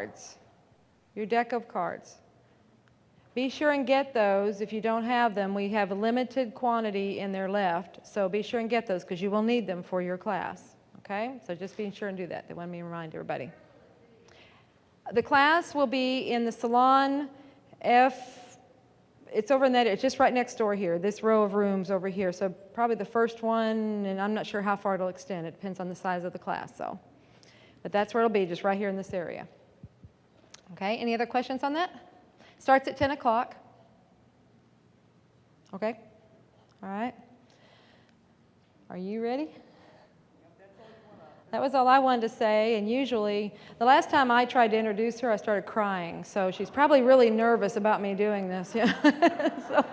cards. Your deck of cards. Be sure and get those. If you don't have them, we have a limited quantity in there left, so be sure and get those because you will need them for your class, okay? So just be sure and do that. They want me to remind everybody. The class will be in the Salon F. It's over in that, it's just right next door here, this row of rooms over here. So probably the first one, and I'm not sure how far it'll extend. It depends on the size of the class, so. But that's where it'll be, just right here in this area. Okay, any other questions on that? Starts at 10 o'clock. Okay, all right. Are you ready? That was all I wanted to say, and usually, the last time I tried to introduce her, I started crying, so she's probably really nervous about me doing this. Yeah. So,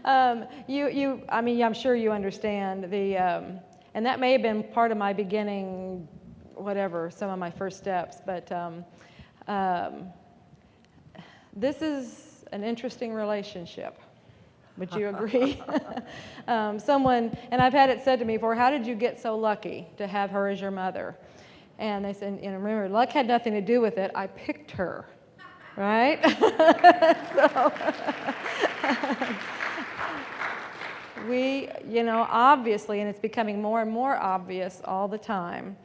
I mean, I'm sure you understand and that may have been part of my beginning, whatever, some of my first steps, but this is an interesting relationship. Would you agree? And I've had it said to me before, how did you get so lucky to have her as your mother? And they said, and remember, luck had nothing to do with it. I picked her, right? So, obviously, and it's becoming more and more obvious all the time,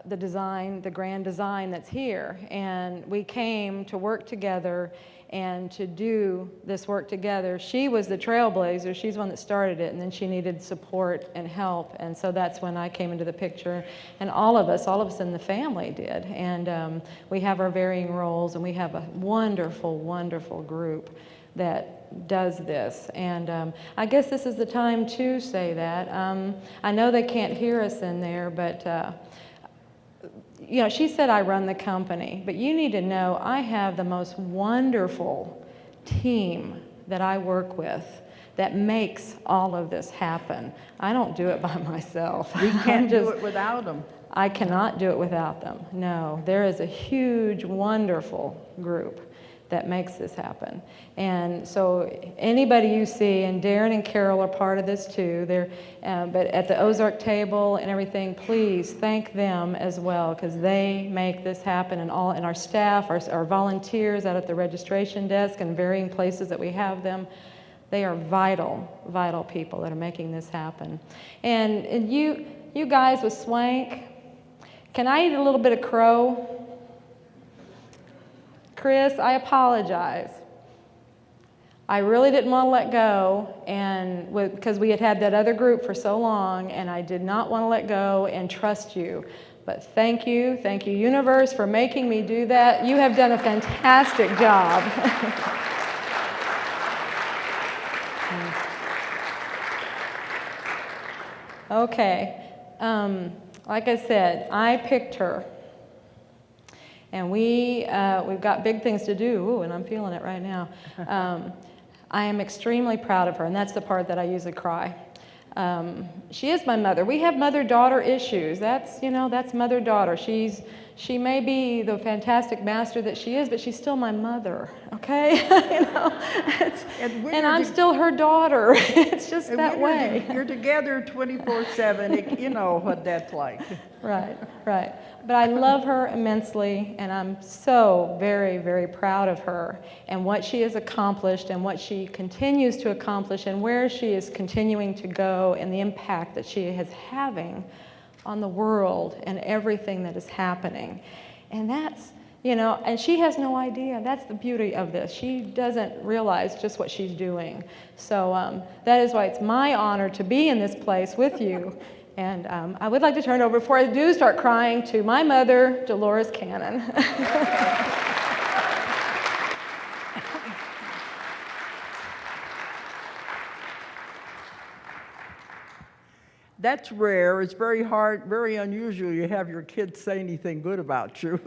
the design, the grand design that's here. And we came to work together and to do this work together. She was the trailblazer. She's the one that started it, and then she needed support and help. And so that's when I came into the picture. And all of us in the family did. And we have our varying roles, and we have a wonderful, wonderful group that does this. And I guess this is the time to say that. I know they can't hear us in there, but she said I run the company, but you need to know I have the most wonderful team that I work with that makes all of this happen. I don't do it by myself. We can't do it without them. I cannot do it without them. No, there is a huge, wonderful group that makes this happen. And so anybody you see, and Darren and Carol are part of this too, but at the Ozark table and everything, please thank them as well, because they make this happen, and our staff, our volunteers out at the registration desk and varying places that we have them, they are vital, vital people that are making this happen. And you guys with Swank, can I eat a little bit of crow? Chris, I apologize. I really didn't want to let go, and because we had that other group for so long, and I did not want to let go and trust you. But thank you, universe, for making me do that. You have done a fantastic job. Okay, like I said, I picked her. And we've got big things to do. Ooh, and I'm feeling it right now. I am extremely proud of her, and that's the part that I usually cry. She is my mother. We have mother-daughter issues. That's mother-daughter. She may be the fantastic master that she is, but she's still my mother, okay? And I'm still her daughter. It's just that way. You're together 24/7. You know what that's like. Right. But I love her immensely, and I'm so very, very proud of her and what she has accomplished and what she continues to accomplish and where she is continuing to go and the impact that she is having on the world and everything that is happening. And that's, and she has no idea. That's the beauty of this. She doesn't realize just what she's doing. So that is why it's my honor to be in this place with you. And I would like to turn it over, before I do start crying, to my mother, Delores Cannon. That's rare. It's very hard, very unusual you have your kids say anything good about you.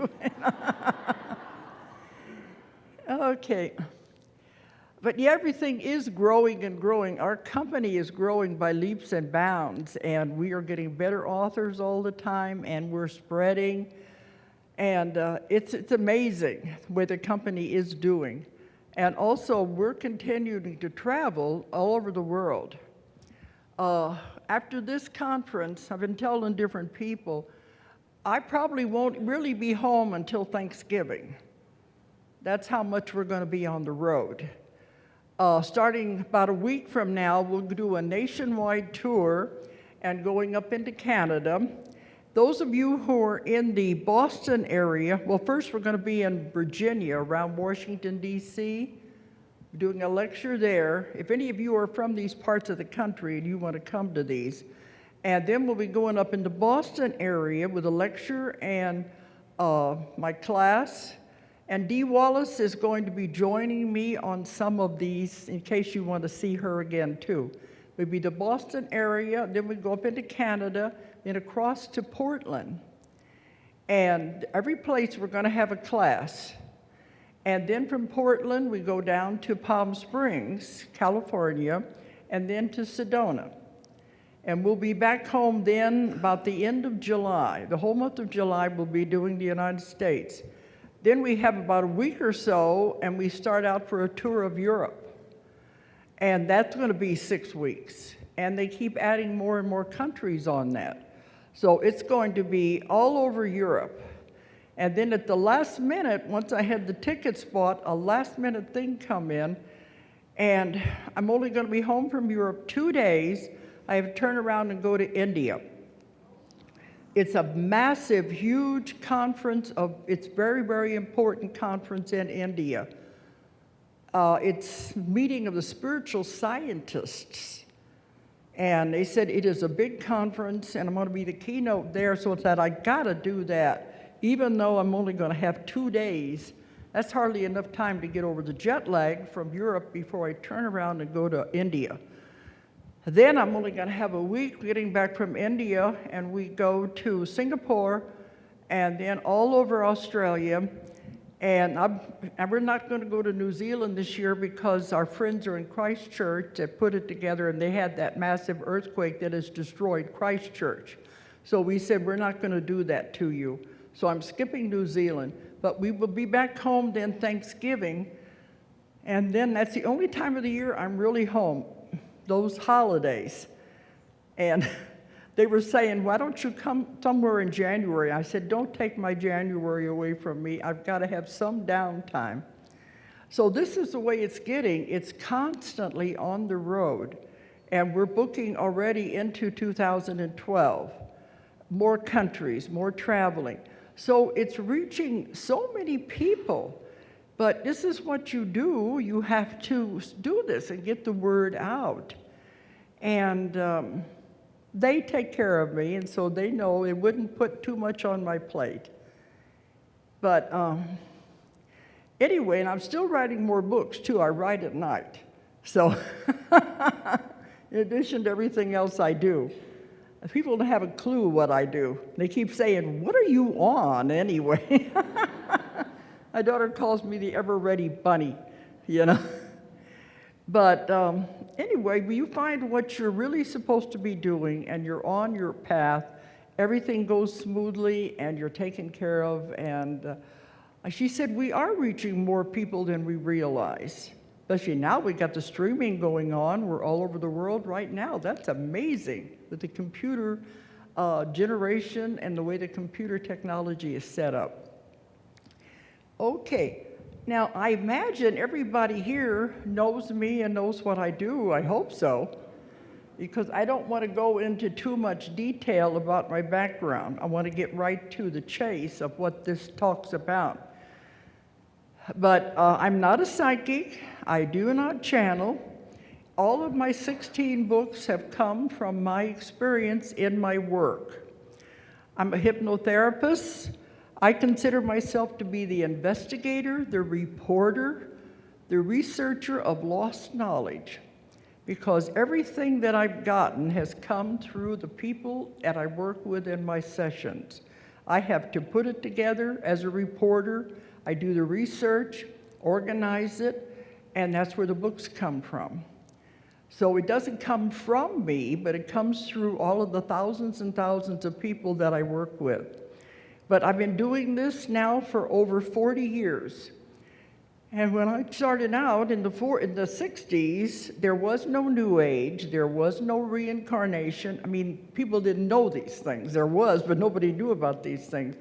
Okay. But everything is growing and growing. Our company is growing by leaps and bounds, and we are getting better authors all the time, and we're spreading. And it's amazing what the company is doing. And also, we're continuing to travel all over the world. After this conference, I've been telling different people, I probably won't really be home until Thanksgiving. That's how much we're going to be on the road. Starting about a week from now, we'll do a nationwide tour and going up into Canada. Those of you who are in the Boston area, well, first we're going to be in Virginia, around Washington, D.C., doing a lecture there. If any of you are from these parts of the country and you want to come to these, and then we'll be going up in the Boston area with a lecture and my class. And Dee Wallace is going to be joining me on some of these in case you want to see her again too. We'll be the Boston area, then we go up into Canada, then across to Portland. And every place we're going to have a class. And then from Portland, we go down to Palm Springs, California, and then to Sedona. And we'll be back home then about the end of July. The whole month of July we'll be doing the United States. Then we have about a week or so, and we start out for a tour of Europe. And that's going to be 6 weeks. And they keep adding more and more countries on that. So it's going to be all over Europe. And then at the last minute, once I had the tickets bought, a last minute thing come in, and I'm only going to be home from Europe 2 days. I have to turn around and go to India. It's a massive, huge conference. It's very, very important conference in India. It's meeting of the spiritual scientists. And they said it is a big conference, and I'm going to be the keynote there, so it's that I got to do that. Even though I'm only going to have 2 days, that's hardly enough time to get over the jet lag from Europe before I turn around and go to India. Then I'm only going to have a week getting back from India, and we go to Singapore and then all over Australia. And we're not going to go to New Zealand this year because our friends are in Christchurch that put it together, and they had that massive earthquake that has destroyed Christchurch. So we said, we're not going to do that to you. So I'm skipping New Zealand. But we will be back home then Thanksgiving, and then that's the only time of the year I'm really home. Those holidays. And they were saying, why don't you come somewhere in January? I said, don't take my January away from me. I've got to have some downtime. So this is the way it's getting. It's constantly on the road. And we're booking already into 2012. More countries, more traveling. So it's reaching so many people. But this is what you do. You have to do this and get the word out. And they take care of me, and so they know it wouldn't put too much on my plate. But anyway, and I'm still writing more books, too. I write at night. So in addition to everything else I do, people don't have a clue what I do. They keep saying, what are you on anyway? My daughter calls me the ever-ready bunny, you know. But anyway, when you find what you're really supposed to be doing and you're on your path, everything goes smoothly and you're taken care of. And she said, we are reaching more people than we realize. Especially now we got the streaming going on. We're all over the world right now. That's amazing with the computer generation and the way the computer technology is set up. Okay, now I imagine everybody here knows me and knows what I do. I hope so, because I don't want to go into too much detail about my background. I want to get right to the chase of what this talks about. But I'm not a psychic. I do not channel. All of my 16 books have come from my experience in my work. I'm a hypnotherapist. I consider myself to be the investigator, the reporter, the researcher of lost knowledge, because everything that I've gotten has come through the people that I work with in my sessions. I have to put it together as a reporter. I do the research, organize it, and that's where the books come from. So it doesn't come from me, but it comes through all of the thousands and thousands of people that I work with. But I've been doing this now for over 40 years. And when I started out in the 60s, there was no New Age, there was no reincarnation. I mean, people didn't know these things. There was, but nobody knew about these things.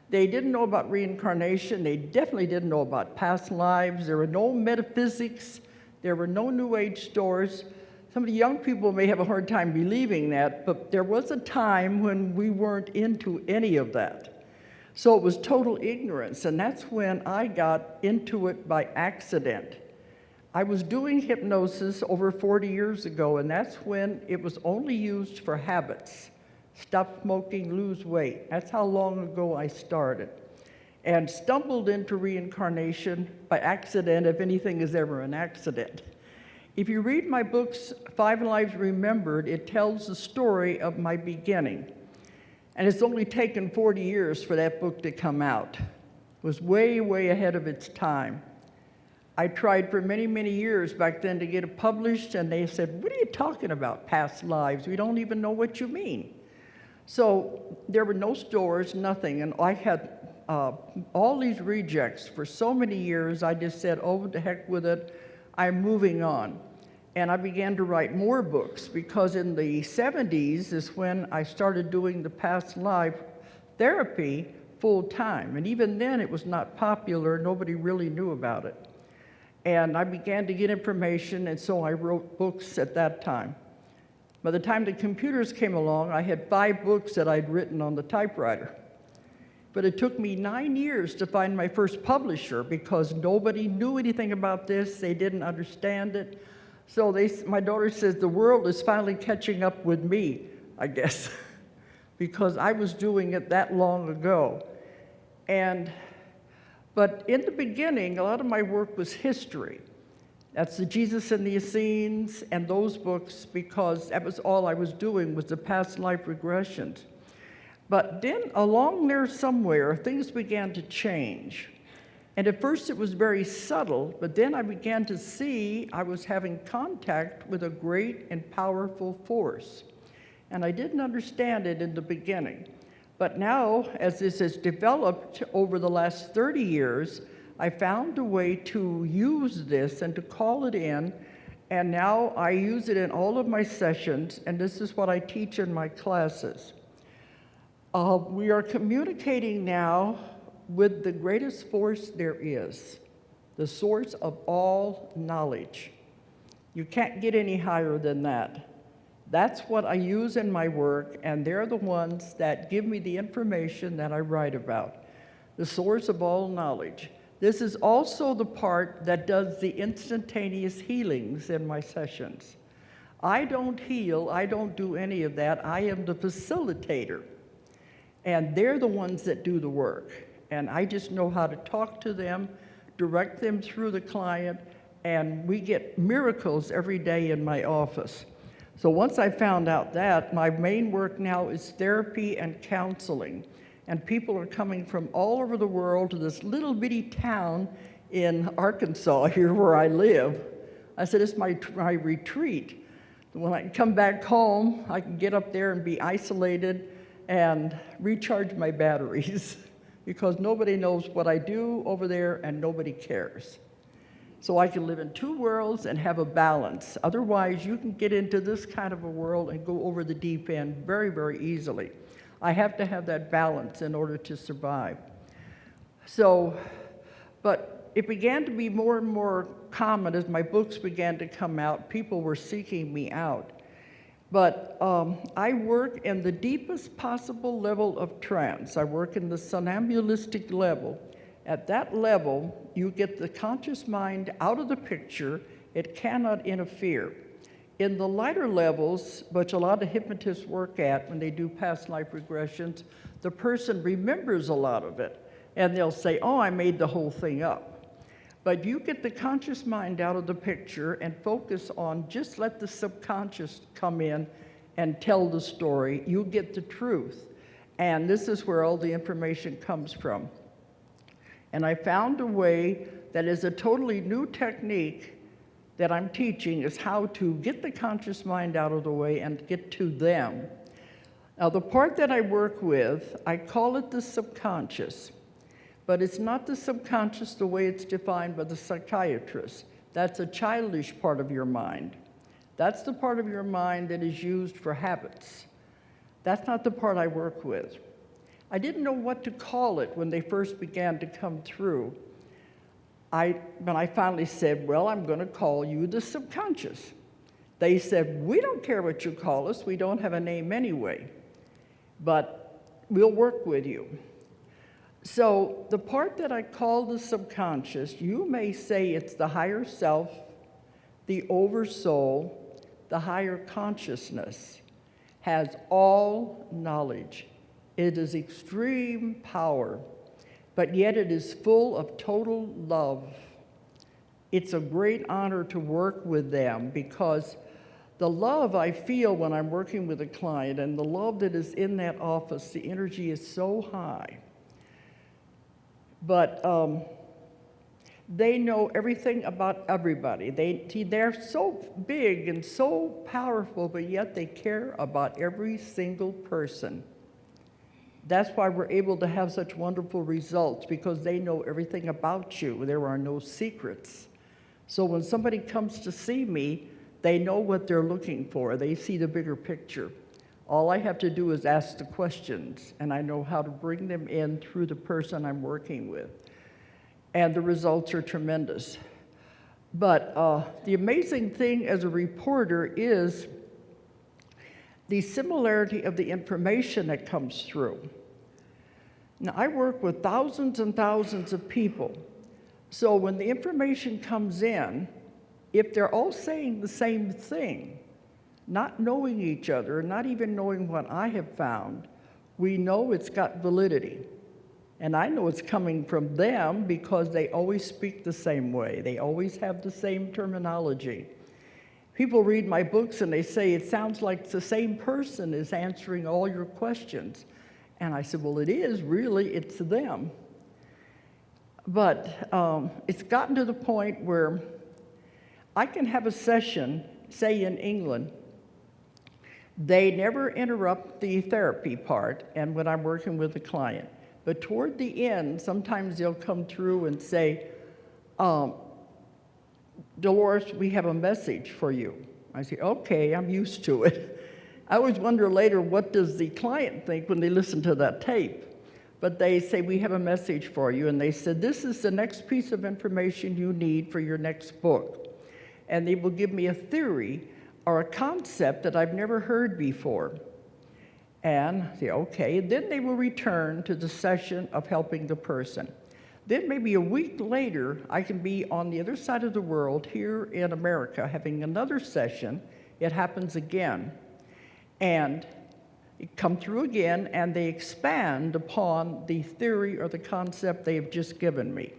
They didn't know about reincarnation. They definitely didn't know about past lives. There were no metaphysics. There were no New Age stores. Some of the young people may have a hard time believing that, but there was a time when we weren't into any of that. So it was total ignorance, and that's when I got into it by accident. I was doing hypnosis over 40 years ago, and that's when it was only used for habits. Stop smoking, lose weight. That's how long ago I started. And stumbled into reincarnation by accident, if anything is ever an accident. If you read my books, 5 Lives Remembered, it tells the story of my beginning. And it's only taken 40 years for that book to come out. It was way, way ahead of its time. I tried for many, many years back then to get it published, and they said, "What are you talking about, past lives? We don't even know what you mean." So there were no stores, nothing, and I had all these rejects for so many years. I just said, "Oh, the heck with it, I'm moving on." And I began to write more books, because in the 70s is when I started doing the past life therapy full time. And even then it was not popular, nobody really knew about it. And I began to get information, and so I wrote books at that time. By the time the computers came along, I had 5 books that I'd written on the typewriter. But it took me 9 years to find my first publisher, because nobody knew anything about this, they didn't understand it. So my daughter says, the world is finally catching up with me, I guess, because I was doing it that long ago. But in the beginning, a lot of my work was history. That's the Jesus and the Essenes and those books, because that was all I was doing, was the past life regressions. But then along there somewhere, things began to change. And at first it was very subtle, but then I began to see I was having contact with a great and powerful force. And I didn't understand it in the beginning. But now, as this has developed over the last 30 years, I found a way to use this and to call it in, and now I use it in all of my sessions, and this is what I teach in my classes. We are communicating now with the greatest force there is, the source of all knowledge. You can't get any higher than that. That's what I use in my work, and they're the ones that give me the information that I write about, the source of all knowledge. This is also the part that does the instantaneous healings in my sessions. I don't heal, I don't do any of that. I am the facilitator, and they're the ones that do the work. And I just know how to talk to them, direct them through the client, and we get miracles every day in my office. So once I found out that, my main work now is therapy and counseling. And people are coming from all over the world to this little bitty town in Arkansas, here where I live. I said, it's my retreat. When I come back home, I can get up there and be isolated and recharge my batteries. Because nobody knows what I do over there, and nobody cares. So I can live in 2 worlds and have a balance. Otherwise, you can get into this kind of a world and go over the deep end very, very easily. I have to have that balance in order to survive. But it began to be more and more common as my books began to come out. People were seeking me out. But I work in the deepest possible level of trance. I work in the somnambulistic level. At that level, you get the conscious mind out of the picture. It cannot interfere. In the lighter levels, which a lot of hypnotists work at when they do past life regressions, the person remembers a lot of it. And they'll say, oh, I made the whole thing up. But you get the conscious mind out of the picture and focus on just let the subconscious come in and tell the story. You get the truth. And this is where all the information comes from. And I found a way that is a totally new technique that I'm teaching, is how to get the conscious mind out of the way and get to them. Now, the part that I work with, I call it the subconscious. but it's not the subconscious the way it's defined by the psychiatrist. That's a childish part of your mind. That's the part of your mind that is used for habits. That's not the part I work with. I didn't know what to call it when they first began to come through. When I finally said, well, I'm going to call you the subconscious. They said, we don't care what you call us. We don't have a name anyway, but we'll work with you. So the part that I call the subconscious, you may say it's the higher self, the oversoul, the higher consciousness, has all knowledge. It is extreme power, but yet it is full of total love. It's a great honor to work with them because the love I feel when I'm working with a client and the love that is in that office, the energy is so high. But they know everything about everybody. They're so big and so powerful, but yet they care about every single person. That's why we're able to have such wonderful results, because they know everything about you. There are no secrets. So when somebody comes to see me, they know what they're looking for. They see the bigger picture. All I have to do is ask the questions, and I know how to bring them in through the person I'm working with. And the results are tremendous. But the amazing thing as a reporter is the similarity of the information that comes through. Now, I work with thousands and thousands of people. So when the information comes in, if they're all saying the same thing, not knowing each other, not even knowing what I have found, we know it's got validity. And I know it's coming from them because they always speak the same way. They always have the same terminology. People read my books and they say, it sounds like the same person is answering all your questions. And I said, well, it is really, it's them. But it's gotten to the point where I can have a session, say in England. They never interrupt the therapy part and when I'm working with a client. But toward the end, sometimes they'll come through and say, Delores, we have a message for you. I say, okay, I'm used to it. I always wonder later, what does the client think when they listen to that tape? But they say, we have a message for you. And they said, this is the next piece of information you need for your next book. And they will give me a theory or a concept that I've never heard before. And I say, okay. Then they will return to the session of helping the person. Then maybe a week later, I can be on the other side of the world here in America having another session. It happens again. And it come through again, and they expand upon the theory or the concept they have just given me.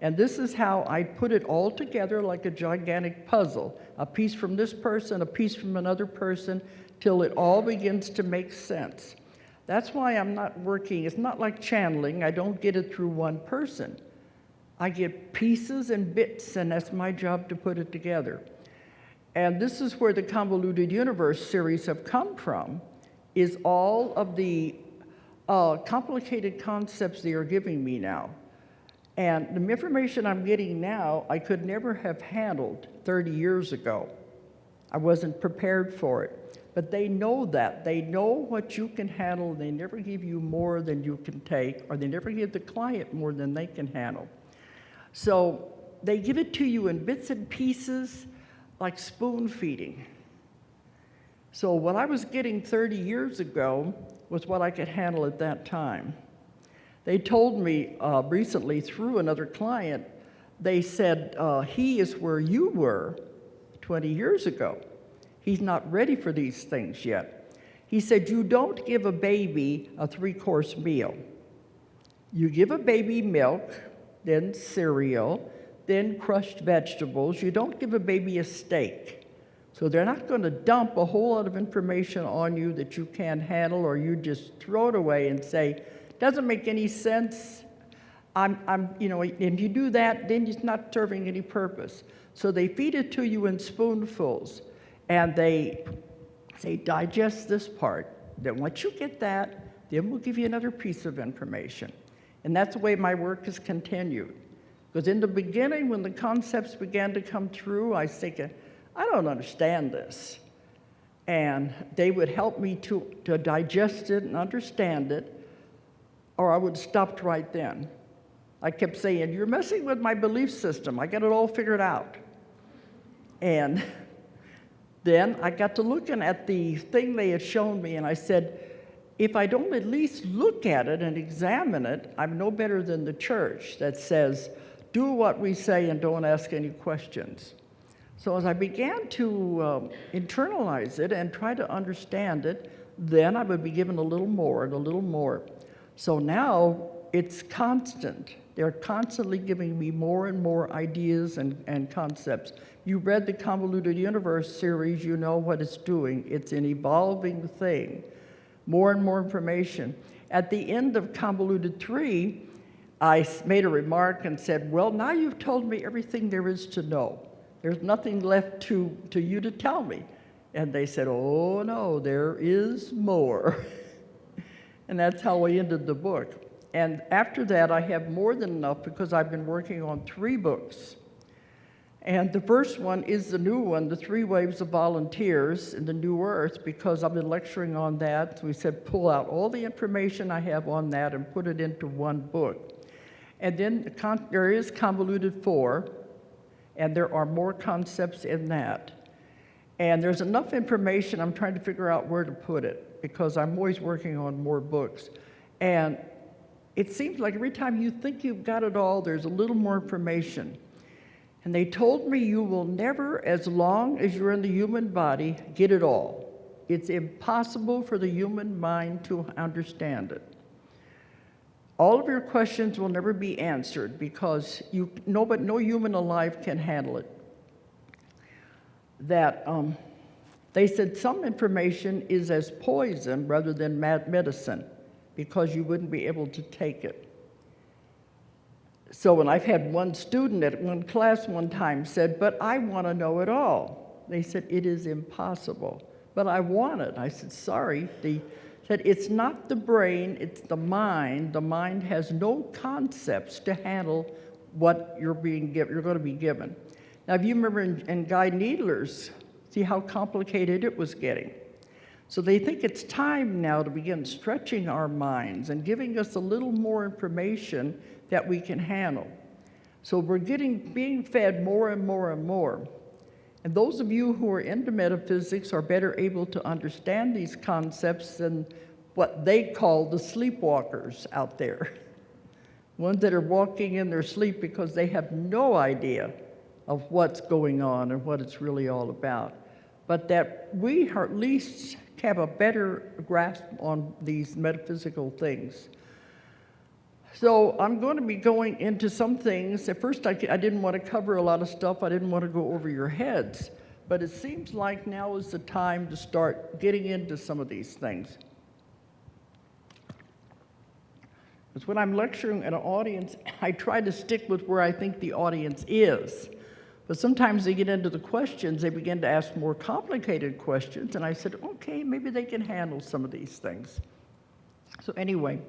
And this is how I put it all together like a gigantic puzzle, a piece from this person, a piece from another person, till it all begins to make sense. That's why I'm not working, it's not like channeling, I don't get it through one person. I get pieces and bits, and that's my job to put it together. And this is where the Convoluted Universe series have come from, is all of the complicated concepts they are giving me now. And the information I'm getting now, I could never have handled 30 years ago. I wasn't prepared for it. But they know that. They know what you can handle. They never give you more than you can take, or they never give the client more than they can handle. So they give it to you in bits and pieces, like spoon feeding. So what I was getting 30 years ago was what I could handle at that time. They told me recently through another client, they said, he is where you were 20 years ago. He's not ready for these things yet. He said, you don't give a baby a 3-course meal. You give a baby milk, then cereal, then crushed vegetables. You don't give a baby a steak. So they're not going to dump a whole lot of information on you that you can't handle, or you just throw it away and say, doesn't make any sense. If you do that, then it's not serving any purpose. So they feed it to you in spoonfuls, and they say, digest this part. Then once you get that, then we'll give you another piece of information. And that's the way my work has continued. Because in the beginning, when the concepts began to come through, I was thinking, I don't understand this. And they would help me to digest it and understand it, or I would have stopped right then. I kept saying, you're messing with my belief system. I got it all figured out. And then I got to looking at the thing they had shown me, and I said, if I don't at least look at it and examine it, I'm no better than the church that says, do what we say and don't ask any questions. So as I began to internalize it and try to understand it, then I would be given a little more and a little more. So now it's constant. They're constantly giving me more and more ideas and concepts. You read the Convoluted Universe series, you know what it's doing. It's an evolving thing. More and more information. At the end of Convoluted 3, I made a remark and said, well, now you've told me everything there is to know. There's nothing left to you to tell me. And they said, oh, no, there is more. And that's how we ended the book. And after that, I have more than enough because I've been working on 3 books. And the first one is the new one, The 3 Waves of Volunteers in the New Earth, because I've been lecturing on that. So we said, pull out all the information I have on that and put it into one book. And then there is Convoluted 4, and there are more concepts in that. And there's enough information, I'm trying to figure out where to put it, because I'm always working on more books. And it seems like every time you think you've got it all, there's a little more information. And they told me you will never, as long as you're in the human body, get it all. It's impossible for the human mind to understand it. All of your questions will never be answered because no human alive can handle it. That they said some information is as poison rather than medicine because you wouldn't be able to take it. So when I've had one student at one class one time said, but I want to know it all. They said, it is impossible, but I want it. I said, sorry. They said, it's not the brain, it's the mind. The mind has no concepts to handle what you're going to be given. Now, if you remember in Guy Needler's, see how complicated it was getting. So they think it's time now to begin stretching our minds and giving us a little more information that we can handle. So we're being fed more and more and more. And those of you who are into metaphysics are better able to understand these concepts than what they call the sleepwalkers out there. Ones that are walking in their sleep because they have no idea of what's going on and what it's really all about. But that we at least have a better grasp on these metaphysical things. So I'm going to be going into some things. At first I didn't want to cover a lot of stuff. I didn't want to go over your heads. But it seems like now is the time to start getting into some of these things. Because when I'm lecturing at an audience, I try to stick with where I think the audience is. But sometimes they get into the questions, they begin to ask more complicated questions, and I said, okay, maybe they can handle some of these things. So anyway,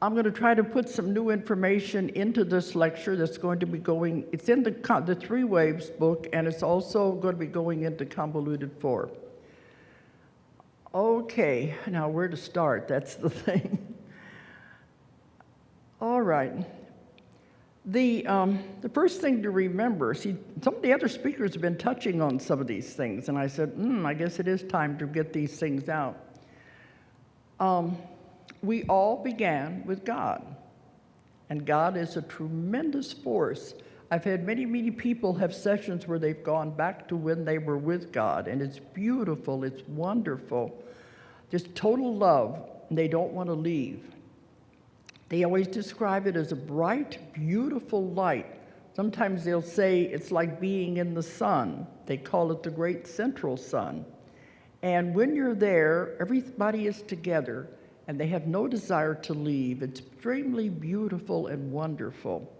I'm going to try to put some new information into this lecture that's going to be going, it's in the 3 Waves book, and it's also going to be going into Convoluted 4. Okay, now where to start? That's the thing. All right. The first thing to remember, see, some of the other speakers have been touching on some of these things, and I said, I guess it is time to get these things out. We all began with God, and God is a tremendous force. I've had many, many people have sessions where they've gone back to when they were with God, and it's beautiful, it's wonderful, just total love, and they don't want to leave. They always describe it as a bright, beautiful light. Sometimes they'll say it's like being in the sun. They call it the great central sun. And when you're there, everybody is together, and they have no desire to leave. It's extremely beautiful and wonderful.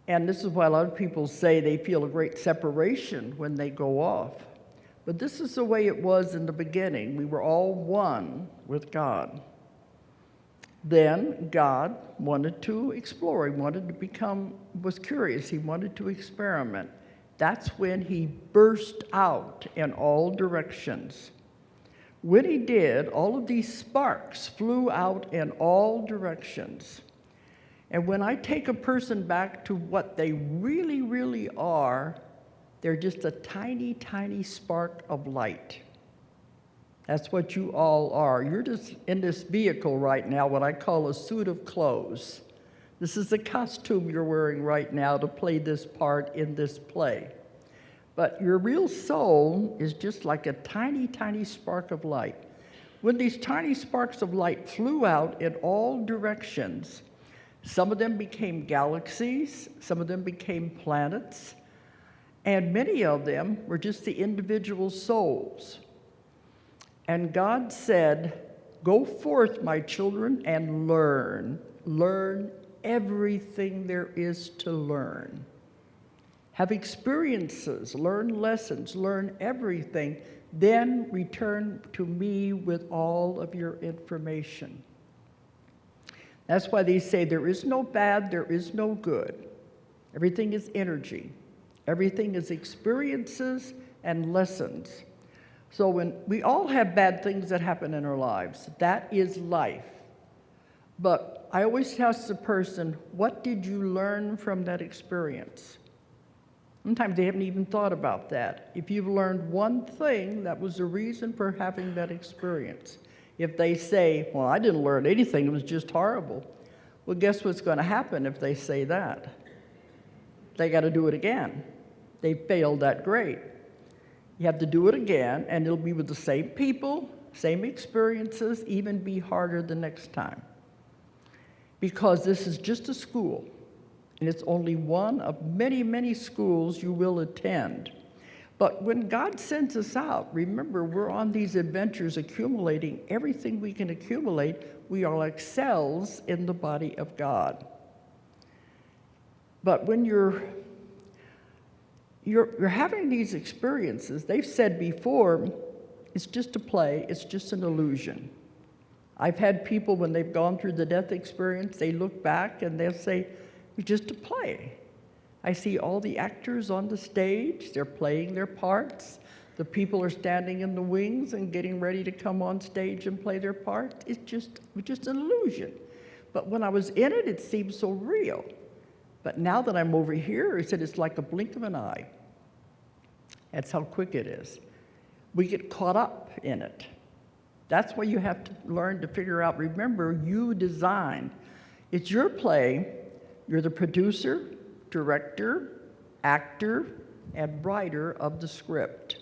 And this is why a lot of people say they feel a great separation when they go off. But this is the way it was in the beginning. We were all one with God. Then God wanted to explore. He wanted to was curious. He wanted to experiment. That's when he burst out in all directions. When he did, all of these sparks flew out in all directions. And when I take a person back to what they really, really are, they're just a tiny, tiny spark of light. That's what you all are. You're just in this vehicle right now, what I call a suit of clothes. This is the costume you're wearing right now to play this part in this play. But your real soul is just like a tiny, tiny spark of light. When these tiny sparks of light flew out in all directions, some of them became galaxies, some of them became planets, and many of them were just the individual souls. And God said, "Go forth, my children, and learn. Learn everything there is to learn. Have experiences, learn lessons, learn everything, then return to me with all of your information." That's why they say there is no bad, there is no good. Everything is energy. Everything is experiences and lessons. So when we all have bad things that happen in our lives, that is life. But I always ask the person, what did you learn from that experience? Sometimes they haven't even thought about that. If you've learned one thing, that was the reason for having that experience. If they say, "Well, I didn't learn anything, it was just horrible," well, guess what's going to happen if they say that? They got to do it again. They failed that grade. You have to do it again, and it'll be with the same people, same experiences, even be harder the next time. Because this is just a school, and it's only one of many, many schools you will attend. But when God sends us out, remember, we're on these adventures accumulating everything we can accumulate. We are like cells in the body of God. But when you're having these experiences, they've said before, it's just a play, it's just an illusion. I've had people, when they've gone through the death experience, they look back and they'll say, "It's just a play. I see all the actors on the stage, they're playing their parts. The people are standing in the wings and getting ready to come on stage and play their part. It's just an illusion. But when I was in it, it seemed so real. But now that I'm over here," he said, "it's like a blink of an eye." That's how quick it is. We get caught up in it. That's why you have to learn to figure out, remember, you designed. It's your play. You're the producer, director, actor, and writer of the script.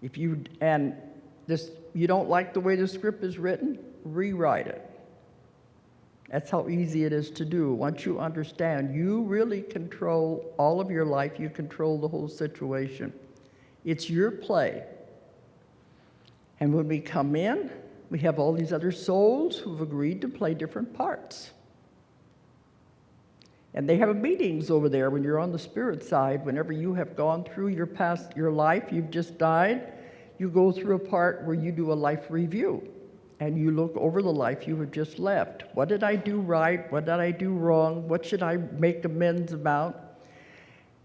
If you don't like the way the script is written, rewrite it. That's how easy it is to do. Once you understand, you really control all of your life. You control the whole situation. It's your play. And when we come in, we have all these other souls who've agreed to play different parts. And they have meetings over there when you're on the spirit side. Whenever you have gone through your life, you've just died, you go through a part where you do a life review. And you look over the life you have just left. What did I do right? What did I do wrong? What should I make amends about?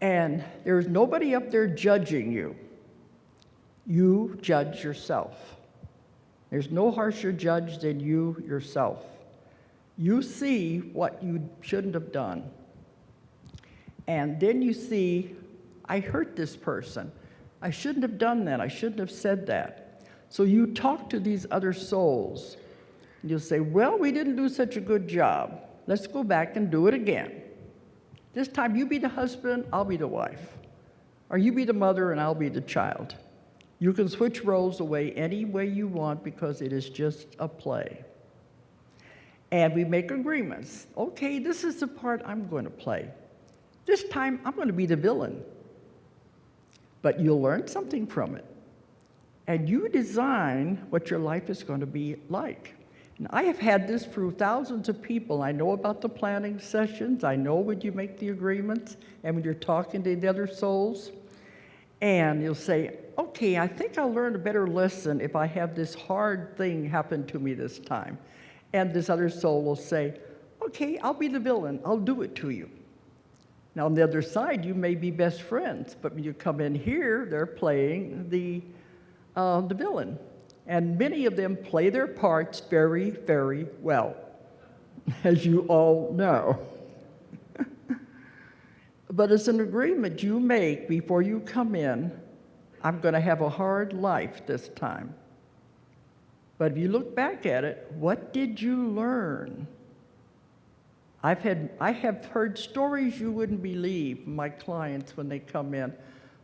And there's nobody up there judging you. You judge yourself. There's no harsher judge than you yourself. You see what you shouldn't have done. And then you see, I hurt this person. I shouldn't have done that. I shouldn't have said that. So you talk to these other souls, and you'll say, "Well, we didn't do such a good job. Let's go back and do it again. This time you be the husband, I'll be the wife. Or you be the mother and I'll be the child." You can switch roles away any way you want because it is just a play. And we make agreements. Okay, this is the part I'm going to play. This time I'm going to be the villain. But you'll learn something from it. And you design what your life is going to be like. And I have had this through thousands of people. I know about the planning sessions. I know when you make the agreements and when you're talking to the other souls. And you'll say, "Okay, I think I'll learn a better lesson if I have this hard thing happen to me this time." And this other soul will say, okay, I'll be the villain. I'll do it to you. Now, on the other side, you may be best friends, but when you come in here, they're playing the villain. And many of them play their parts very, very well, as you all know. But it's an agreement you make before you come in. I'm going to have a hard life this time. But if you look back at it, what did you learn? I have heard stories you wouldn't believe from my clients when they come in,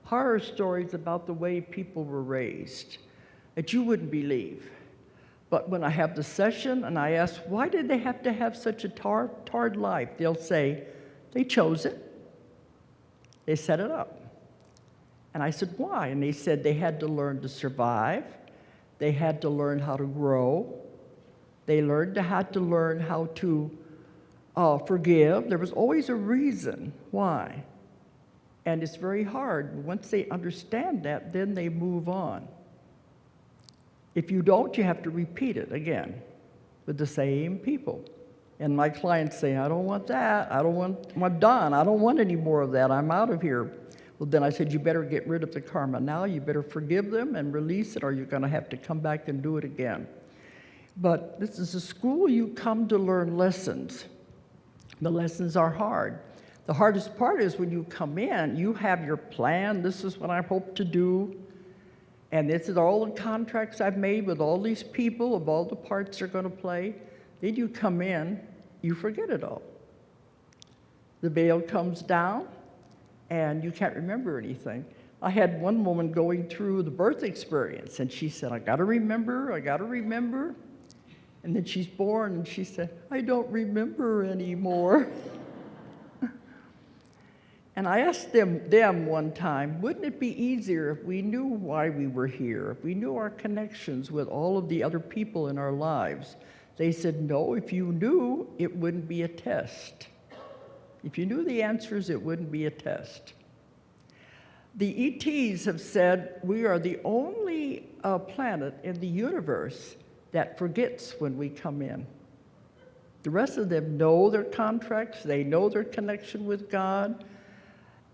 horror stories about the way people were raised that you wouldn't believe. But when I have the session and I ask, why did they have to have such a tarred life? They'll say, they chose it. They set it up. And I said, why? And they said they had to learn to survive. They had to learn how to grow. They had to learn how to forgive. There was always a reason why. And it's very hard. Once they understand that, then they move on. If you don't, you have to repeat it again with the same people. And my clients say, I don't want that. I'm done. I don't want any more of that. I'm out of here. Well, then I said, you better get rid of the karma now. You better forgive them and release it, or you're going to have to come back and do it again. But this is a school you come to learn lessons. The lessons are hard. The hardest part is when you come in, you have your plan. This is what I hope to do. And this is all the contracts I've made with all these people of all the parts they're going to play. Then you come in, you forget it all. The veil comes down, and you can't remember anything. I had one woman going through the birth experience, and she said, I got to remember. And then she's born, and she said, I don't remember anymore. And I asked them one time, wouldn't it be easier if we knew why we were here, if we knew our connections with all of the other people in our lives? They said, no, if you knew, it wouldn't be a test. If you knew the answers, it wouldn't be a test. The ETs have said we are the only planet in the universe that forgets when we come in. The rest of them know their contracts, they know their connection with God.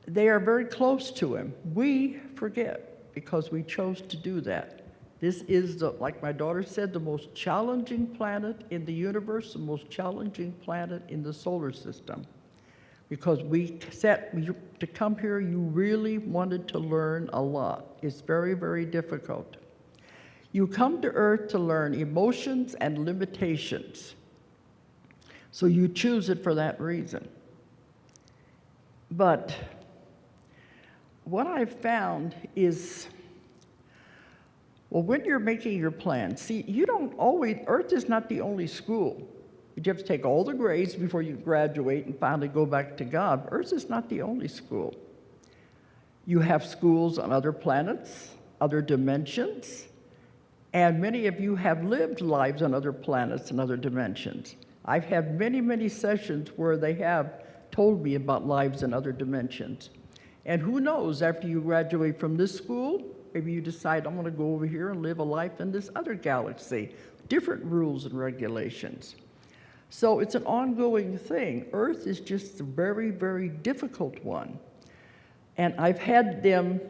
They are very close to Him. We forget because we chose to do that. This is, like my daughter said, the most challenging planet in the universe, the most challenging planet in the solar system. Because to come here, you really wanted to learn a lot. It's very, very difficult. You come to Earth to learn emotions and limitations. So you choose it for that reason. But what I've found is, well, when you're making your plan, see, Earth is not the only school. You have to take all the grades before you graduate and finally go back to God. Earth is not the only school. You have schools on other planets, other dimensions, and many of you have lived lives on other planets and other dimensions. I've had many, many sessions where they have told me about lives in other dimensions. And who knows, after you graduate from this school, maybe you decide, I'm going to go over here and live a life in this other galaxy. Different rules and regulations. So it's an ongoing thing. Earth is just a very, very difficult one. And I've had them,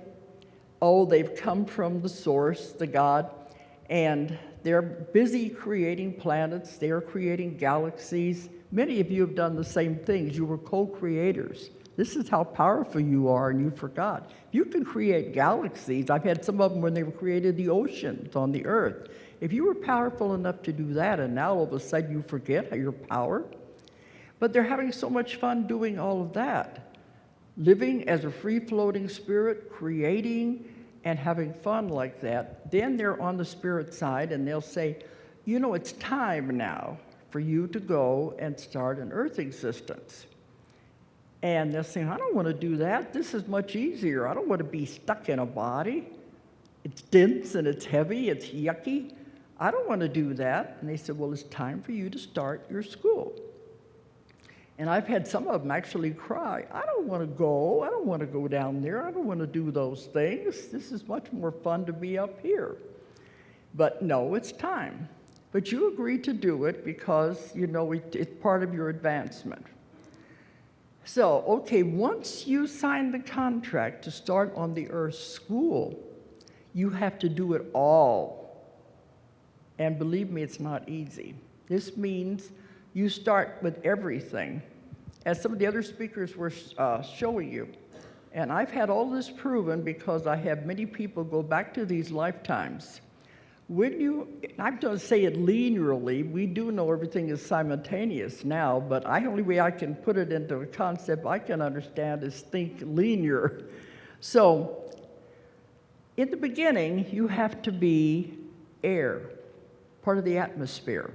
they've come from the source, the God, and they're busy creating planets, they're creating galaxies. Many of you have done the same things. You were co-creators. This is how powerful you are, and you forgot. You can create galaxies. I've had some of them when they created the oceans on the Earth. If you were powerful enough to do that, and now all of a sudden you forget your power, but they're having so much fun doing all of that. Living as a free-floating spirit, creating, and having fun like that. Then they're on the spirit side, and they'll say, you know, it's time now for you to go and start an Earth existence. And they'll say, I don't want to do that. This is much easier. I don't want to be stuck in a body. It's dense and it's heavy, it's yucky. I don't want to do that. And they said, well, it's time for you to start your school. And I've had some of them actually cry, I don't want to go. I don't want to go down there. I don't want to do those things. This is much more fun to be up here. But no, it's time. But you agreed to do it because, you know, it's part of your advancement. So, okay, once you sign the contract to start on the Earth School, you have to do it all. And believe me, it's not easy. This means you start with everything, as some of the other speakers were showing you. And I've had all this proven because I have many people go back to these lifetimes. I'm going to say it linearly, we do know everything is simultaneous now, but the only way I can put it into a concept I can understand is think linear. So, in the beginning, you have to be air, part of the atmosphere.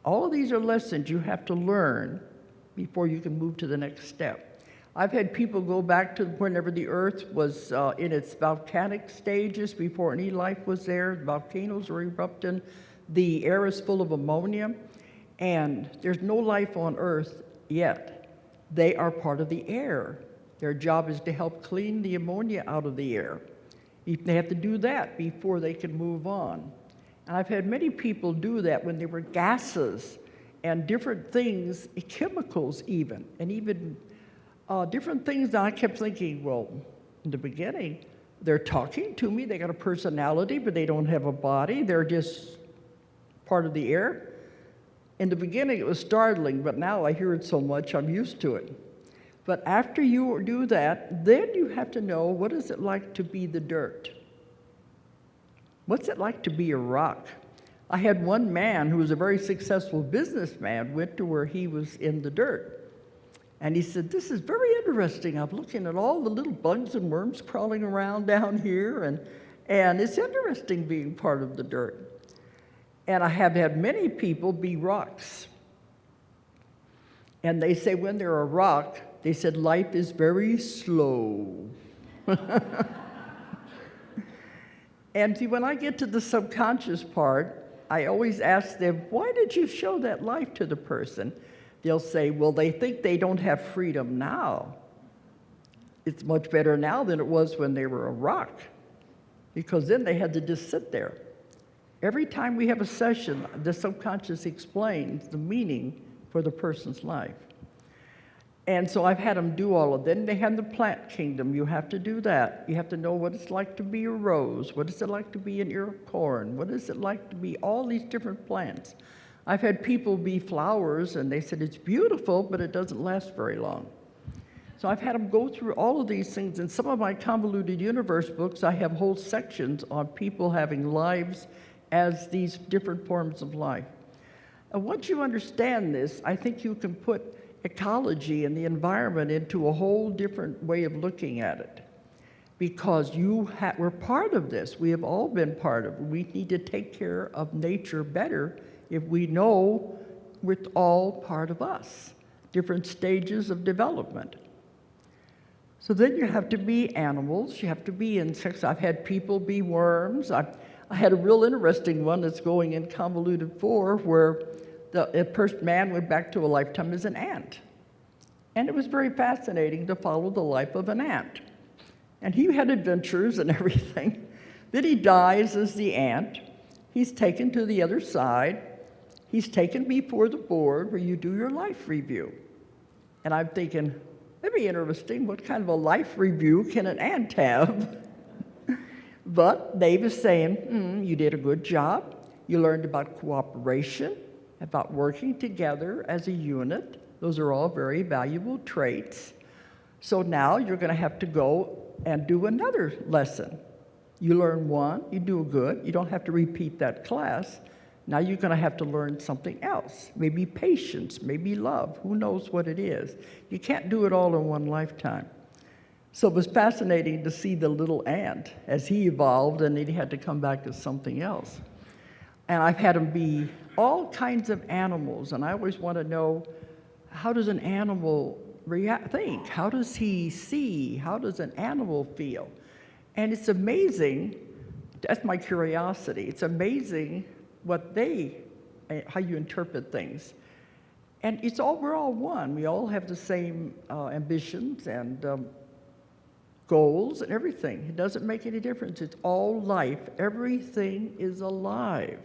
All of these are lessons you have to learn before you can move to the next step. I've had people go back to whenever the Earth was in its volcanic stages, before any life was there. Volcanoes are erupting. The air is full of ammonia, and there's no life on Earth yet. They are part of the air. Their job is to help clean the ammonia out of the air. They have to do that before they can move on. And I've had many people do that when there were gases and different things, chemicals even, and even different things that I kept thinking, well, in the beginning, they're talking to me, they got a personality, but they don't have a body, they're just part of the air. In the beginning, it was startling, but now I hear it so much, I'm used to it. But after you do that, then you have to know, what is it like to be the dirt? What's it like to be a rock? I had one man who was a very successful businessman, went to where he was in the dirt. And he said, this is very interesting. I'm looking at all the little bugs and worms crawling around down here, and it's interesting being part of the dirt. And I have had many people be rocks. And they say when they're a rock, they said life is very slow. And see, when I get to the subconscious part, I always ask them, why did you show that life to the person? They'll say, well, they think they don't have freedom now. It's much better now than it was when they were a rock, because then they had to just sit there. Every time we have a session, the subconscious explains the meaning for the person's life. And so I've had them do all of that. Then they have the plant kingdom. You have to do that. You have to know what it's like to be a rose. What is it like to be an ear of corn? What is it like to be all these different plants? I've had people be flowers, and they said, it's beautiful, but it doesn't last very long. So I've had them go through all of these things. In some of my convoluted universe books, I have whole sections on people having lives as these different forms of life. And once you understand this, I think you can put ecology and the environment into a whole different way of looking at it. Because we're part of this. We have all been part of it. We need to take care of nature better if we know we're all part of us, different stages of development. So then you have to be animals, you have to be insects. I've had people be worms. I had a real interesting one that's going in convoluted 4 where the first man went back to a lifetime as an ant. And it was very fascinating to follow the life of an ant. And he had adventures and everything. Then he dies as the ant. He's taken to the other side. He's taken before the board where you do your life review. And I'm thinking, that'd be interesting. What kind of a life review can an ant have? But Dave is saying, you did a good job. You learned about cooperation, about working together as a unit. Those are all very valuable traits. So now you're going to have to go and do another lesson. You learn one, you do good. You don't have to repeat that class. Now you're going to have to learn something else. Maybe patience, maybe love. Who knows what it is? You can't do it all in one lifetime. So it was fascinating to see the little ant as he evolved, and then he had to come back as something else. And I've had him be all kinds of animals, and I always want to know, how does an animal think? How does he see? How does an animal feel? And it's amazing, that's my curiosity, it's amazing how you interpret things. And we're all one. We all have the same ambitions and goals and everything. It doesn't make any difference. It's all life. Everything is alive.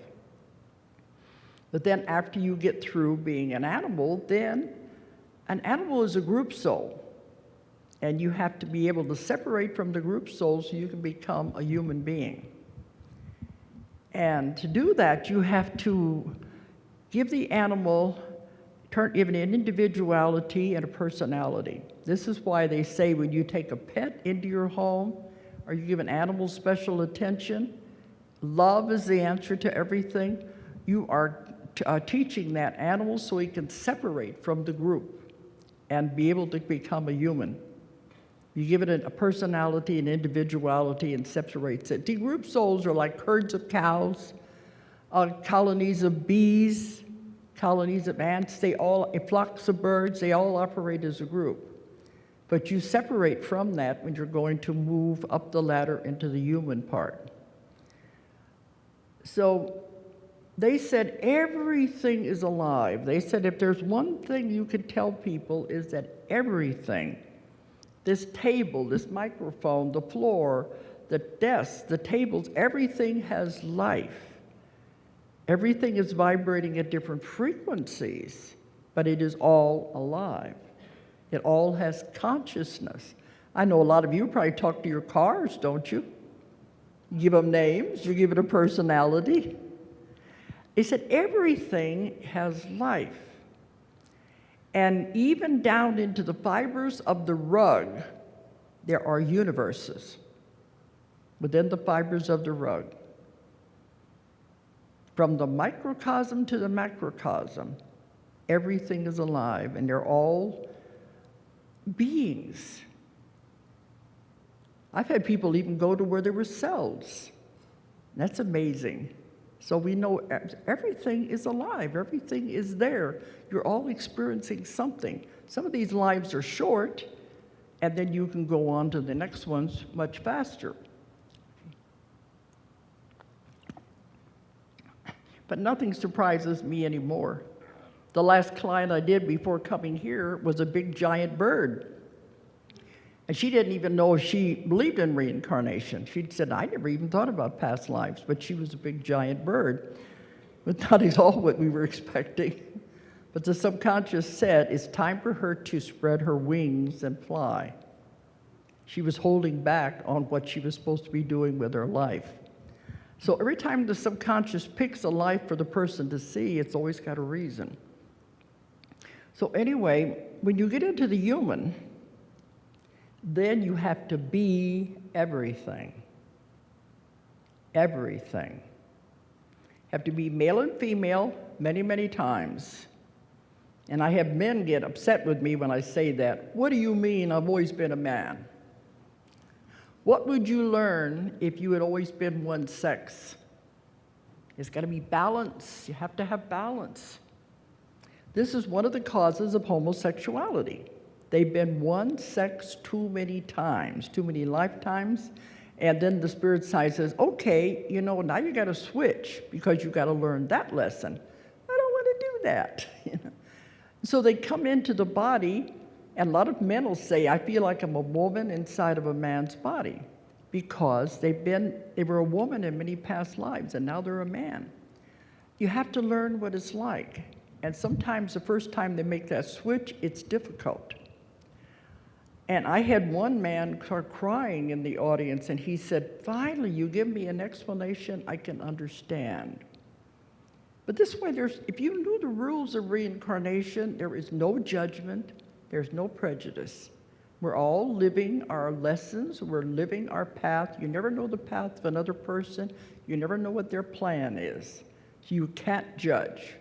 But then after you get through being an animal, then an animal is a group soul. And you have to be able to separate from the group soul so you can become a human being. And to do that, you have to give the animal, give it an individuality and a personality. This is why they say when you take a pet into your home or you give an animal special attention, love is the answer to everything. You are teaching that animal so he can separate from the group and be able to become a human. You give it a personality and individuality and separates it. The group souls are like herds of cows, colonies of bees, colonies of ants, flocks of birds, they all operate as a group. But you separate from that when you're going to move up the ladder into the human part. So they said everything is alive. They said if there's one thing you could tell people is that everything, this table, this microphone, the floor, the desks, the tables, everything has life. Everything is vibrating at different frequencies, but it is all alive. It all has consciousness. I know a lot of you probably talk to your cars, don't you? You give them names, you give it a personality. They said everything has life. And even down into the fibers of the rug, there are universes within the fibers of the rug. From the microcosm to the macrocosm, everything is alive, and they're all beings. I've had people even go to where there were cells. That's amazing. So we know everything is alive, everything is there. You're all experiencing something. Some of these lives are short, and then you can go on to the next ones much faster. But nothing surprises me anymore. The last client I did before coming here was a big giant bird. And she didn't even know if she believed in reincarnation. She said, I never even thought about past lives, but she was a big giant bird. But not at all what we were expecting. But the subconscious said, it's time for her to spread her wings and fly. She was holding back on what she was supposed to be doing with her life. So every time the subconscious picks a life for the person to see, it's always got a reason. So anyway, when you get into the human, then you have to be everything. Everything. Have to be male and female many, many times. And I have men get upset with me when I say that. What do you mean I've always been a man? What would you learn if you had always been one sex? It's got to be balance. You have to have balance. This is one of the causes of homosexuality. They've been one sex too many times, too many lifetimes, and then the spirit side says, okay, now you got to switch because you got to learn that lesson. I don't want to do that. So they come into the body, and a lot of men will say, I feel like I'm a woman inside of a man's body because they were a woman in many past lives, and now they're a man. You have to learn what it's like. And sometimes the first time they make that switch, it's difficult. And I had one man start crying in the audience, and he said, finally, you give me an explanation I can understand. But this way, if you knew the rules of reincarnation, there is no judgment, there's no prejudice. We're all living our lessons, we're living our path. You never know the path of another person, you never know what their plan is. So you can't judge.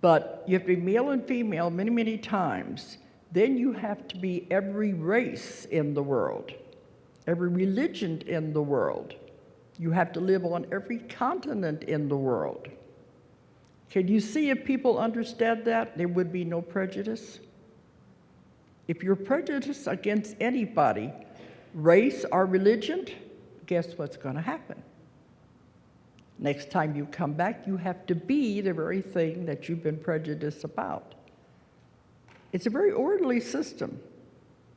But you have to be male and female many, many times. Then you have to be every race in the world, every religion in the world. You have to live on every continent in the world. Can you see if people understand that, there would be no prejudice? If you're prejudiced against anybody, race or religion, guess what's going to happen? Next time you come back, you have to be the very thing that you've been prejudiced about. It's a very orderly system.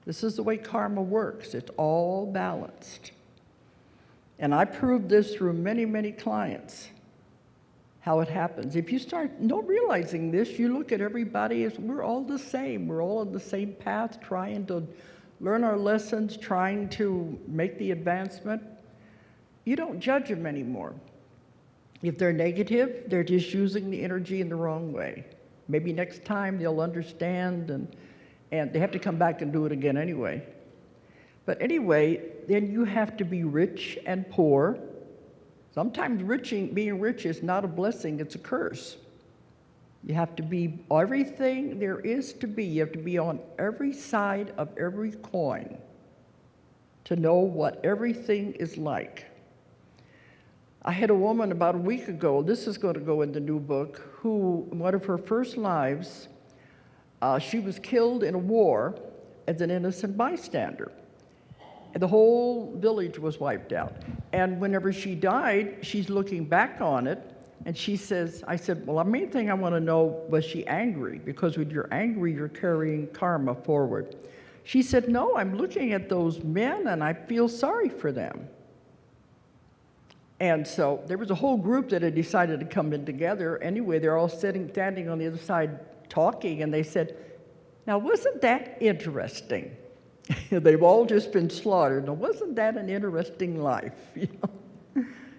This is the way karma works. It's all balanced. And I proved this through many, many clients. how it happens. If you start not realizing this, you look at everybody as we're all the same. We're all on the same path, trying to learn our lessons, trying to make the advancement. You don't judge them anymore. If they're negative, they're just using the energy in the wrong way. Maybe next time they'll understand, and they have to come back and do it again anyway. But anyway, then you have to be rich and poor. Sometimes being rich is not a blessing, it's a curse. You have to be everything there is to be. You have to be on every side of every coin to know what everything is like. I had a woman about a week ago, this is going to go in the new book, who, in one of her first lives, she was killed in a war as an innocent bystander. And the whole village was wiped out. And whenever she died, she's looking back on it, and she says, I said, well, the main thing I want to know, was she angry? Because when you're angry, you're carrying karma forward. She said, no, I'm looking at those men, and I feel sorry for them. And so there was a whole group that had decided to come in together. Anyway, they're all standing on the other side talking, and they said, now, wasn't that interesting? They've all just been slaughtered. Now, wasn't that an interesting life?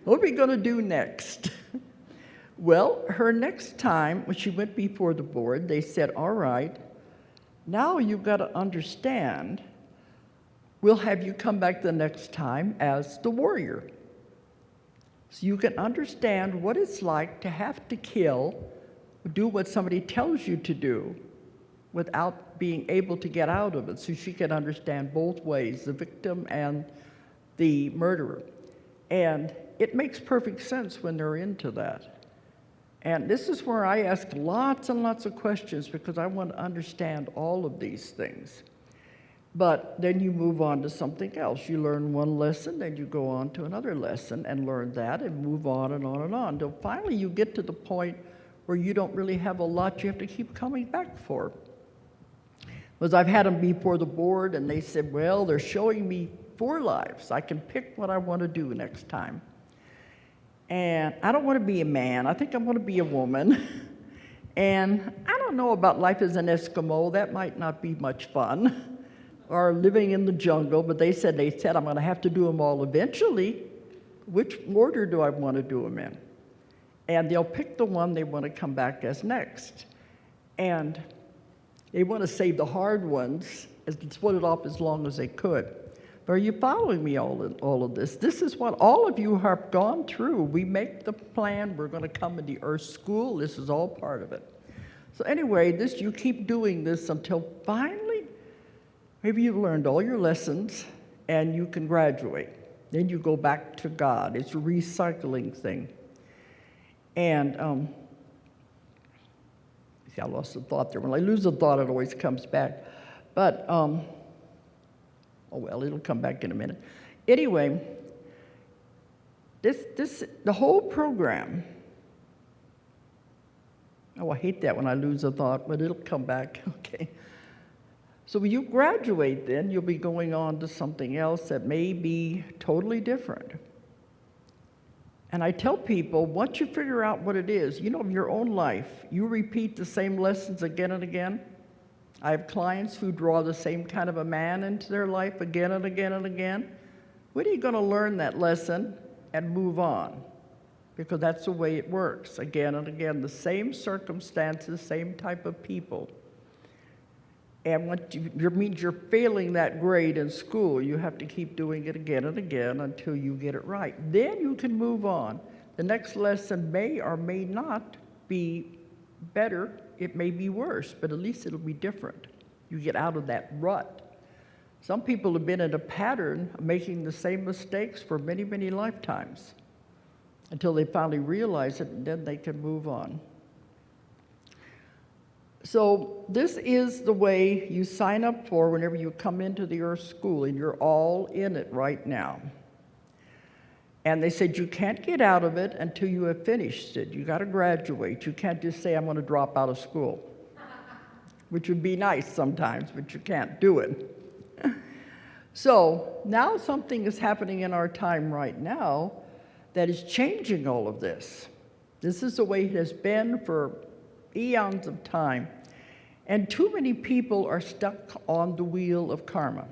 What are we going to do next? Well, her next time, when she went before the board, they said, all right, now you've got to understand, we'll have you come back the next time as the warrior. So you can understand what it's like to have to kill, do what somebody tells you to do, without being able to get out of it. So she can understand both ways, the victim and the murderer. And it makes perfect sense when they're into that. And this is where I ask lots and lots of questions, because I want to understand all of these things. But then you move on to something else. You learn one lesson, then you go on to another lesson and learn that and move on and on and on. Until finally you get to the point where you don't really have a lot you have to keep coming back for. Because I've had them before the board, and they said, well, they're showing me 4 lives. I can pick what I want to do next time. And I don't want to be a man. I think I want to be a woman. And I don't know about life as an Eskimo. That might not be much fun. Or living in the jungle, but they said I'm going to have to do them all eventually. Which order do I want to do them in? And they'll pick the one they want to come back as next. And they want to save the hard ones and split it off as long as they could. But are you following me all of this? This is what all of you have gone through. We make the plan. We're going to come into Earth School. This is all part of it. So anyway, you keep doing this until finally, maybe you've learned all your lessons and you can graduate. Then you go back to God. It's a recycling thing. And see, I lost the thought there. When I lose a thought, it always comes back. But, oh well, it'll come back in a minute. Anyway, the whole program, oh, I hate that when I lose a thought, but it'll come back, okay. So when you graduate then, you'll be going on to something else that may be totally different. And I tell people, once you figure out what it is, in your own life, you repeat the same lessons again and again. I have clients who draw the same kind of a man into their life again and again and again. When are you going to learn that lesson and move on? Because that's the way it works, again and again, the same circumstances, same type of people. And what means you're failing that grade in school, you have to keep doing it again and again until you get it right. Then you can move on. The next lesson may or may not be better. It may be worse, but at least it'll be different. You get out of that rut. Some people have been in a pattern of making the same mistakes for many, many lifetimes until they finally realize it, and then they can move on. So this is the way you sign up for whenever you come into the Earth School, and you're all in it right now. And they said you can't get out of it until you have finished it. You got to graduate. You can't just say, I'm going to drop out of school, which would be nice sometimes, but you can't do it. So now something is happening in our time right now that is changing all of this. This is the way it has been for eons of time. And too many people are stuck on the wheel of karma.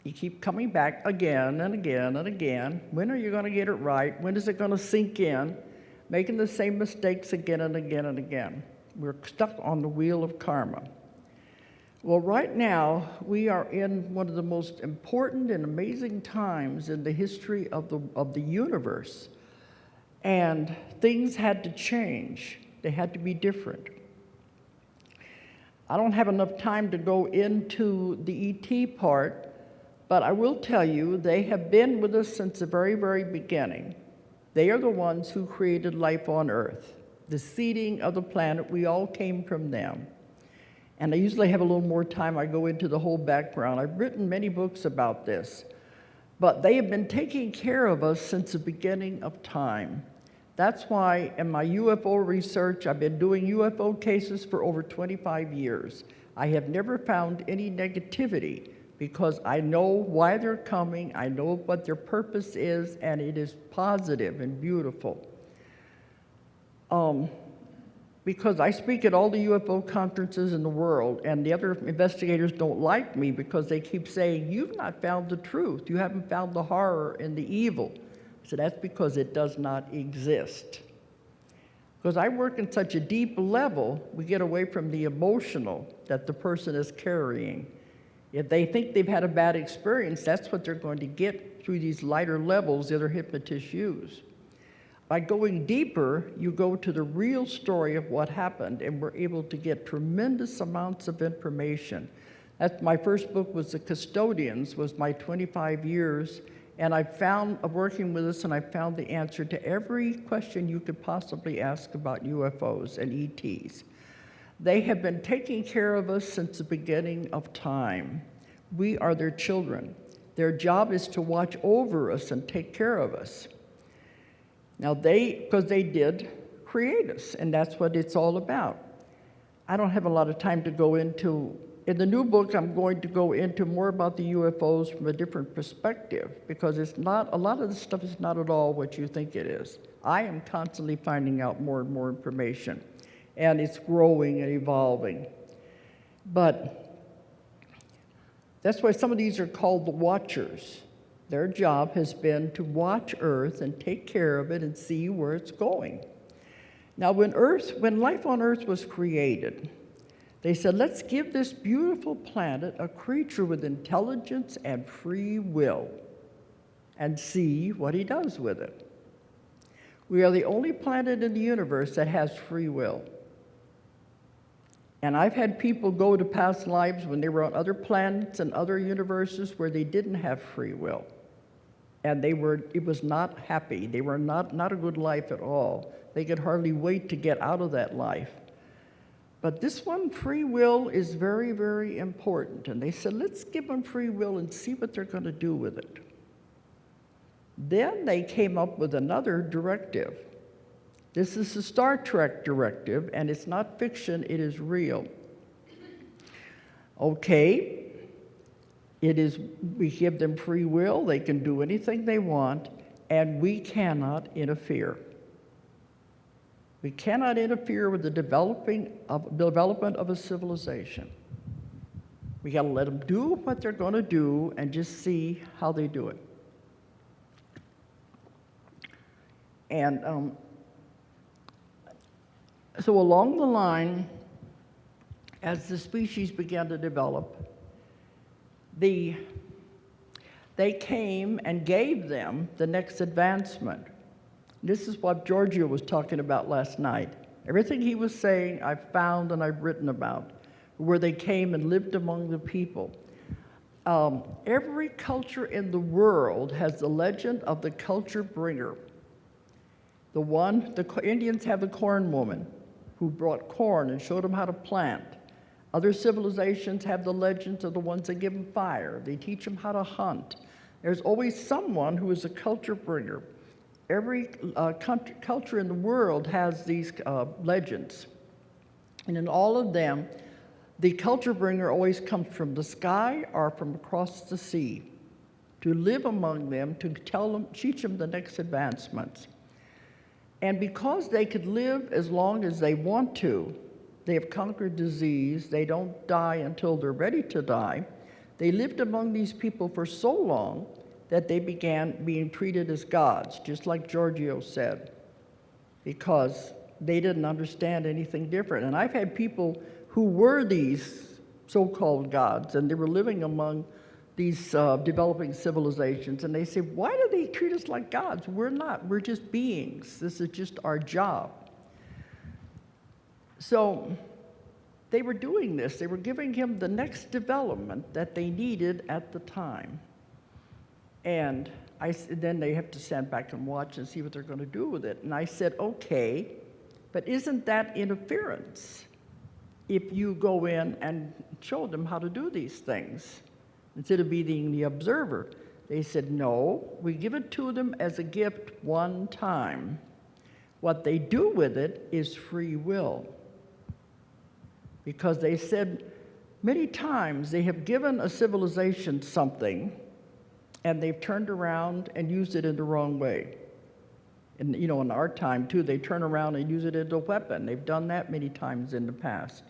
You keep coming back again and again and again. When are you going to get it right? When is it going to sink in? Making the same mistakes again and again and again. We're stuck on the wheel of karma. Well, right now, we are in one of the most important and amazing times in the history of the universe. And things had to change. They had to be different. I don't have enough time to go into the ET part, but I will tell you, they have been with us since the very, very beginning. They are the ones who created life on Earth. The seeding of the planet, we all came from them. And I usually have a little more time, I go into the whole background. I've written many books about this, but they have been taking care of us since the beginning of time. That's why in my UFO research, I've been doing UFO cases for over 25 years. I have never found any negativity because I know why they're coming, I know what their purpose is, and it is positive and beautiful. Because I speak at all the UFO conferences in the world, and the other investigators don't like me because they keep saying, you've not found the truth, you haven't found the horror and the evil. So that's because it does not exist. Because I work in such a deep level, we get away from the emotional that the person is carrying. If they think they've had a bad experience, that's what they're going to get through these lighter levels the other hypnotists use. By going deeper, you go to the real story of what happened, and we're able to get tremendous amounts of information. That's my first book was The Custodians, was my 25 years, and I found, working with us, and I found the answer to every question you could possibly ask about UFOs and ETs. They have been taking care of us since the beginning of time. We are their children. Their job is to watch over us and take care of us. Now because they did create us, and that's what it's all about. I don't have a lot of time to go into, in the new book, I'm going to go into more about the UFOs from a different perspective, because it's not, a lot of this stuff is not at all what you think it is. I am constantly finding out more and more information, and it's growing and evolving. But that's why some of these are called the Watchers. Their job has been to watch Earth and take care of it and see where it's going. Now, when life on Earth was created, they said, let's give this beautiful planet a creature with intelligence and free will and see what he does with it. We are the only planet in the universe that has free will. And I've had people go to past lives when they were on other planets and other universes where they didn't have free will. And it was not happy. They were not a good life at all. They could hardly wait to get out of that life. But this one, free will, is very, very important. And they said, let's give them free will and see what they're going to do with it. Then they came up with another directive. This is the Star Trek directive, and it's not fiction, it is real. Okay, we give them free will, they can do anything they want, and we cannot interfere. We cannot interfere with the development of a civilization. We got to let them do what they're going to do and just see how they do it. And so along the line, as the species began to develop, they came and gave them the next advancement. This is what Giorgio was talking about last night. Everything he was saying, I've found and I've written about, where they came and lived among the people. Every culture in the world has the legend of the culture bringer. The Indians have the corn woman who brought corn and showed them how to plant. Other civilizations have the legends of the ones that give them fire. They teach them how to hunt. There's always someone who is a culture bringer. Every culture in the world has these legends. And in all of them, the culture bringer always comes from the sky or from across the sea to live among them, to teach them the next advancements. And because they could live as long as they want to, they have conquered disease, they don't die until they're ready to die, they lived among these people for so long that they began being treated as gods, just like Giorgio said, because they didn't understand anything different. And I've had people who were these so-called gods, and they were living among these developing civilizations, and they say, why do they treat us like gods? We're not, we're just beings. This is just our job. So they were doing this. They were giving him the next development that they needed at the time. And then they have to stand back and watch and see what they're going to do with it. And I said, okay, but isn't that interference if you go in and show them how to do these things instead of being the observer? They said, no, we give it to them as a gift one time. What they do with it is free will. Because they said many times they have given a civilization something and they've turned around and used it in the wrong way. And you know, in our time too, they turn around and use it as a weapon. They've done that many times in the past.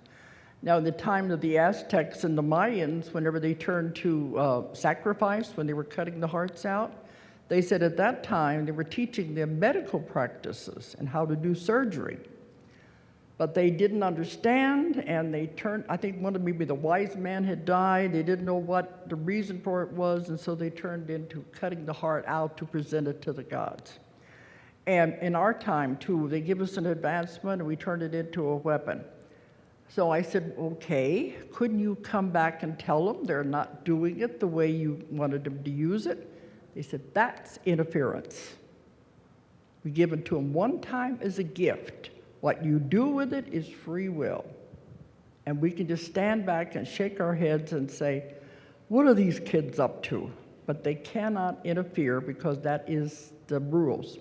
Now, in the time of the Aztecs and the Mayans, whenever they turned to sacrifice, when they were cutting the hearts out, they said at that time they were teaching them medical practices and how to do surgery. But they didn't understand, and they turned, I think maybe the wise man had died, they didn't know what the reason for it was, and so they turned into cutting the heart out to present it to the gods. And in our time, too, they give us an advancement, and we turn it into a weapon. So I said, okay, couldn't you come back and tell them they're not doing it the way you wanted them to use it? They said, that's interference. We give it to them one time as a gift. What you do with it is free will. And we can just stand back and shake our heads and say, what are these kids up to? But they cannot interfere because that is the rules.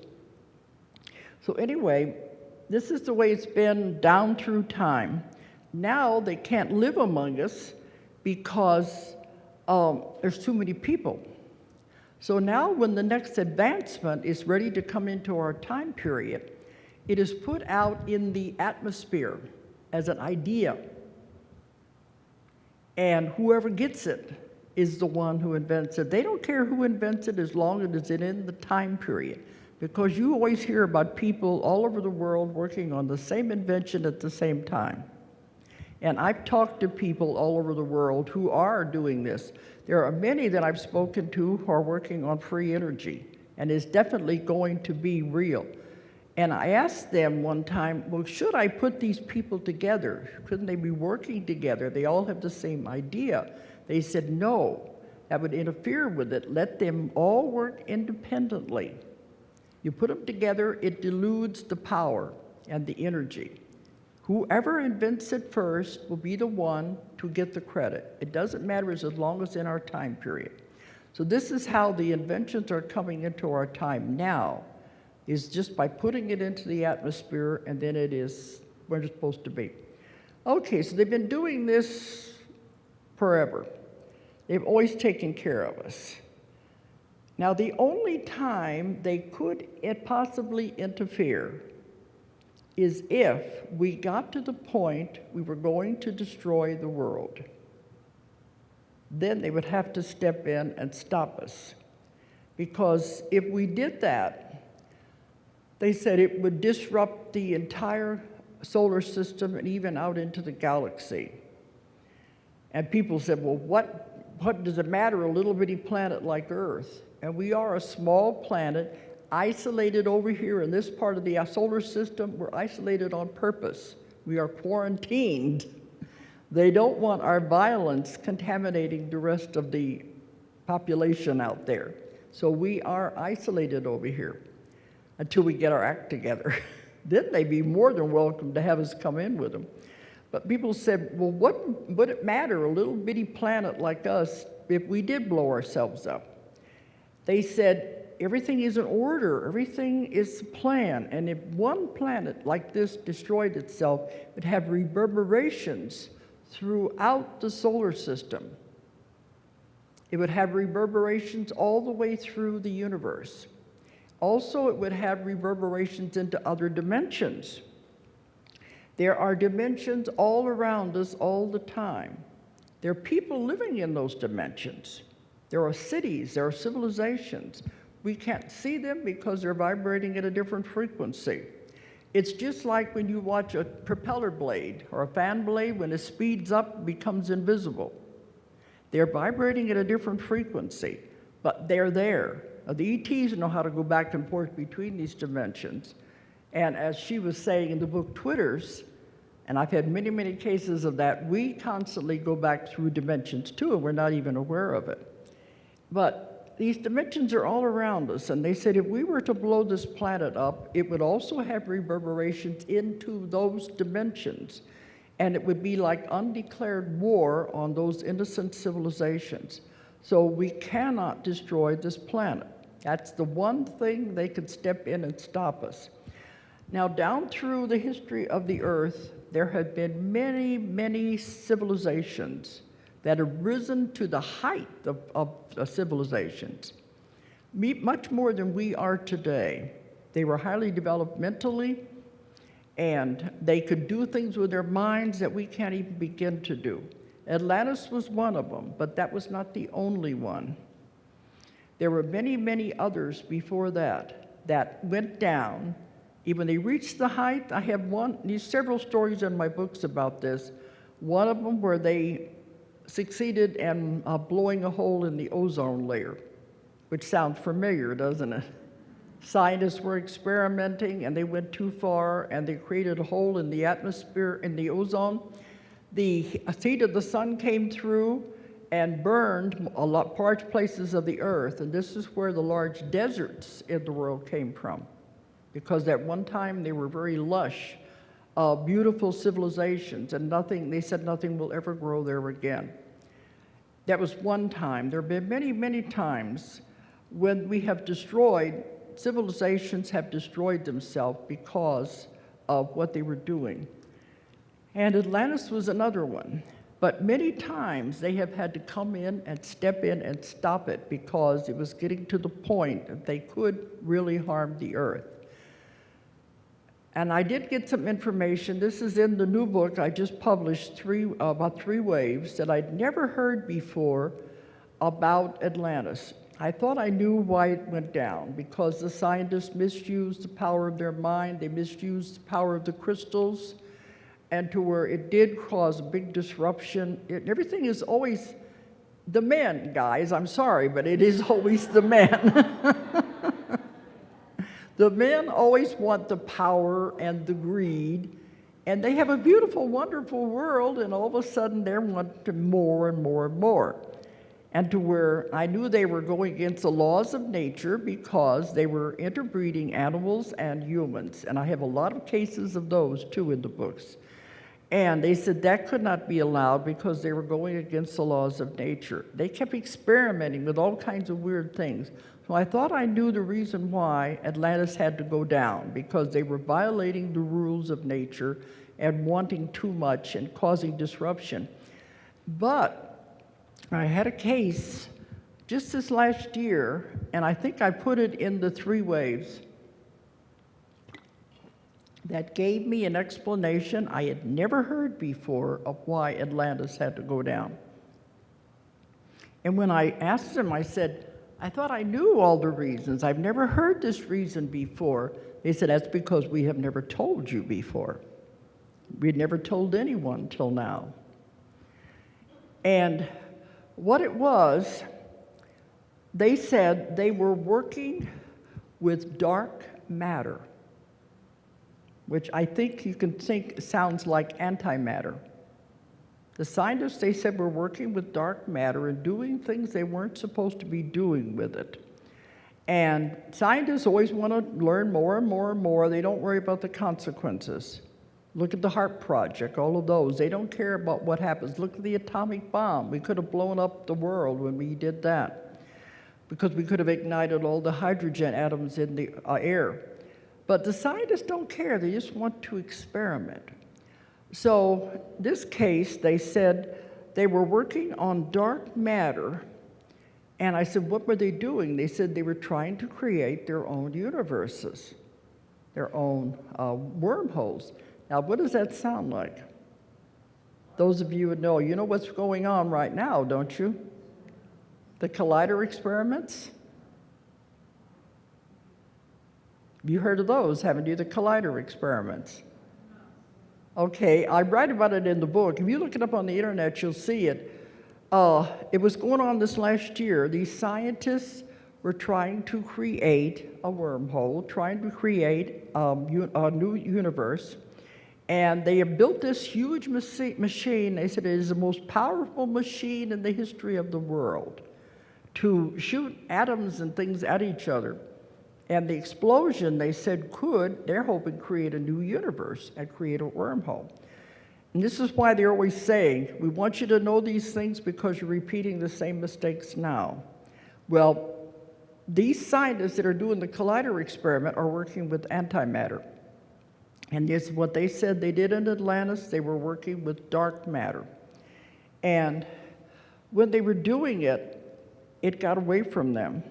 So anyway, this is the way it's been down through time. Now they can't live among us because there's too many people. So now when the next advancement is ready to come into our time period, it is put out in the atmosphere as an idea. And whoever gets it is the one who invents it. They don't care who invents it as long as it's in the time period. Because you always hear about people all over the world working on the same invention at the same time. And I've talked to people all over the world who are doing this. There are many that I've spoken to who are working on free energy, and it's definitely going to be real. And I asked them one time, well, should I put these people together? Couldn't they be working together? They all have the same idea. They said, no, that would interfere with it. Let them all work independently. You put them together, it dilutes the power and the energy. Whoever invents it first will be the one to get the credit. It doesn't matter as long as in our time period. So this is how the inventions are coming into our time now, is just by putting it into the atmosphere, and then it is where it's supposed to be. Okay, so they've been doing this forever. They've always taken care of us. Now, the only time they could possibly interfere is if we got to the point we were going to destroy the world. Then they would have to step in and stop us. Because if we did that, they said it would disrupt the entire solar system and even out into the galaxy. And people said, well, what does it matter, a little bitty planet like Earth? And we are a small planet, isolated over here in this part of the solar system. We're isolated on purpose. We are quarantined. They don't want our violence contaminating the rest of the population out there. So we are isolated over here until we get our act together. Then they'd be more than welcome to have us come in with them. But people said, well, what would it matter, a little bitty planet like us, if we did blow ourselves up? They said, everything is in order, everything is planned, and if one planet like this destroyed itself, it would have reverberations throughout the solar system. It would have reverberations all the way through the universe. Also, it would have reverberations into other dimensions. There are dimensions all around us all the time. There are people living in those dimensions. There are cities, there are civilizations. We can't see them because they're vibrating at a different frequency. It's just like when you watch a propeller blade or a fan blade, when it speeds up, it becomes invisible. They're vibrating at a different frequency, but they're there. The ETs know how to go back and forth between these dimensions. And as she was saying in the book Twitters, and I've had many, many cases of that, we constantly go back through dimensions too, and we're not even aware of it. But these dimensions are all around us, and they said if we were to blow this planet up, it would also have reverberations into those dimensions, and it would be like undeclared war on those innocent civilizations. So we cannot destroy this planet. That's the one thing they could step in and stop us. Now, down through the history of the earth, there have been many, many civilizations that have risen to the height of civilizations, much more than we are today. They were highly developed mentally, and they could do things with their minds that we can't even begin to do. Atlantis was one of them, but that was not the only one. There were many, many others before that went down. Even they reached the height. I have these several stories in my books about this. One of them where they succeeded in blowing a hole in the ozone layer, which sounds familiar, doesn't it? Scientists were experimenting, and they went too far, and they created a hole in the atmosphere, in the ozone. The heat of the sun came through and burned large places of the earth, and this is where the large deserts in the world came from, because at one time they were very lush, beautiful civilizations, and they said nothing will ever grow there again. That was one time. There have been many, many times when we have civilizations have destroyed themselves because of what they were doing. And Atlantis was another one. But many times they have had to come in and step in and stop it because it was getting to the point that they could really harm the earth. And I did get some information. This is in the new book I just published, about 3 waves that I'd never heard before about Atlantis. I thought I knew why it went down, because the scientists misused the power of their mind, they misused the power of the crystals, and to where it did cause a big disruption. Everything is always the men, guys. I'm sorry, but it is always the men. The men always want the power and the greed, and they have a beautiful, wonderful world, and all of a sudden they're wanting more and more and more. And to where I knew they were going against the laws of nature because they were interbreeding animals and humans. And I have a lot of cases of those too in the books. And they said that could not be allowed because they were going against the laws of nature. They kept experimenting with all kinds of weird things. So I thought I knew the reason why Atlantis had to go down, because they were violating the rules of nature and wanting too much and causing disruption. But I had a case just this last year, and I think I put it in the 3 waves, that gave me an explanation I had never heard before of why Atlantis had to go down. And when I asked them, I said, I thought I knew all the reasons. I've never heard this reason before. They said, that's because we have never told you before. We had never told anyone till now. And what it was, they said they were working with dark matter, which I think you can think sounds like antimatter. The scientists, they said, were working with dark matter and doing things they weren't supposed to be doing with it. And scientists always want to learn more and more and more. They don't worry about the consequences. Look at the HARP project, all of those. They don't care about what happens. Look at the atomic bomb. We could have blown up the world when we did that, because we could have ignited all the hydrogen atoms in the air. But the scientists don't care. They just want to experiment. So this case, they said they were working on dark matter, And I said, what were they doing? They said they were trying to create their own universes, their own wormholes. Now, what does that sound like? Those of you who know, you know what's going on right now, don't you? The collider experiments. You heard of those, haven't you? The collider experiments. Okay, I write about it in the book. If you look it up on the internet, you'll see it. It was going on this last year. These scientists were trying to create a wormhole, trying to create a new universe. And they have built this huge machine. They said it is the most powerful machine in the history of the world to shoot atoms and things at each other. And the explosion, they said, they're hoping, create a new universe and create a wormhole. And this is why they're always saying, we want you to know these things because you're repeating the same mistakes now. Well, these scientists that are doing the collider experiment are working with antimatter. And this is what they said they did in Atlantis. They were working with dark matter. And when they were doing it, it got away from them.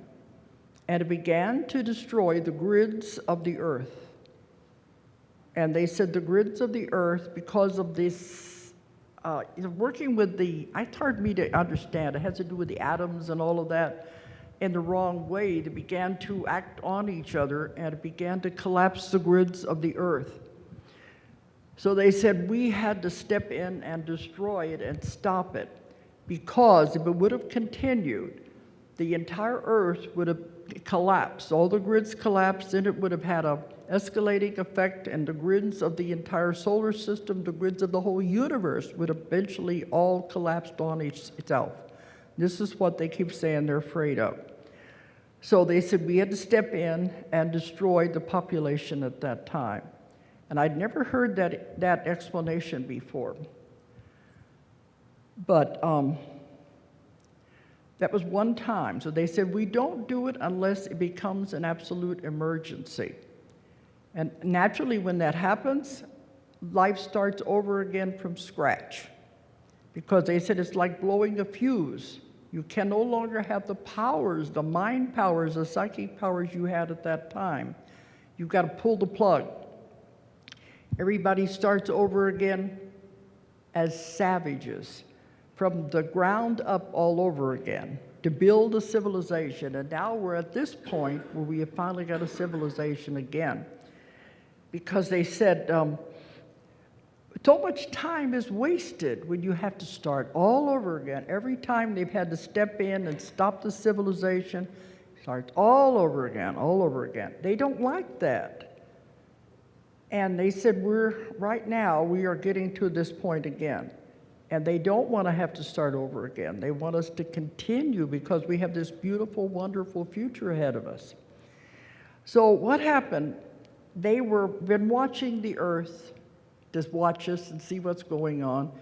And it began to destroy the grids of the earth. And they said the grids of the earth, because of this, working with it's hard for me to understand. It has to do with the atoms and all of that in the wrong way. They began to act on each other, and it began to collapse the grids of the earth. So they said we had to step in and destroy it and stop it, because if it would have continued, the entire earth would have collapsed. All the grids collapsed, and it would have had an escalating effect, and the grids of the entire solar system, the grids of the whole universe would eventually all collapsed on itself. This is what they keep saying they're afraid of. So they said we had to step in and destroy the population at that time. And I'd never heard that explanation before. But that was one time. So they said, we don't do it unless it becomes an absolute emergency. And naturally, when that happens, life starts over again from scratch. Because they said it's like blowing a fuse. You can no longer have the powers, the mind powers, the psychic powers you had at that time. You've got to pull the plug. Everybody starts over again as savages, from the ground up all over again, to build a civilization. And now we're at this point where we have finally got a civilization again. Because they said, so much time is wasted when you have to start all over again. Every time they've had to step in and stop the civilization, starts all over again, all over again. They don't like that. And they said, right now, we are getting to this point again. And they don't want to have to start over again. They want us to continue because we have this beautiful, wonderful future ahead of us. So what happened? They been watching the earth, just watch us and see what's going on,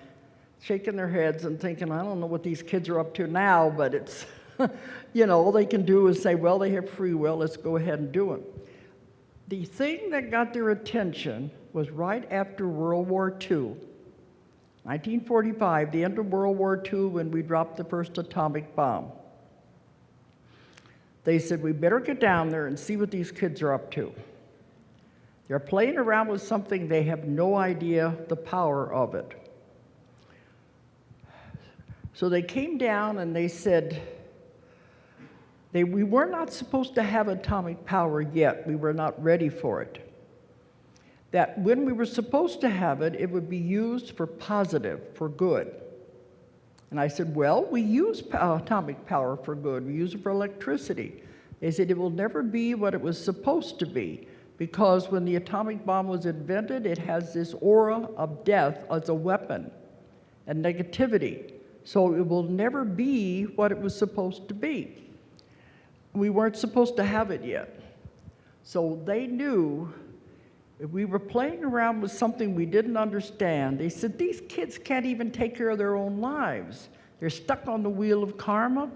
shaking their heads and thinking, I don't know what these kids are up to now, but it's, all they can do is say, well, they have free will, let's go ahead and do it. The thing that got their attention was right after World War II. 1945, the end of World War II, when we dropped the first atomic bomb. They said, we better get down there and see what these kids are up to. They're playing around with something they have no idea the power of it. So they came down and they said, we were not supposed to have atomic power yet. We were not ready for it. That when we were supposed to have it, it would be used for positive, for good. And I said, well, we use atomic power for good. We use it for electricity. They said it will never be what it was supposed to be, because when the atomic bomb was invented, it has this aura of death as a weapon and negativity. So it will never be what it was supposed to be. We weren't supposed to have it yet. So they knew if we were playing around with something we didn't understand. They said, these kids can't even take care of their own lives. They're stuck on the wheel of karma.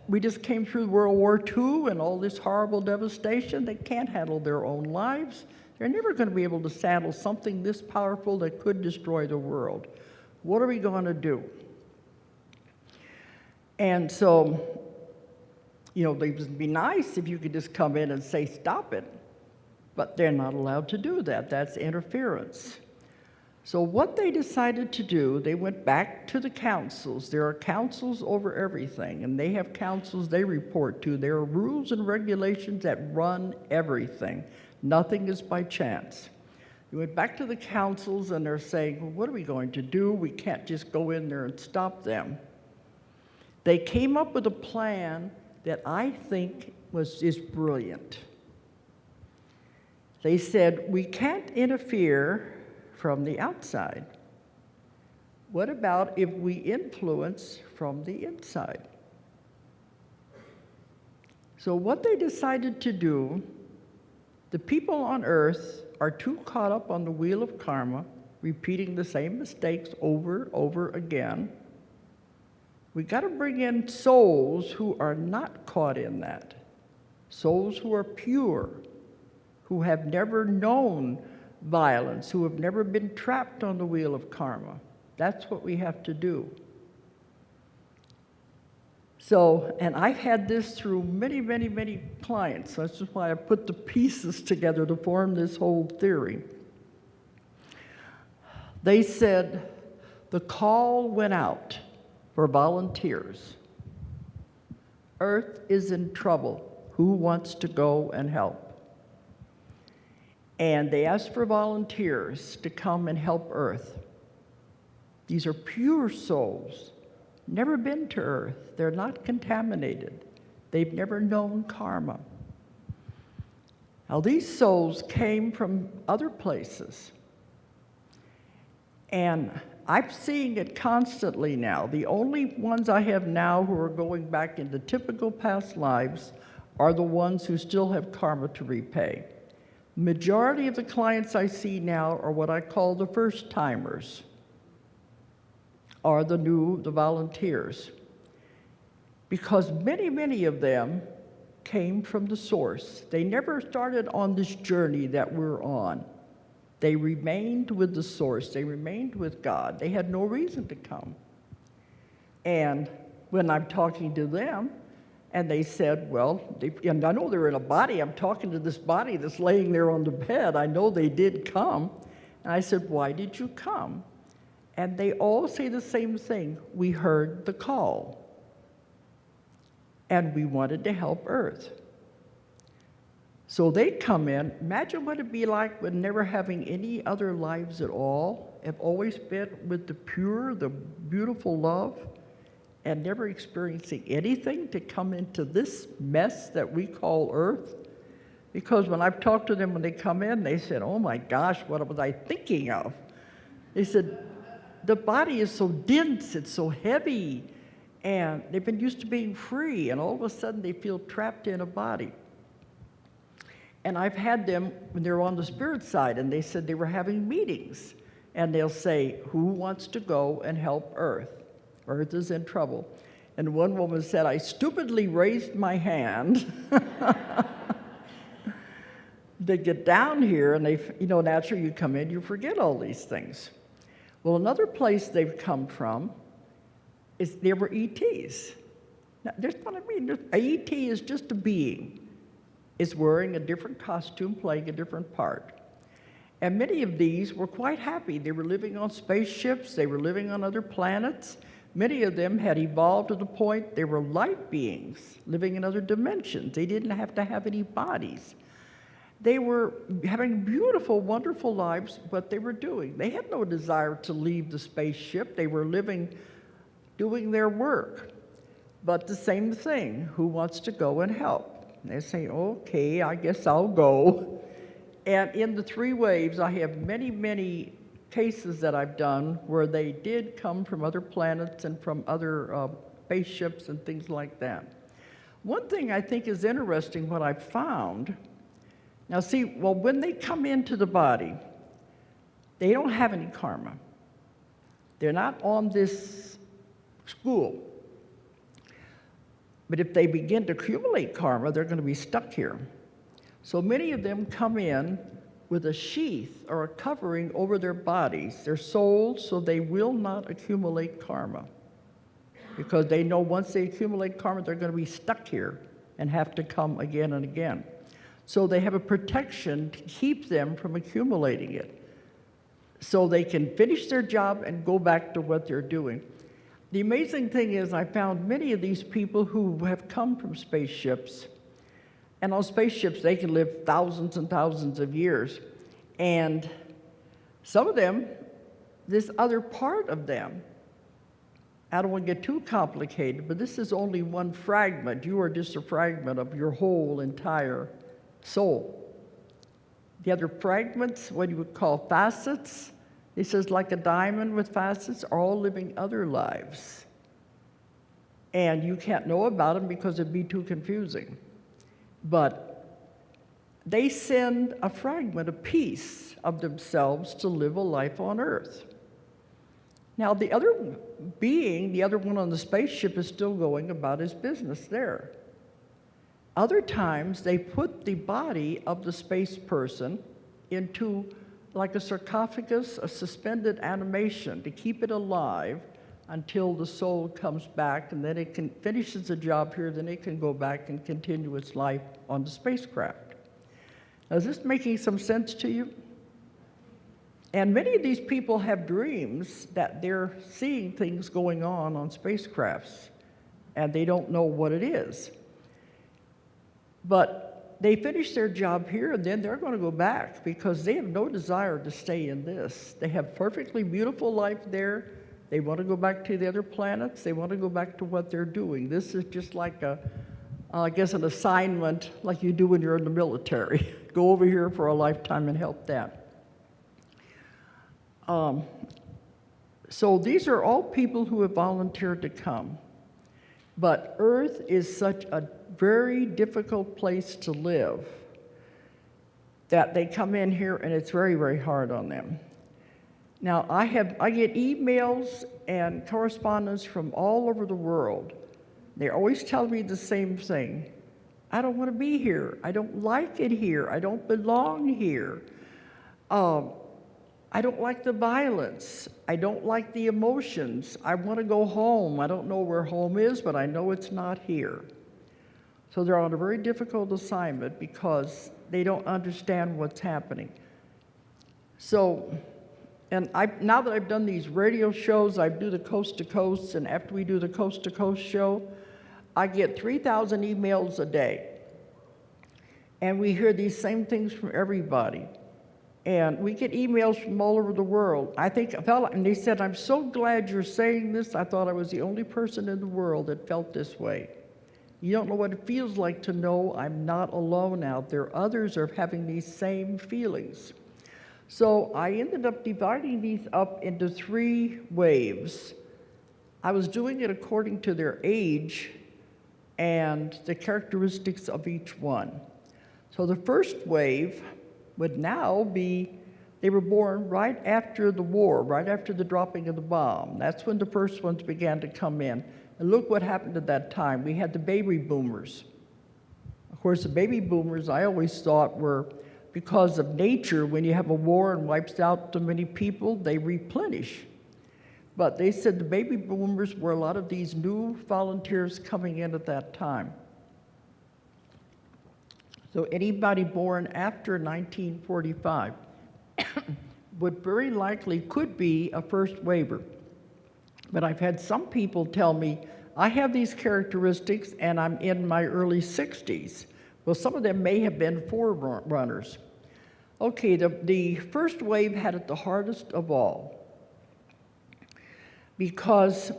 We just came through World War II and all this horrible devastation. They can't handle their own lives. They're never going to be able to handle something this powerful that could destroy the world. What are we going to do? And so, it would be nice if you could just come in and say, stop it. But they're not allowed to do that. That's interference. So what they decided to do, they went back to the councils. There are councils over everything, and they have councils they report to. There are rules and regulations that run everything. Nothing is by chance. They went back to the councils, and they're saying, well, what are we going to do? We can't just go in there and stop them. They came up with a plan that I think is brilliant. They said, we can't interfere from the outside. What about if we influence from the inside? So what they decided to do, the people on earth are too caught up on the wheel of karma, repeating the same mistakes over and over again. We got to bring in souls who are not caught in that, souls who are pure, who have never known violence, who have never been trapped on the wheel of karma. That's what we have to do. So, and I've had this through many, many, many clients. That's just why I put the pieces together to form this whole theory. They said the call went out for volunteers. Earth is in trouble. Who wants to go and help? And they asked for volunteers to come and help Earth. These are pure souls, never been to Earth. They're not contaminated. They've never known karma. Now, these souls came from other places. And I'm seeing it constantly now. The only ones I have now who are going back into typical past lives are the ones who still have karma to repay. Majority of the clients I see now are what I call the first-timers, are the volunteers. Because many, many of them came from the source. They never started on this journey that we're on. They remained with the source. They remained with God. They had no reason to come. And when I'm talking to them, and they said, well, and I know they're in a body. I'm talking to this body that's laying there on the bed. I know they did come. And I said, why did you come? And they all say the same thing. We heard the call. And we wanted to help Earth. So they come in. Imagine what it'd be like with never having any other lives at all, have always been with the pure, the beautiful love, and never experiencing anything, to come into this mess that we call Earth. Because when I've talked to them when they come in, they said, oh my gosh, what was I thinking of? They said, the body is so dense, it's so heavy, and they've been used to being free, and all of a sudden they feel trapped in a body. And I've had them when they're on the spirit side, and they said they were having meetings, and they'll say, who wants to go and help Earth? Earth is in trouble. And one woman said, I stupidly raised my hand. They get down here, and naturally you come in, you forget all these things. Well, another place they've come from is they were ETs. Now, there's what I mean. An ET is just a being. It's wearing a different costume, playing a different part. And many of these were quite happy. They were living on spaceships. They were living on other planets. Many of them had evolved to the point they were light beings living in other dimensions. They didn't have to have any bodies. They were having beautiful, wonderful lives, what they were doing. They had no desire to leave the spaceship. They were living, doing their work. But the same thing, who wants to go and help? And they say, okay, I guess I'll go. And in the 3 waves, I have many, many cases that I've done where they did come from other planets and from other spaceships and things like that. One thing I think is interesting, what I've found, now see, well, when they come into the body, they don't have any karma. They're not on this school. But if they begin to accumulate karma, they're going to be stuck here. So many of them come in with a sheath or a covering over their bodies, their souls, so they will not accumulate karma. because they know once they accumulate karma, they're going to be stuck here and have to come again and again. So they have a protection to keep them from accumulating it, so they can finish their job and go back to what they're doing. The amazing thing is I found many of these people who have come from spaceships, and on spaceships they can live thousands and thousands of years. And some of them, this other part of them, I don't want to get too complicated, but this is only one fragment. You are just a fragment of your whole entire soul. The other fragments, what you would call facets, this is like a diamond with facets, are all living other lives. And you can't know about them because it'd be too confusing. But they send a fragment, a piece of themselves to live a life on Earth. Now, the other being, the other one on the spaceship, is still going about his business there. Other times, they put the body of the space person into like a sarcophagus, a suspended animation to keep it alive until the soul comes back, and then it can finishes the job here, then it can go back and continue its life on the spacecraft. Now, is this making some sense to you? And many of these people have dreams that they're seeing things going on spacecrafts, and they don't know what it is. But they finish their job here, and then they're going to go back because they have no desire to stay in this. They have perfectly beautiful life there. They want to go back to the other planets. They want to go back to what they're doing. This is just like I guess an assignment like you do when you're in the military. Go over here for a lifetime and help that. So these are all people who have volunteered to come. But Earth is such a very difficult place to live that they come in here and it's very, very hard on them. Now, I get emails and correspondence from all over the world. They always tell me the same thing. I don't want to be here. I don't like it here. I don't belong here. I don't like the violence. I don't like the emotions. I want to go home. I don't know where home is, but I know it's not here. So they're on a very difficult assignment because they don't understand what's happening. So, and now that I've done these radio shows, I do the Coast to Coast, and after we do the Coast to Coast show, I get 3,000 emails a day. And we hear these same things from everybody. And we get emails from all over the world. And they said, I'm so glad you're saying this. I thought I was the only person in the world that felt this way. You don't know what it feels like to know I'm not alone out there. Others are having these same feelings. So I ended up dividing these up into 3 waves. I was doing it according to their age and the characteristics of each one. So the first wave would now be, they were born right after the war, right after the dropping of the bomb. That's when the first ones began to come in. And look what happened at that time. We had the baby boomers. Of course, the baby boomers, I always thought, were because of nature. When you have a war and wipes out so many people, they replenish. But they said the baby boomers were a lot of these new volunteers coming in at that time. So anybody born after 1945 would very likely could be a first waver. But I've had some people tell me, I have these characteristics and I'm in my early 60s. Well, some of them may have been forerunners. Okay, the first wave had it the hardest of all because,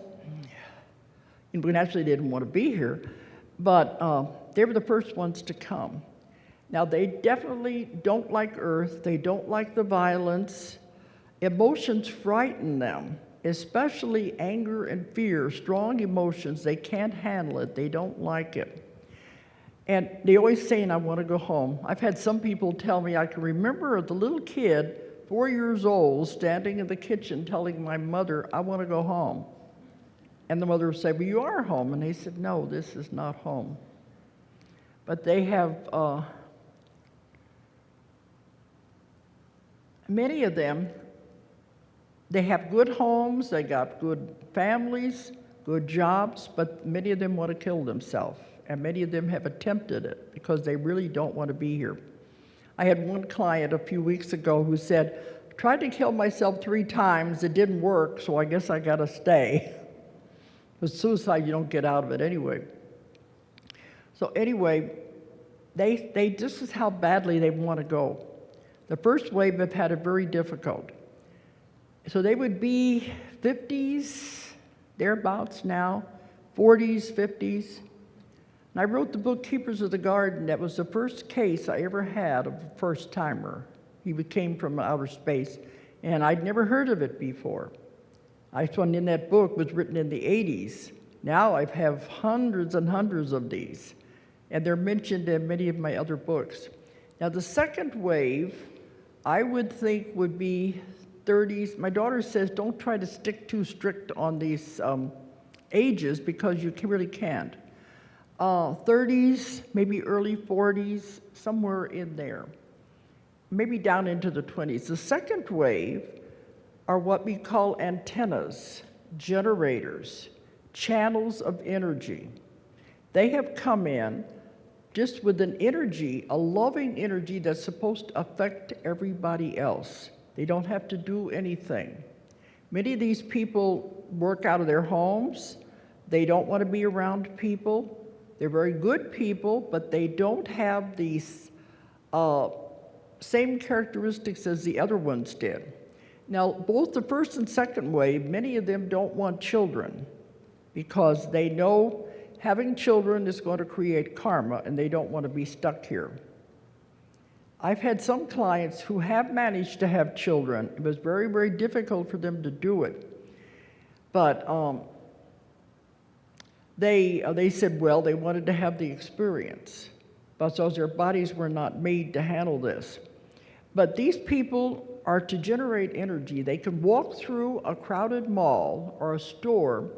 and we actually didn't want to be here, but they were the first ones to come. Now, they definitely don't like Earth. They don't like the violence. Emotions frighten them, especially anger and fear, strong emotions. They can't handle it. They don't like it. And they always saying, I want to go home. I've had some people tell me, I can remember the little kid, 4 years old, standing in the kitchen telling my mother, I want to go home. And the mother would say, well, you are home. And they said, no, this is not home. But they have... many of them, they have good homes, they got good families, good jobs, but many of them want to kill themselves. And many of them have attempted it because they really don't want to be here. I had one client a few weeks ago who said, tried to kill myself 3 times, it didn't work, so I guess I gotta stay. With suicide, you don't get out of it anyway. So anyway, this is how badly they want to go. The first wave have had it very difficult. So they would be 50s, thereabouts now, 40s, 50s. And I wrote the book Keepers of the Garden. That was the first case I ever had of a first-timer. He came from outer space, and I'd never heard of it before. This one in that book was written in the 80s. Now I have hundreds and hundreds of these, and they're mentioned in many of my other books. Now the second wave, I would think would be 30s. My daughter says don't try to stick too strict on these ages because you really can't. 30s, maybe early 40s, somewhere in there. Maybe down into the 20s. The second wave are what we call antennas, generators, channels of energy. They have come in just with an energy, a loving energy that's supposed to affect everybody else. They don't have to do anything. Many of these people work out of their homes. They don't want to be around people. They're very good people, but they don't have these same characteristics as the other ones did. Now, both the first and second wave, many of them don't want children because they know having children is going to create karma and they don't want to be stuck here. I've had some clients who have managed to have children. It was very, very difficult for them to do it. But they said, well, they wanted to have the experience, but so their bodies were not made to handle this. But these people are to generate energy. They can walk through a crowded mall or a store.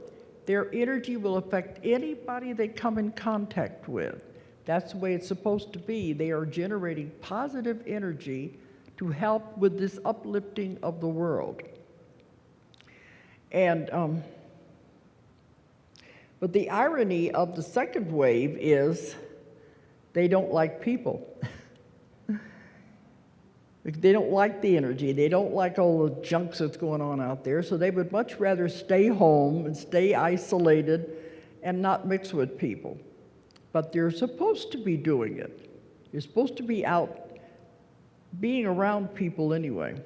Their energy will affect anybody they come in contact with. That's the way it's supposed to be. They are generating positive energy to help with this uplifting of the world. And but the irony of the second wave is they don't like people. They don't like the energy. They don't like all the junk that's going on out there. So they would much rather stay home and stay isolated and not mix with people. But they're supposed to be doing it. You're supposed to be out being around people anyway.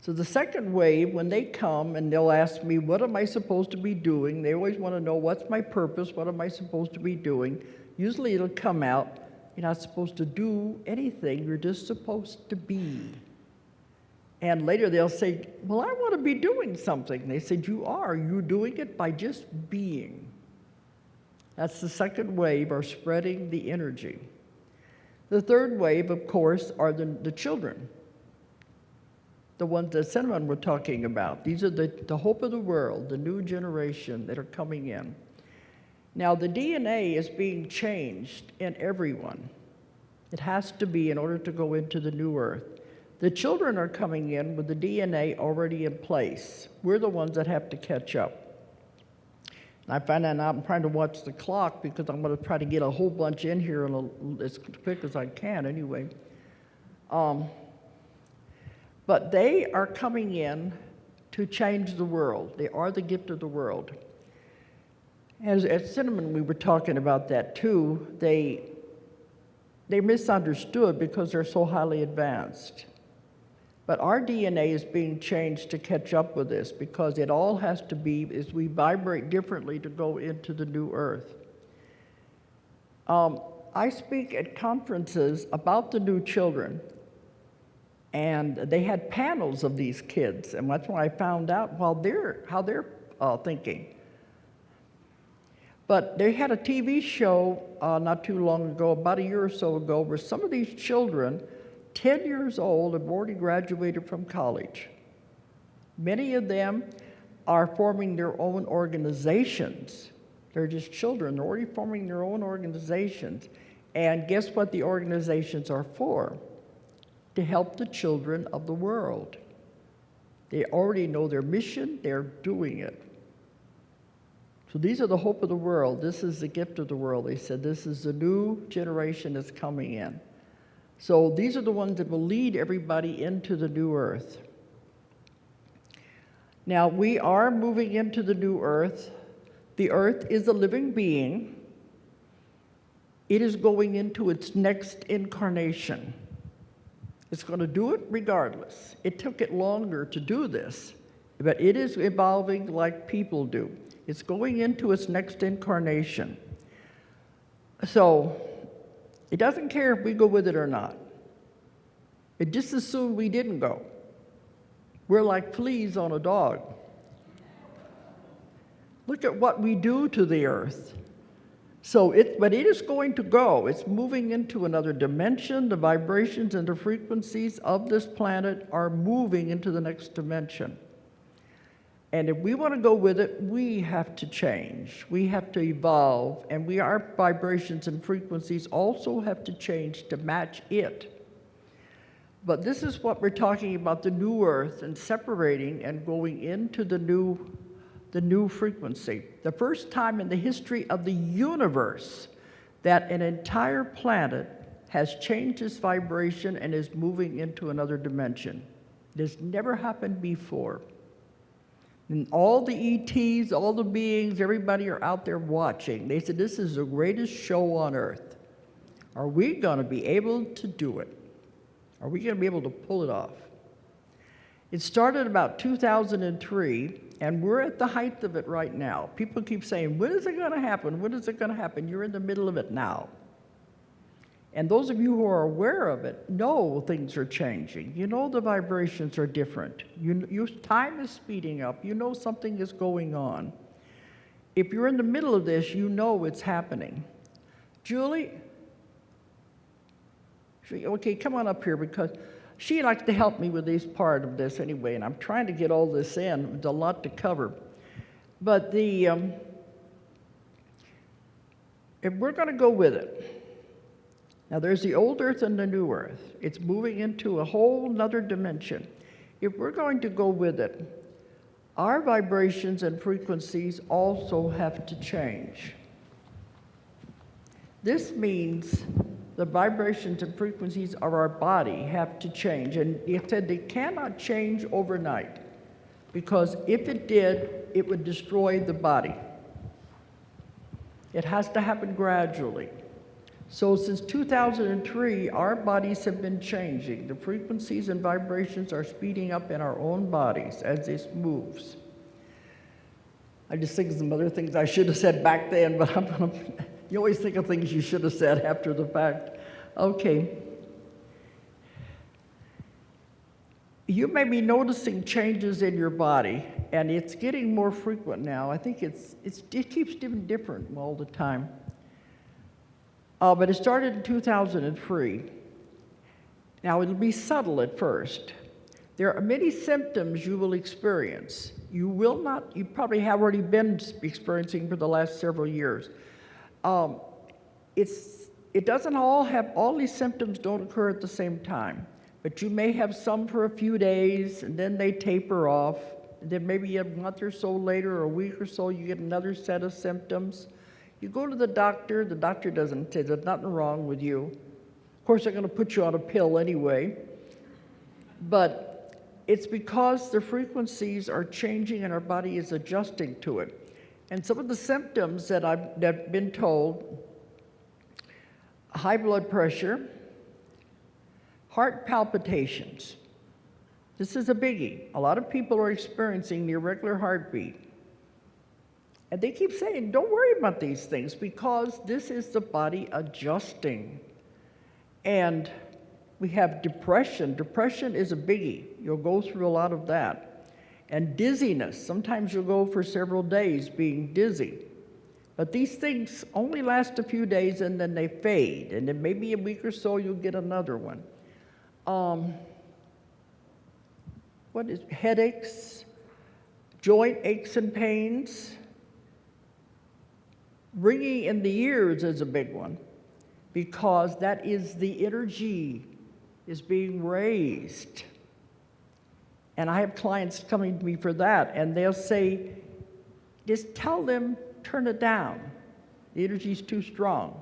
So the second wave, when they come and they'll ask me, what am I supposed to be doing? They always want to know, what's my purpose? What am I supposed to be doing? Usually it'll come out, you're not supposed to do anything. You're just supposed to be. And later they'll say, well, I want to be doing something. They said, you are. You're doing it by just being. That's the second wave, are spreading the energy. The third wave, of course, are the children. The ones that Cinnamon were talking about. These are the hope of the world, the new generation that are coming in. Now, the DNA is being changed in everyone. It has to be in order to go into the new earth. The children are coming in with the DNA already in place. We're the ones that have to catch up. I find that I'm trying to watch the clock because I'm going to try to get a whole bunch in here as quick as I can anyway. But they are coming in to change the world. They are the gift of the world. As at Cinnamon, we were talking about that too. They misunderstood because they're so highly advanced. But our DNA is being changed to catch up with this because it all has to be, as we vibrate differently to go into the new earth. I speak at conferences about the new children, and they had panels of these kids, and that's when I found out how they're thinking. But they had a TV show not too long ago, about a year or so ago, where some of these children, 10 years old, have already graduated from college. Many of them are forming their own organizations. They're just children. They're already forming their own organizations. And guess what the organizations are for? To help the children of the world. They already know their mission. They're doing it. So these are the hope of the world. This is the gift of the world. They said this is the new generation that's coming in. So these are the ones that will lead everybody into the new earth. Now we are moving into the new earth. The earth is a living being. It is going into its next incarnation. It's going to do it regardless. It took it longer to do this, but it is evolving like people do. It's going into its next incarnation. So it doesn't care if we go with it or not. It just as soon we didn't go. We're like fleas on a dog. Look at what we do to the earth. But it is going to go. It's moving into another dimension. The vibrations and the frequencies of this planet are moving into the next dimension. And if we want to go with it, we have to change. We have to evolve. And our vibrations and frequencies also have to change to match it. But this is what we're talking about, the new earth, and separating and going into the new frequency. The first time in the history of the universe that an entire planet has changed its vibration and is moving into another dimension. It has never happened before. And all the ETs, all the beings, everybody are out there watching. They said, this is the greatest show on earth. Are we going to be able to do it? Are we going to be able to pull it off? It started about 2003, and we're at the height of it right now. People keep saying, when is it going to happen? When is it going to happen? You're in the middle of it now. And those of you who are aware of it know things are changing. You know the vibrations are different. Time is speeding up. You know something is going on. If you're in the middle of this, you know it's happening. Julie, okay, come on up here, because she likes to help me with this part of this anyway, and I'm trying to get all this in. There's a lot to cover. But if we're going to go with it, now there's the old earth and the new earth. It's moving into a whole nother dimension. If we're going to go with it, our vibrations and frequencies also have to change. This means the vibrations and frequencies of our body have to change. And it said they cannot change overnight, because if it did, it would destroy the body. It has to happen gradually. So since 2003, our bodies have been changing. The frequencies and vibrations are speeding up in our own bodies as this moves. I just think of some other things I should have said back then, but you always think of things you should have said after the fact. Okay. You may be noticing changes in your body, and it's getting more frequent now. I think it keeps getting different all the time. But it started in 2003. Now, it'll be subtle at first. There are many symptoms you will experience. You probably have already been experiencing for the last several years. It doesn't all these symptoms don't occur at the same time, but you may have some for a few days, and then they taper off. And then maybe a month or so later, or a week or so, you get another set of symptoms. You go to the doctor doesn't say there's nothing wrong with you. Of course, they're going to put you on a pill anyway. But it's because the frequencies are changing and our body is adjusting to it. And some of the symptoms that I've been told: high blood pressure, heart palpitations. This is a biggie. A lot of people are experiencing the irregular heartbeat. And they keep saying, don't worry about these things, because this is the body adjusting. And we have depression. Depression is a biggie. You'll go through a lot of that. And dizziness. Sometimes you'll go for several days being dizzy. But these things only last a few days, and then they fade. And then maybe a week or so, you'll get another one. Headaches, joint aches and pains. Ringing in the ears is a big one, because that is the energy is being raised. And I have clients coming to me for that, and they'll say, just tell them turn it down. The energy's too strong.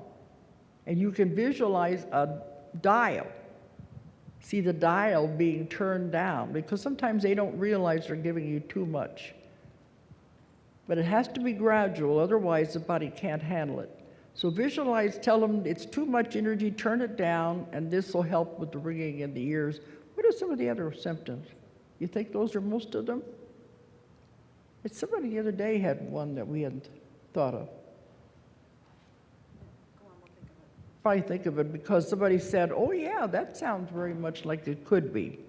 And you can visualize a dial. See the dial being turned down, because sometimes they don't realize they're giving you too much. But it has to be gradual, otherwise the body can't handle it. So visualize, tell them it's too much energy, turn it down, and this will help with the ringing in the ears. What are some of the other symptoms? You think those are most of them? It's somebody the other day had one that we hadn't thought of. Probably think of it because somebody said, oh yeah, that sounds very much like it could be.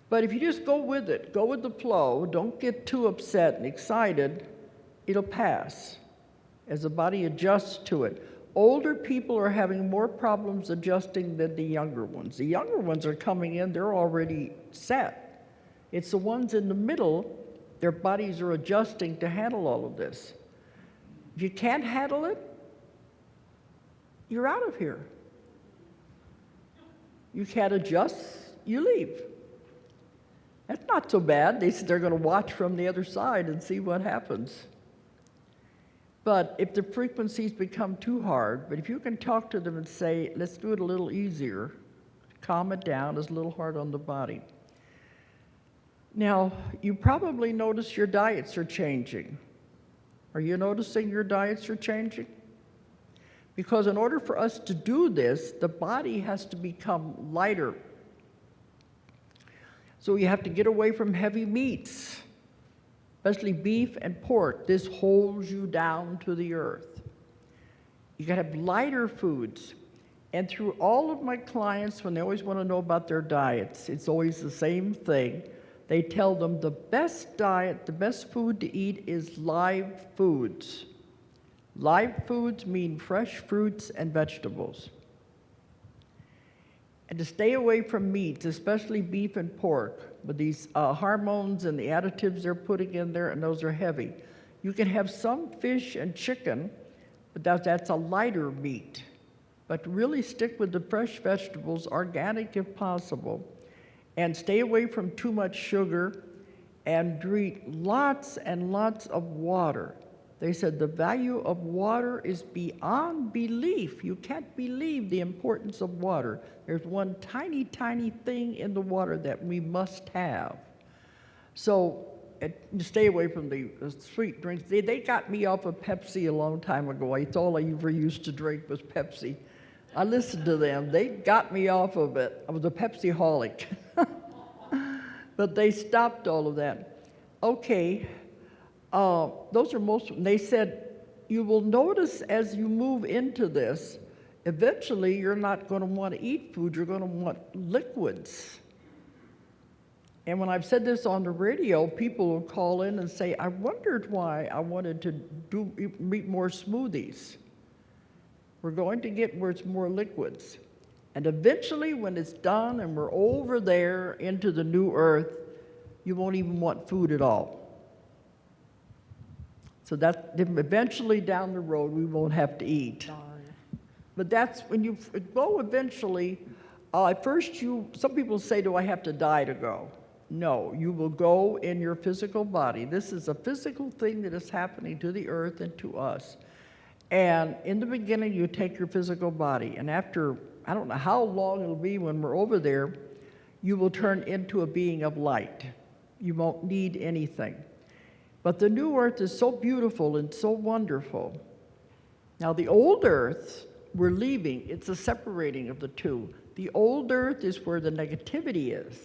But if you just go with it, go with the flow, don't get too upset and excited, it'll pass as the body adjusts to it. Older people are having more problems adjusting than the younger ones. The younger ones are coming in, they're already set. It's the ones in the middle, their bodies are adjusting to handle all of this. If you can't handle it, you're out of here. You can't adjust, you leave. That's not so bad. They're going to watch from the other side and see what happens. But if the frequencies become too hard, but if you can talk to them and say, let's do it a little easier, calm it down, it's a little hard on the body. Now, you probably notice your diets are changing. Are you noticing your diets are changing? Because in order for us to do this, the body has to become lighter. So you have to get away from heavy meats, especially beef and pork. This holds you down to the earth. You gotta have lighter foods. And through all of my clients, when they always want to know about their diets, it's always the same thing. They tell them the best diet, the best food to eat is live foods. Live foods mean fresh fruits and vegetables. And to stay away from meats, especially beef and pork, with these hormones and the additives they're putting in there, and those are heavy. You can have some fish and chicken, but that's a lighter meat. But really stick with the fresh vegetables, organic if possible, and stay away from too much sugar, and drink lots and lots of water. They said the value of water is beyond belief. You can't believe the importance of water. There's one tiny, tiny thing in the water that we must have. So stay away from the sweet drinks. They got me off of Pepsi a long time ago. It's all I ever used to drink was Pepsi. I listened to them. They got me off of it. I was a Pepsi-holic. But they stopped all of that. Okay. Those are most, they said, you will notice as you move into this, eventually you're not going to want to eat food, you're going to want liquids. And when I've said this on the radio, people will call in and say, I wondered why I wanted to eat more smoothies. We're going to get where it's more liquids. And eventually when it's done and we're over there into the new earth, you won't even want food at all. So that eventually down the road, we won't have to eat. Darn. But that's when you go eventually, at first some people say, do I have to die to go? No, you will go in your physical body. This is a physical thing that is happening to the earth and to us. And in the beginning, you take your physical body, and after, I don't know how long it'll be when we're over there, you will turn into a being of light. You won't need anything. But the new earth is so beautiful and so wonderful. Now the old earth, we're leaving. It's a separating of the two. The old earth is where the negativity is.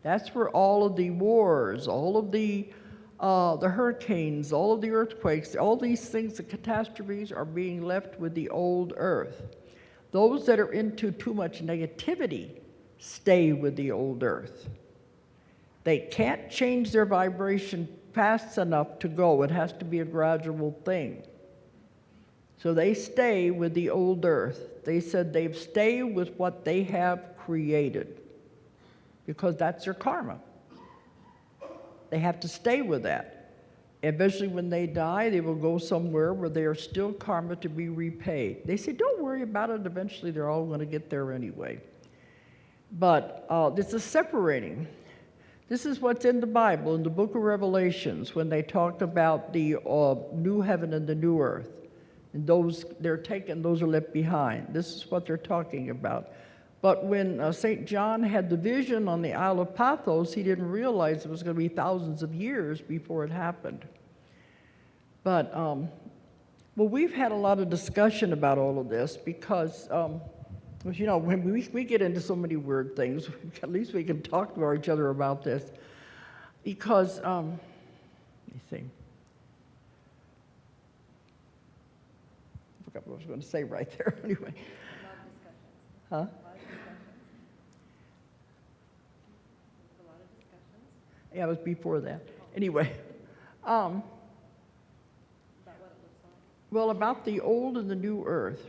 That's where all of the wars, all of the hurricanes, all of the earthquakes, all these things, the catastrophes are being left with the old earth. Those that are into too much negativity stay with the old earth. They can't change their vibration fast enough to go. It has to be a gradual thing. So they stay with the old earth. They said they've stayed with what they have created because that's their karma. They have to stay with that. Eventually when they die, they will go somewhere where they are still karma to be repaid. They say, don't worry about it. Eventually they're all going to get there anyway. But it's a separating. This is what's in the Bible, in the book of Revelations, when they talk about the new heaven and the new earth. And those, they're taken, those are left behind. This is what they're talking about. But when St. John had the vision on the Isle of Pathos, he didn't realize it was going to be thousands of years before it happened. But, well, we've had a lot of discussion about all of this because, you know, when we get into so many weird things, at least we can talk to each other about this. Because, let me see. I forgot what I was going to say right there. Anyway. Huh? Yeah, it was before that. Anyway, about what it looks like. Well, about the old and the new earth.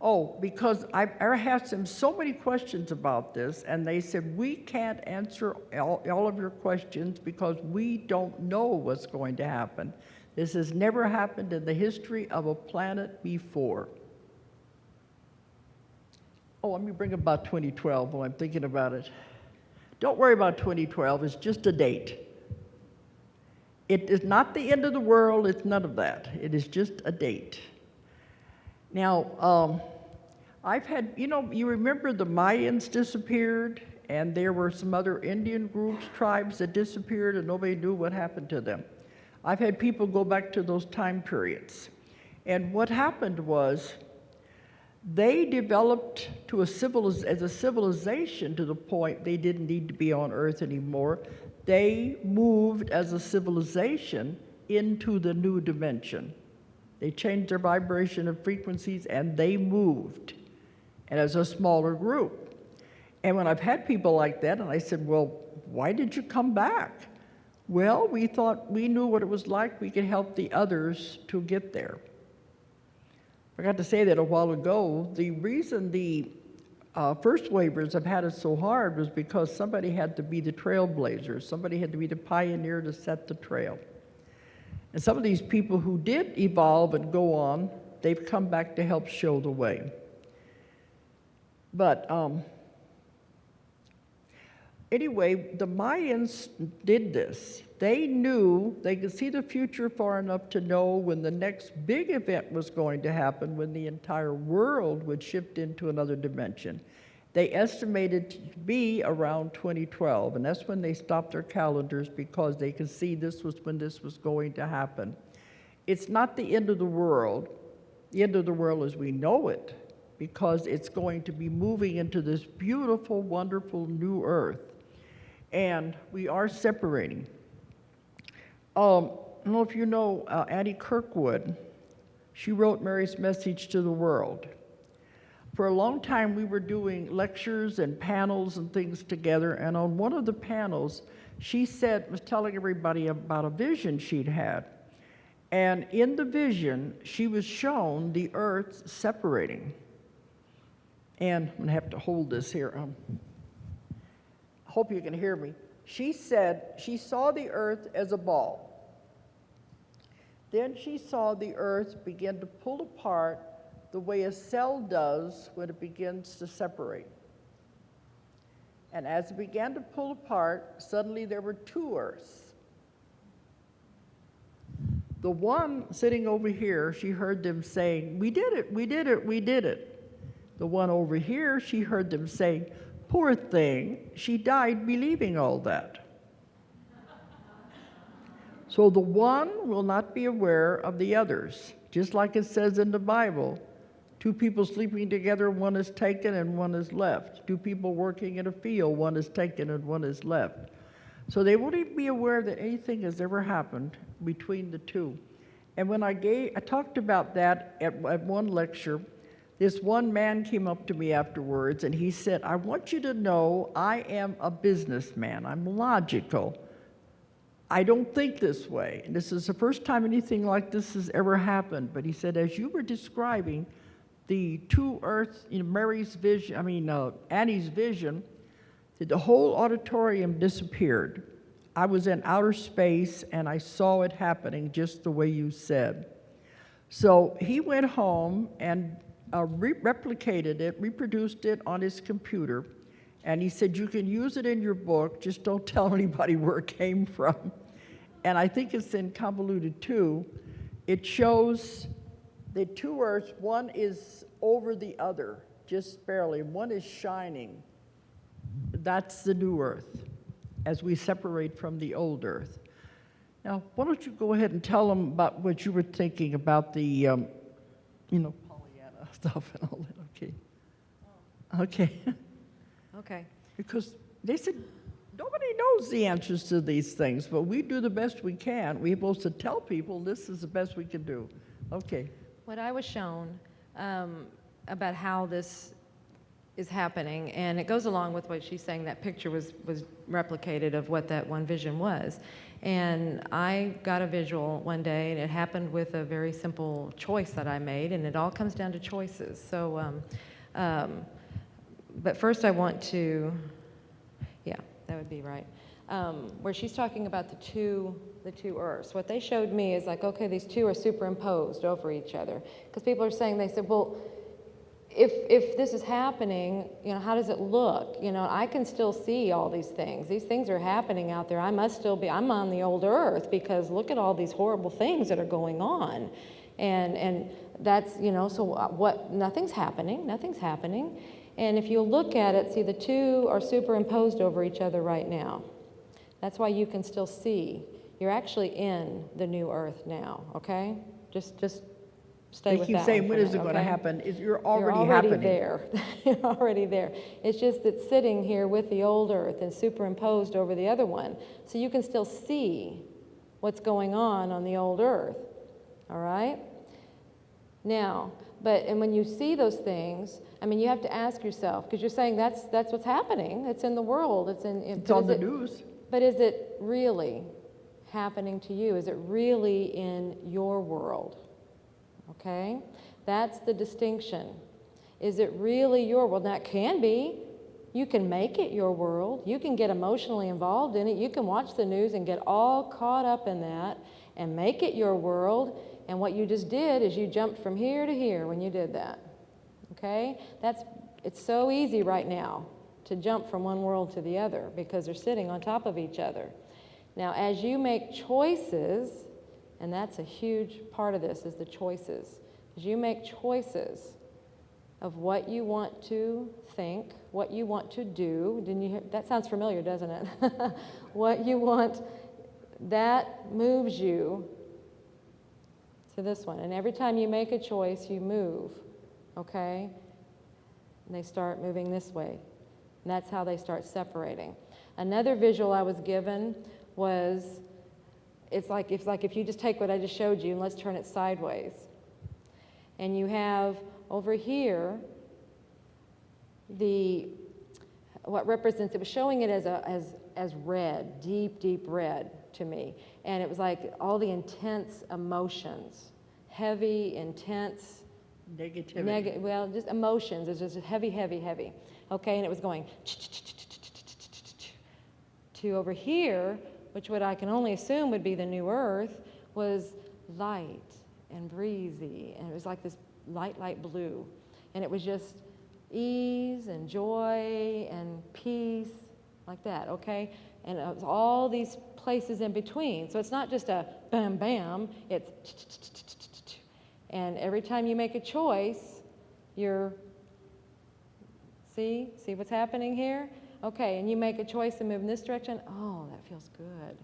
Oh, because I asked them so many questions about this, and they said, we can't answer all of your questions because we don't know what's going to happen. This has never happened in the history of a planet before. Oh, let me bring about 2012 while I'm thinking about it. Don't worry about 2012, it's just a date. It is not the end of the world, it's none of that. It is just a date. Now, I've had, you know, you remember the Mayans disappeared, and there were some other Indian groups, tribes that disappeared, and nobody knew what happened to them. I've had people go back to those time periods. And what happened was, they developed to as a civilization to the point they didn't need to be on Earth anymore. They moved as a civilization into the new dimension. They changed their vibration and frequencies, and they moved, and as a smaller group. And when I've had people like that, and I said, well, why did you come back? Well, we thought we knew what it was like. We could help the others to get there. I forgot to say that a while ago. The reason the first waivers have had it so hard was because somebody had to be the trailblazer. Somebody had to be the pioneer to set the trail. And some of these people who did evolve and go on, they've come back to help show the way. But anyway, the Mayans did this. They knew, they could see the future far enough to know when the next big event was going to happen, when the entire world would shift into another dimension. They estimated to be around 2012, and that's when they stopped their calendars because they could see this was when this was going to happen. It's not the end of the world. The end of the world as we know it, because it's going to be moving into this beautiful, wonderful new earth. And we are separating. I don't know if you know Annie Kirkwood. She wrote Mary's Message to the World. For a long time, we were doing lectures and panels and things together, and on one of the panels, she was telling everybody about a vision she'd had. And in the vision, she was shown the earth separating. And I'm gonna have to hold this here. I hope you can hear me. She said she saw the earth as a ball. Then she saw the earth begin to pull apart the way a cell does when it begins to separate. And as it began to pull apart, suddenly there were two earths. The one sitting over here, she heard them saying, we did it, we did it, we did it. The one over here, she heard them saying, poor thing, she died believing all that. So the one will not be aware of the others, just like it says in the Bible. Two people sleeping together, one is taken and one is left. Two people working in a field, one is taken and one is left. So they won't even be aware that anything has ever happened between the two. And when I talked about that at one lecture, this one man came up to me afterwards and he said, I want you to know I am a businessman. I'm logical. I don't think this way. And this is the first time anything like this has ever happened. But he said, as you were describing the two earths, Mary's vision, Annie's vision, that the whole auditorium disappeared. I was in outer space and I saw it happening just the way you said. So he went home and replicated it, reproduced it on his computer, And he said, you can use it in your book, just don't tell anybody where it came from. And I think it's in convoluted 2. It shows the two Earths, one is over the other, just barely. One is shining. That's the new Earth, as we separate from the old Earth. Now, why don't you go ahead and tell them about what you were thinking about the, Pollyanna stuff and all that, okay? Okay. Okay. Because they said, nobody knows the answers to these things, but we do the best we can. We're supposed to tell people this is the best we can do. Okay. What I was shown about how this is happening, and it goes along with what she's saying, that picture was replicated of what that one vision was. And I got a visual one day, and it happened with a very simple choice that I made, and it all comes down to choices. So, but first I want to, yeah, that would be right. Where she's talking about the two Earths. What they showed me is like, okay, these two are superimposed over each other. Because people are saying, they said, well, if this is happening, how does it look? I can still see all these things. These things are happening out there. I must still be, I'm on the old Earth because look at all these horrible things that are going on. And that's, so what, nothing's happening. And if you look at it, see, the two are superimposed over each other right now. That's why you can still see. You're actually in the new Earth now, okay? Just stay with that. They keep saying, when is it going to happen? You're already happening. There. You're already there. It's just that sitting here with the old Earth and superimposed over the other one, so you can still see what's going on the old Earth, all right? Now, and when you see those things, you have to ask yourself, because you're saying that's what's happening. It's in the world. It's on the news. But is it really happening to you? Is it really in your world? Okay? That's the distinction. Is it really your world? Now, it can be. You can make it your world. You can get emotionally involved in it. You can watch the news and get all caught up in that and make it your world. And what you just did is you jumped from here to here when you did that. Okay? It's so easy right now to jump from one world to the other because they're sitting on top of each other. Now, as you make choices, and that's a huge part of this, is the choices. As you make choices of what you want to think, what you want to do, didn't you hear? That sounds familiar, doesn't it? What you want, that moves you to this one. And every time you make a choice, you move, okay? And they start moving this way. And that's how they start separating. Another visual I was given was, it's like if you just take what I just showed you and let's turn it sideways. And you have over here what represents, it was showing it as red, deep red to me. And it was like all the intense emotions, heavy, intense, negativity. Well, just emotions. It's just heavy. Okay, and it was going to over here, which what I can only assume would be the new Earth, was light and breezy, and it was like this light blue, and it was just ease and joy and peace, like that. Okay, and it was all these places in between. So it's not just a bam bam. It's and every time you make a choice, you're see what's happening here? Okay, and you make a choice to move in this direction. Oh, that feels good.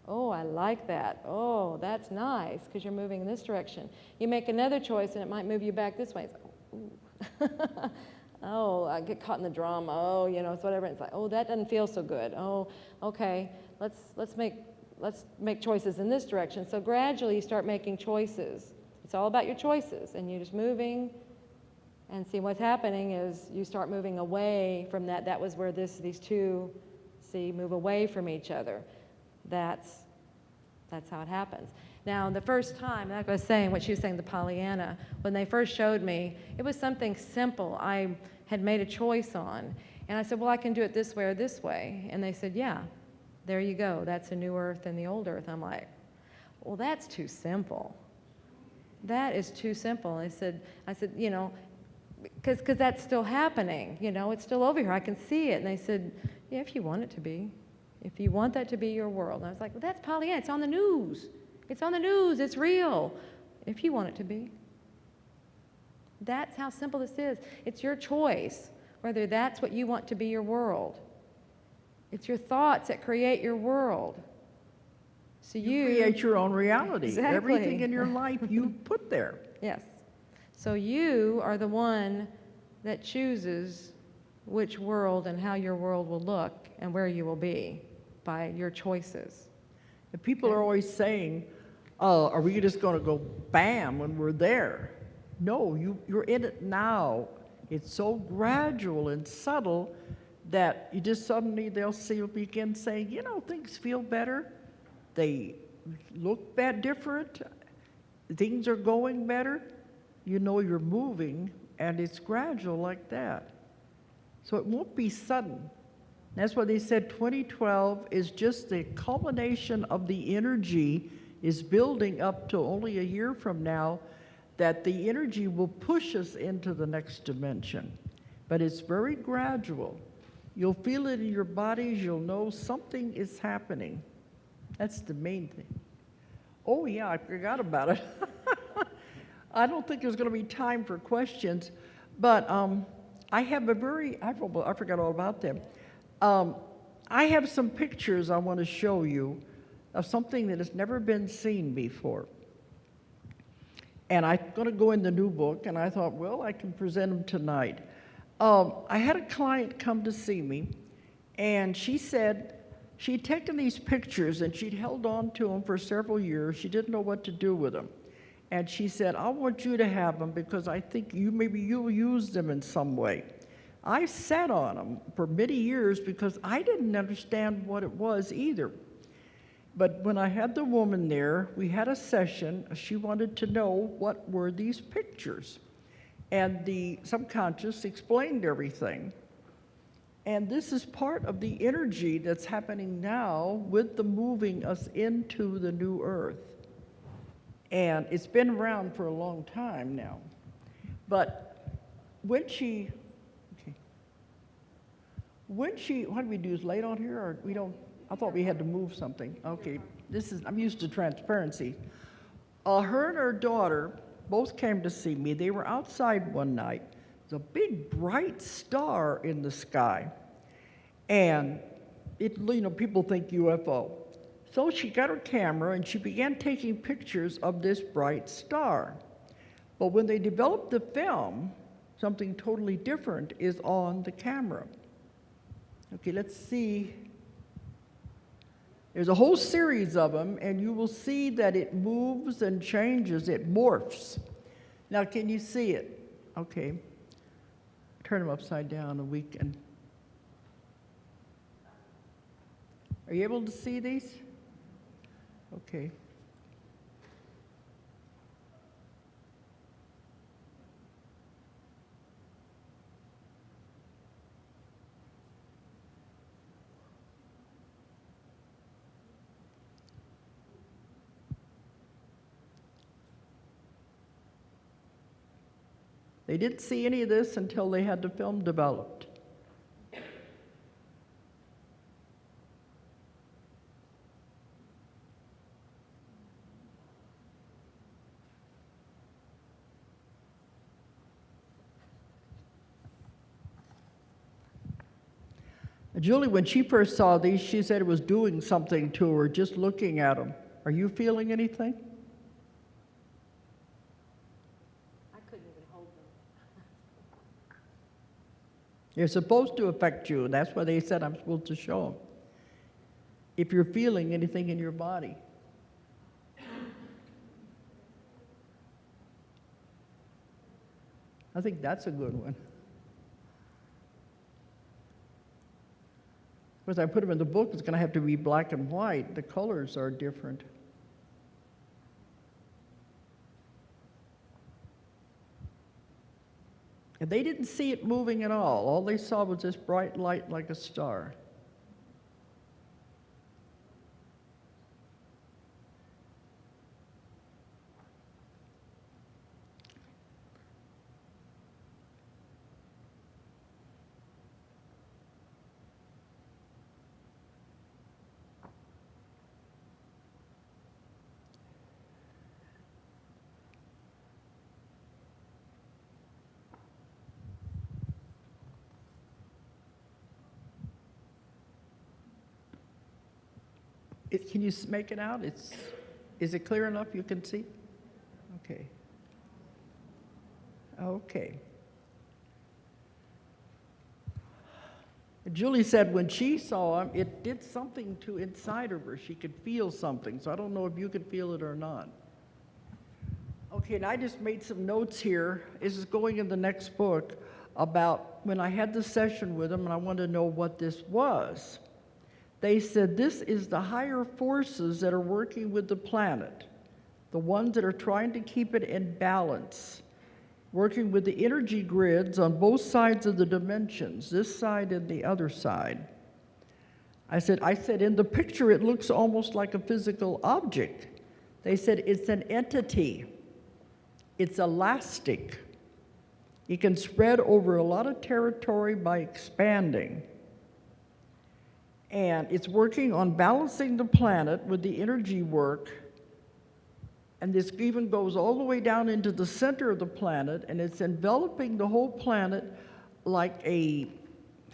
Oh, I like that. Oh, that's nice because you're moving in this direction. You make another choice and it might move you back this way. It's like, ooh. Oh, I get caught in the drama. Oh, it's whatever. It's like, oh, that doesn't feel so good. Oh, okay, let's make choices in this direction. So gradually you start making choices. It's all about your choices, and you're just moving. And see, what's happening is you start moving away from that. That was where these two, move away from each other. That's how it happens. Now, the first time, like I was saying, what she was saying, the Pollyanna, when they first showed me, it was something simple I had made a choice on. And I said, well, I can do it this way or this way. And they said, yeah, there you go. That's the new Earth and the old Earth. I'm like, well, that's too simple. That is too simple. I said, because that's still happening, you know, it's still over here. I can see it. And they said, yeah, if you want it to be. If you want that to be your world. And I was like, well, that's Pollyanna. It's on the news. It's on the news. It's real. If you want it to be. That's how simple this is. It's your choice whether that's what you want to be your world. It's your thoughts that create your world. So You create your own reality. Exactly. Everything in your life you put there. Yes. So you are the one that chooses which world and how your world will look and where you will be by your choices. And people are always saying, are we just going to go bam when we're there? No, you're in it now. It's so gradual and subtle that you just suddenly they'll begin saying, you know, things feel better. They look different. Things are going better. You know you're moving, and it's gradual like that. So it won't be sudden. That's why they said 2012 is just the culmination of the energy is building up to only a year from now, that the energy will push us into the next dimension. But it's very gradual. You'll feel it in your bodies. You'll know something is happening. That's the main thing. Oh, yeah, I forgot about it. I don't think there's going to be time for questions, but I have I forgot all about them. I have some pictures I want to show you of something that has never been seen before. And I'm going to go in the new book, and I thought, well, I can present them tonight. I had a client come to see me, and she said she'd taken these pictures, and she'd held on to them for several years. She didn't know what to do with them. And she said, I want you to have them because I think maybe you'll use them in some way. I sat on them for many years because I didn't understand what it was either. But when I had the woman there, we had a session. She wanted to know what were these pictures. And the subconscious explained everything. And this is part of the energy that's happening now with the moving us into the new earth. And it's been around for a long time now. But when what do we do, is lay it on here, or we don't? I thought we had to move something. Okay, I'm used to transparency. Her and her daughter both came to see me. They were outside one night. There's a big bright star in the sky. And people think UFO. So she got her camera and she began taking pictures of this bright star. But when they developed the film, something totally different is on the camera. Okay, let's see. There's a whole series of them, and you will see that it moves and changes, it morphs. Now, can you see it? Okay. Turn them upside down and we can. Are you able to see these? Okay. They didn't see any of this until they had the film developed. Julie, when she first saw these, she said it was doing something to her just looking at them. Are you feeling anything? They're supposed to affect you. That's why they said I'm supposed to show them. If you're feeling anything in your body. I think that's a good one. Because I put them in the book, it's going to have to be black and white. The colors are different. And they didn't see it moving at all. All they saw was this bright light like a star. Can you make it out? Is it clear enough you can see? Okay. Okay. Julie said when she saw him, it did something to inside of her. She could feel something, so I don't know if you could feel it or not. Okay, and I just made some notes here. This is going in the next book about when I had the session with them and I wanted to know what this was. They said this is the higher forces that are working with the planet, the ones that are trying to keep it in balance, working with the energy grids on both sides of the dimensions, this side and the other side. I said, in the picture it looks almost like a physical object. They said it's an entity. It's elastic. It can spread over a lot of territory by expanding. And it's working on balancing the planet with the energy work. And this even goes all the way down into the center of the planet, and it's enveloping the whole planet like they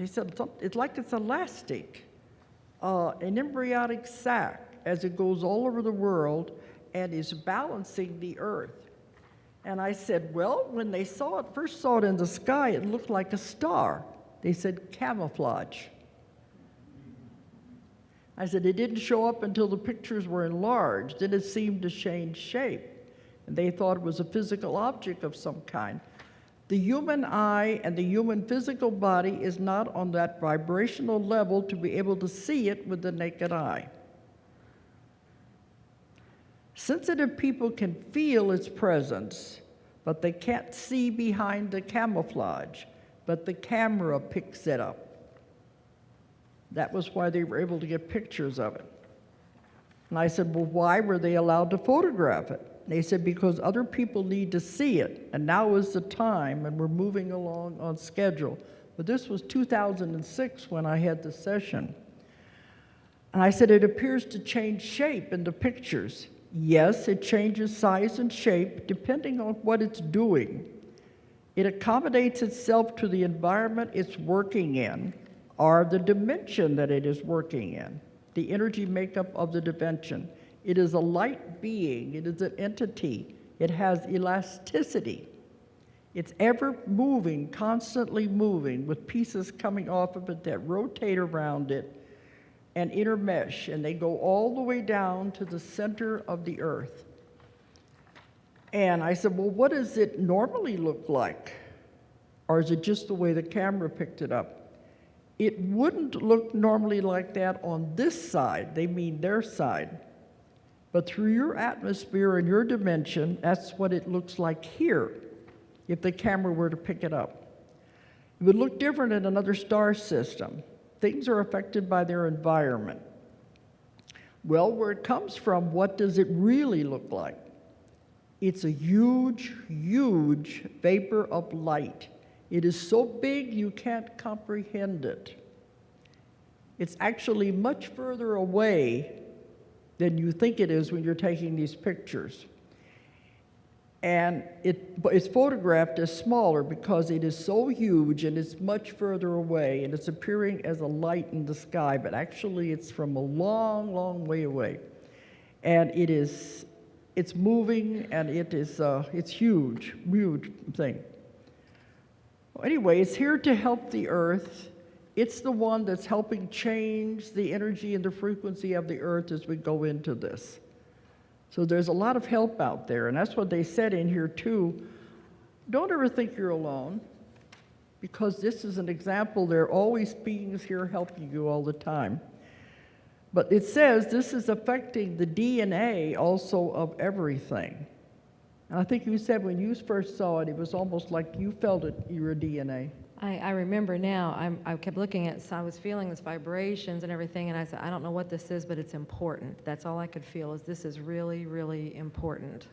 said, it's like it's elastic, an embryonic sac as it goes all over the world and is balancing the earth. And I said, well, when they first saw it in the sky, it looked like a star. They said camouflage. I said, it didn't show up until the pictures were enlarged. Then it seemed to change shape. And they thought it was a physical object of some kind. The human eye and the human physical body is not on that vibrational level to be able to see it with the naked eye. Sensitive people can feel its presence, but they can't see behind the camouflage, but the camera picks it up. That was why they were able to get pictures of it. And I said, well, why were they allowed to photograph it? They said, because other people need to see it, and now is the time, and we're moving along on schedule. But this was 2006 when I had the session. And I said, it appears to change shape in the pictures. Yes, it changes size and shape depending on what it's doing. It accommodates itself to the environment it's working in, or the dimension that it is working in, the energy makeup of the dimension. It is a light being. It is an entity. It has elasticity. It's ever moving, constantly moving, with pieces coming off of it that rotate around it and intermesh, and they go all the way down to the center of the earth. And I said, well, what does it normally look like? Or is it just the way the camera picked it up? It wouldn't look normally like that on this side. They mean their side. But through your atmosphere and your dimension, that's what it looks like here, if the camera were to pick it up. It would look different in another star system. Things are affected by their environment. Well, where it comes from, what does it really look like? It's a huge, huge vapor of light. It is so big you can't comprehend it. It's actually much further away than you think it is when you're taking these pictures. And it's photographed as smaller because it is so huge and it's much further away, and it's appearing as a light in the sky, but actually it's from a long, long way away. And it's moving, and it's huge, huge thing. Anyway, it's here to help the earth. It's the one that's helping change the energy and the frequency of the earth as we go into this. So there's a lot of help out there, and that's what they said in here too. Don't ever think you're alone, because this is an example. There are always beings here helping you all the time. But it says this is affecting the DNA also of everything. And I think you said when you first saw it, it was almost like you felt it, your DNA. I remember now, I kept looking at, so I was feeling this vibrations and everything, and I said, I don't know what this is, but it's important. That's all I could feel, is this is really, really important.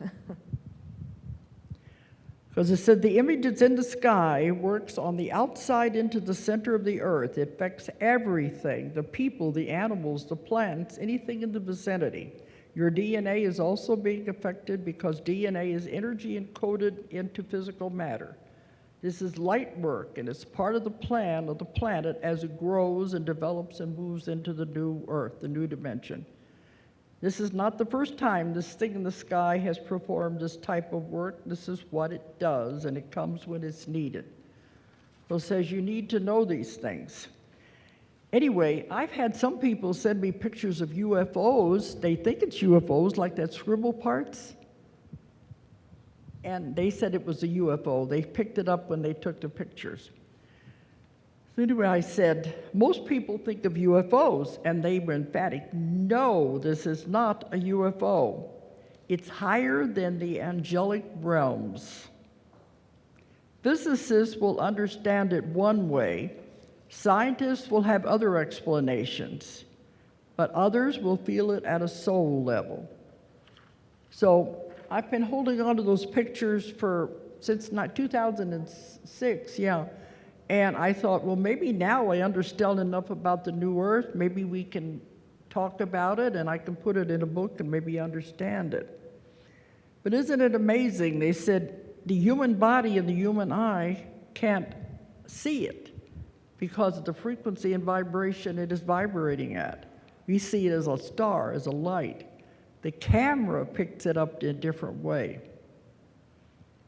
Because it said the image that's in the sky works on the outside into the center of the earth. It affects everything, the people, the animals, the plants, anything in the vicinity. Your DNA is also being affected because DNA is energy encoded into physical matter. This is light work, and it's part of the plan of the planet as it grows and develops and moves into the new earth, the new dimension. This is not the first time this thing in the sky has performed this type of work. This is what it does, and it comes when it's needed. So it says you need to know these things. Anyway, I've had some people send me pictures of UFOs. They think it's UFOs, like that scribble parts. And they said it was a UFO. They picked it up when they took the pictures. So anyway, I said, most people think of UFOs, and they were emphatic. No, this is not a UFO. It's higher than the angelic realms. Physicists will understand it one way. Scientists will have other explanations, but others will feel it at a soul level. So I've been holding on to those pictures since 2006, yeah. And I thought, well, maybe now I understand enough about the new earth. Maybe we can talk about it, and I can put it in a book and maybe understand it. But isn't it amazing? They said the human body and the human eye can't see it because of the frequency and vibration it is vibrating at. We see it as a star, as a light. The camera picks it up in a different way.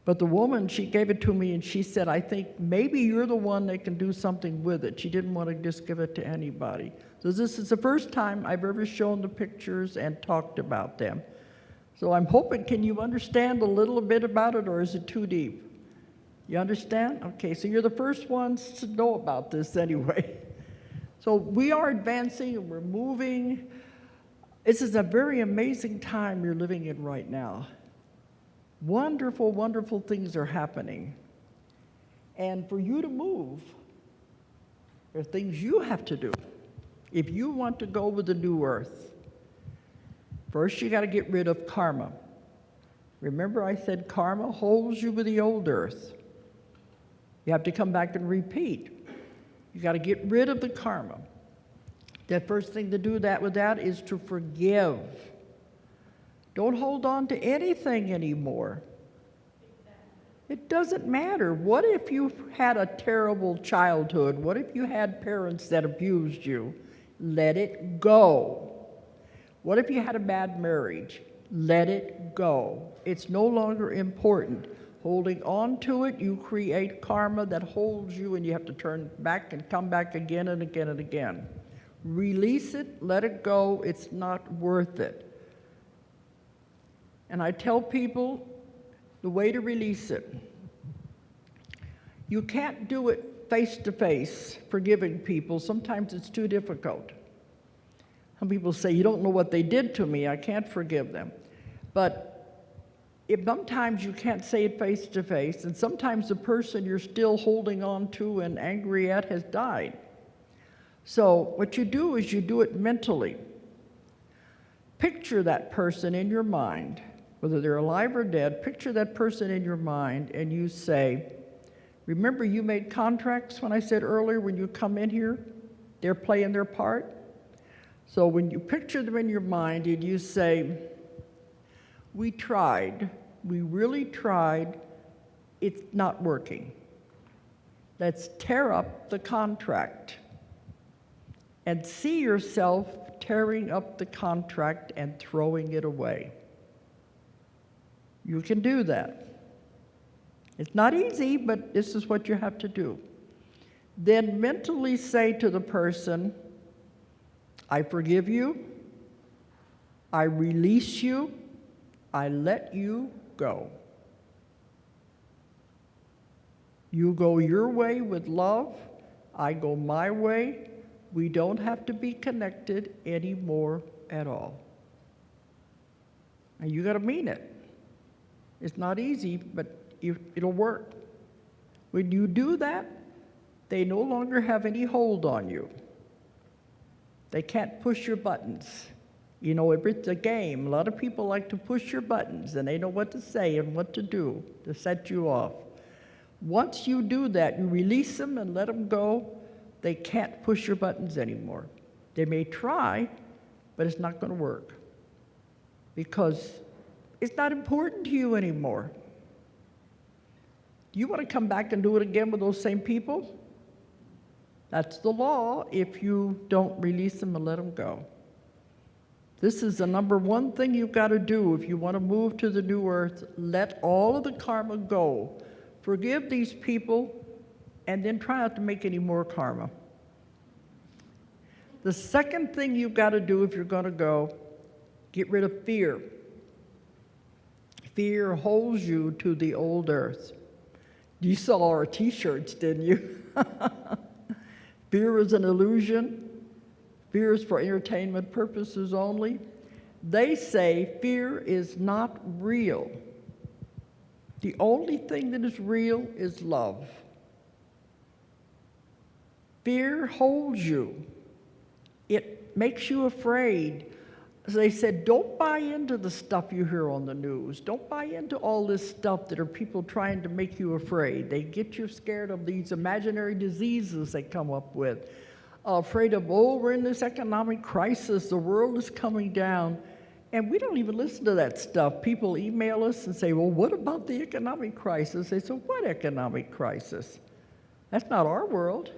But the woman, she gave it to me and she said, I think maybe you're the one that can do something with it. She didn't want to just give it to anybody. So this is the first time I've ever shown the pictures and talked about them. So I'm hoping, can you understand a little bit about it, or is it too deep? You understand? Okay, so you're the first ones to know about this anyway. So we are advancing and we're moving. This is a very amazing time you're living in right now. Wonderful, wonderful things are happening. And for you to move, there are things you have to do. If you want to go with the new earth, first you got to get rid of karma. Remember I said karma holds you with the old earth. You have to come back and repeat. You got to get rid of the karma. The first thing to do with that is to forgive. Don't hold on to anything anymore. It doesn't matter. What if you had a terrible childhood? What if you had parents that abused you? Let it go. What if you had a bad marriage? Let it go. It's no longer important. Holding on to it, you create karma that holds you, and you have to turn back and come back again and again and again. Release it, let it go. It's not worth it. And I tell people the way to release it. You can't do it face to face, forgiving people. Sometimes it's too difficult. Some people say, you don't know what they did to me, I can't forgive them. But sometimes you can't say it face to face, and sometimes the person you're still holding on to and angry at has died. So what you do is you do it mentally. Picture that person in your mind, whether they're alive or dead. Picture that person in your mind, and you say, remember you made contracts when I said earlier when you come in here, they're playing their part? So when you picture them in your mind and you say, we tried, we really tried, it's not working. Let's tear up the contract. And see yourself tearing up the contract and throwing it away. You can do that. It's not easy, but this is what you have to do. Then mentally say to the person, I forgive you, I release you, I let you go. You go your way with love, I go my way. We don't have to be connected anymore at all. And you got to mean it. It's not easy, but it'll work. When you do that, they no longer have any hold on you. They can't push your buttons. You know, it's a game. A lot of people like to push your buttons, and they know what to say and what to do to set you off. Once you do that, you release them and let them go. They can't push your buttons anymore. They may try, but it's not going to work because it's not important to you anymore. You want to come back and do it again with those same people? That's the law if you don't release them and let them go. This is the number one thing you've got to do if you want to move to the new earth. Let all of the karma go. Forgive these people, and then try not to make any more karma. The second thing you've got to do if you're going to go, get rid of fear. Fear holds you to the old earth. You saw our t-shirts, didn't you? Fear is an illusion. Fear is for entertainment purposes only. They say fear is not real. The only thing that is real is love. Fear holds you. It makes you afraid. As they said, don't buy into the stuff you hear on the news. Don't buy into all this stuff that are people trying to make you afraid. They get you scared of these imaginary diseases they come up with. Afraid of, oh, we're in this economic crisis, the world is coming down. And we don't even listen to that stuff. People email us and say, well, what about the economic crisis? They say, what economic crisis? That's not our world.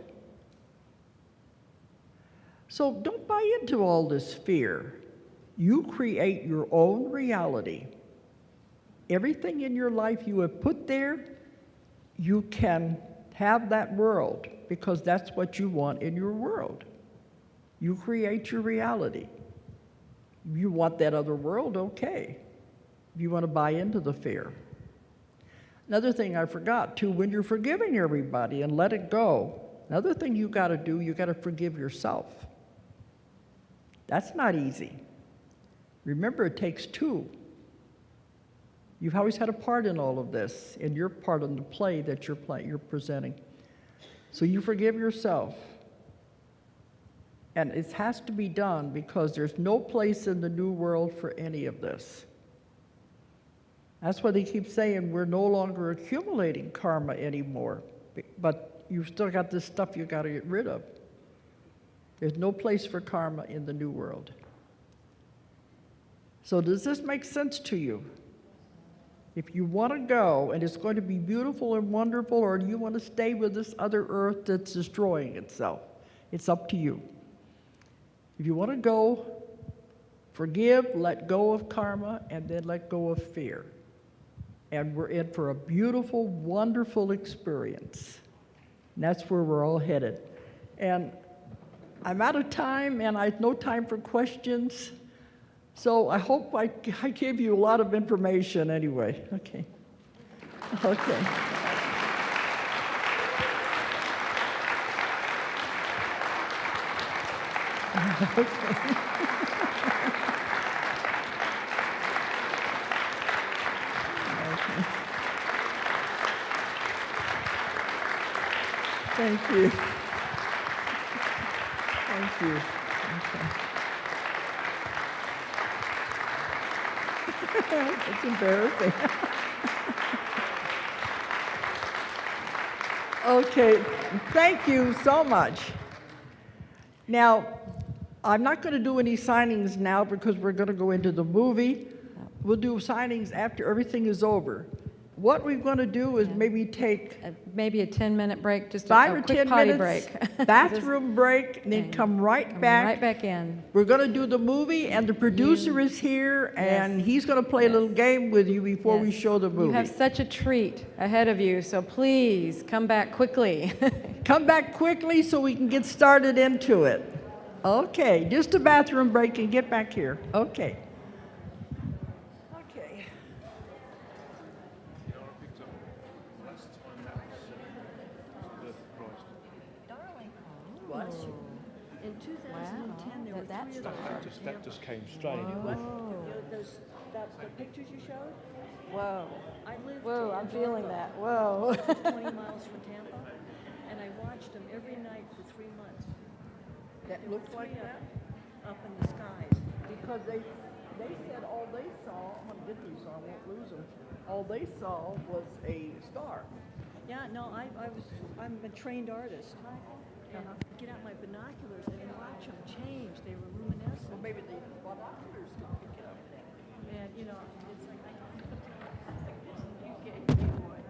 So don't buy into all this fear. You create your own reality. Everything in your life you have put there, you can have that world because that's what you want in your world. You create your reality. You want that other world, okay. You want to buy into the fear. Another thing I forgot too, when you're forgiving everybody and let it go, another thing you got to do, you got to forgive yourself. That's not easy. Remember, it takes two. You've always had a part in all of this, and you're part in the play that you're presenting. So you forgive yourself. And it has to be done because there's no place in the new world for any of this. That's why they keep saying we're no longer accumulating karma anymore. But you've still got this stuff you've got to get rid of. There's no place for karma in the new world. So does this make sense to you? If you want to go and it's going to be beautiful and wonderful, or do you want to stay with this other earth that's destroying itself? It's up to you. If you want to go, forgive, let go of karma, and then let go of fear. And we're in for a beautiful, wonderful experience. And that's where we're all headed. And I'm out of time, and I have no time for questions. So I hope I gave you a lot of information anyway. Okay. Okay. Thank you. Thank you. Okay. It's embarrassing. Okay, thank you so much. Now, I'm not going to do any signings now because we're going to go into the movie. We'll do signings after everything is over. What we're going to do is maybe take maybe a 10-minute break, just 5 a or quick 10 potty minutes, break. bathroom break, and then come right back. Right back in. We're going to do the movie, and the producer is here, and he's going to play a little game with you before we show the movie. You have such a treat ahead of you, so please come back quickly. Come back quickly so we can get started into it. Okay, just a bathroom break and get back here. Okay. Okay. Darling. Bless you. In 2010, there were That three of those. That just came straight. The pictures you showed? Whoa. I lived Whoa, in I'm feeling Norfolk, that. Whoa. just 20 miles from Tampa, and I watched them every night for 3 months. That There were looks like three that? up in the skies. Because they said all they saw, I'm going to get these so I won't lose them, all they saw was a star. Yeah, no, I'm a trained artist. And get out my binoculars and watch them change. They were luminescent. Well, maybe the binoculars can pick it up. And, you know, it's like, you gave me one.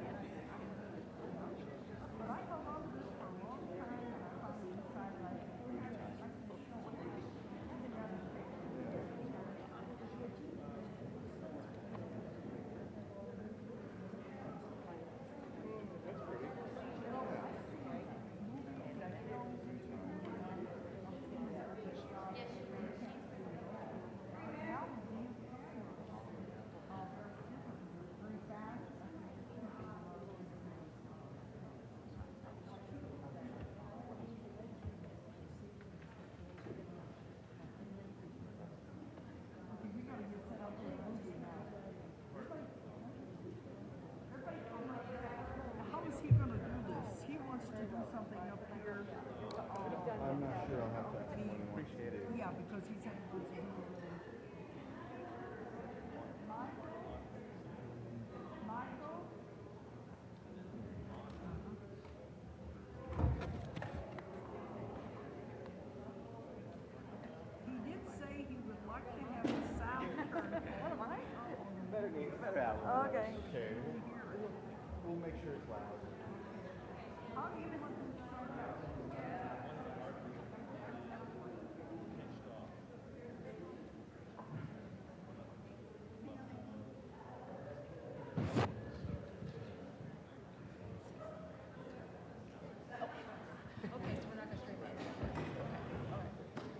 there. I'm not sure. I'll have to ask him when he wants to do. Yeah, because he said he wants to do it. Michael? He did say he would like to have the sound turned down. Better have one. Okay. Okay. We'll make sure it's loud. How do you want them to start out?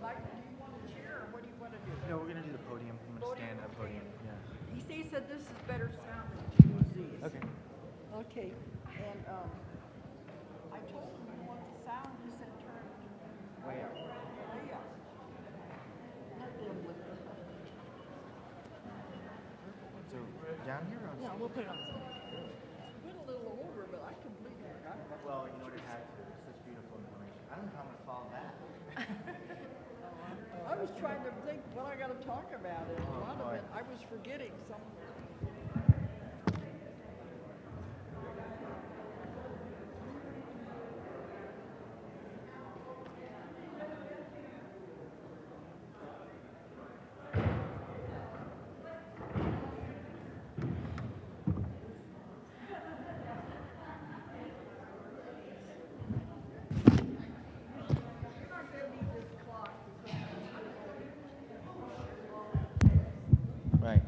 Like, do you want a chair or what do you want to do? No, we're gonna do the podium. I'm gonna stand at podium. Yeah. He said this is better sound than two of these. Okay. Okay, and, I told him you want the sound, he said turn Way up. way up. Let them with it. So down here or Yeah, we'll put it on. It's been a little over, but I completely forgot about it. Well, you know what it had to. It's such beautiful information. I don't know how I'm gonna follow that. I was trying to think what I gotta talk about, and a lot of boy. it, I was forgetting some. Right.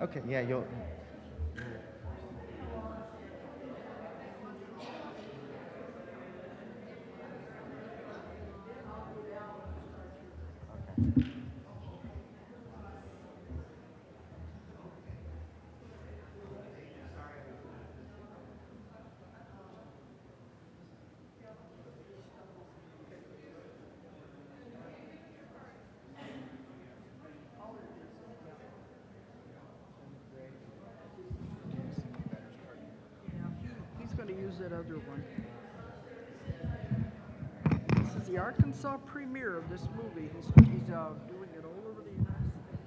Okay. Yeah, you'll. Okay. He's gonna use that other one. This is the Arkansas premiere of this movie. He's doing it all over the United States.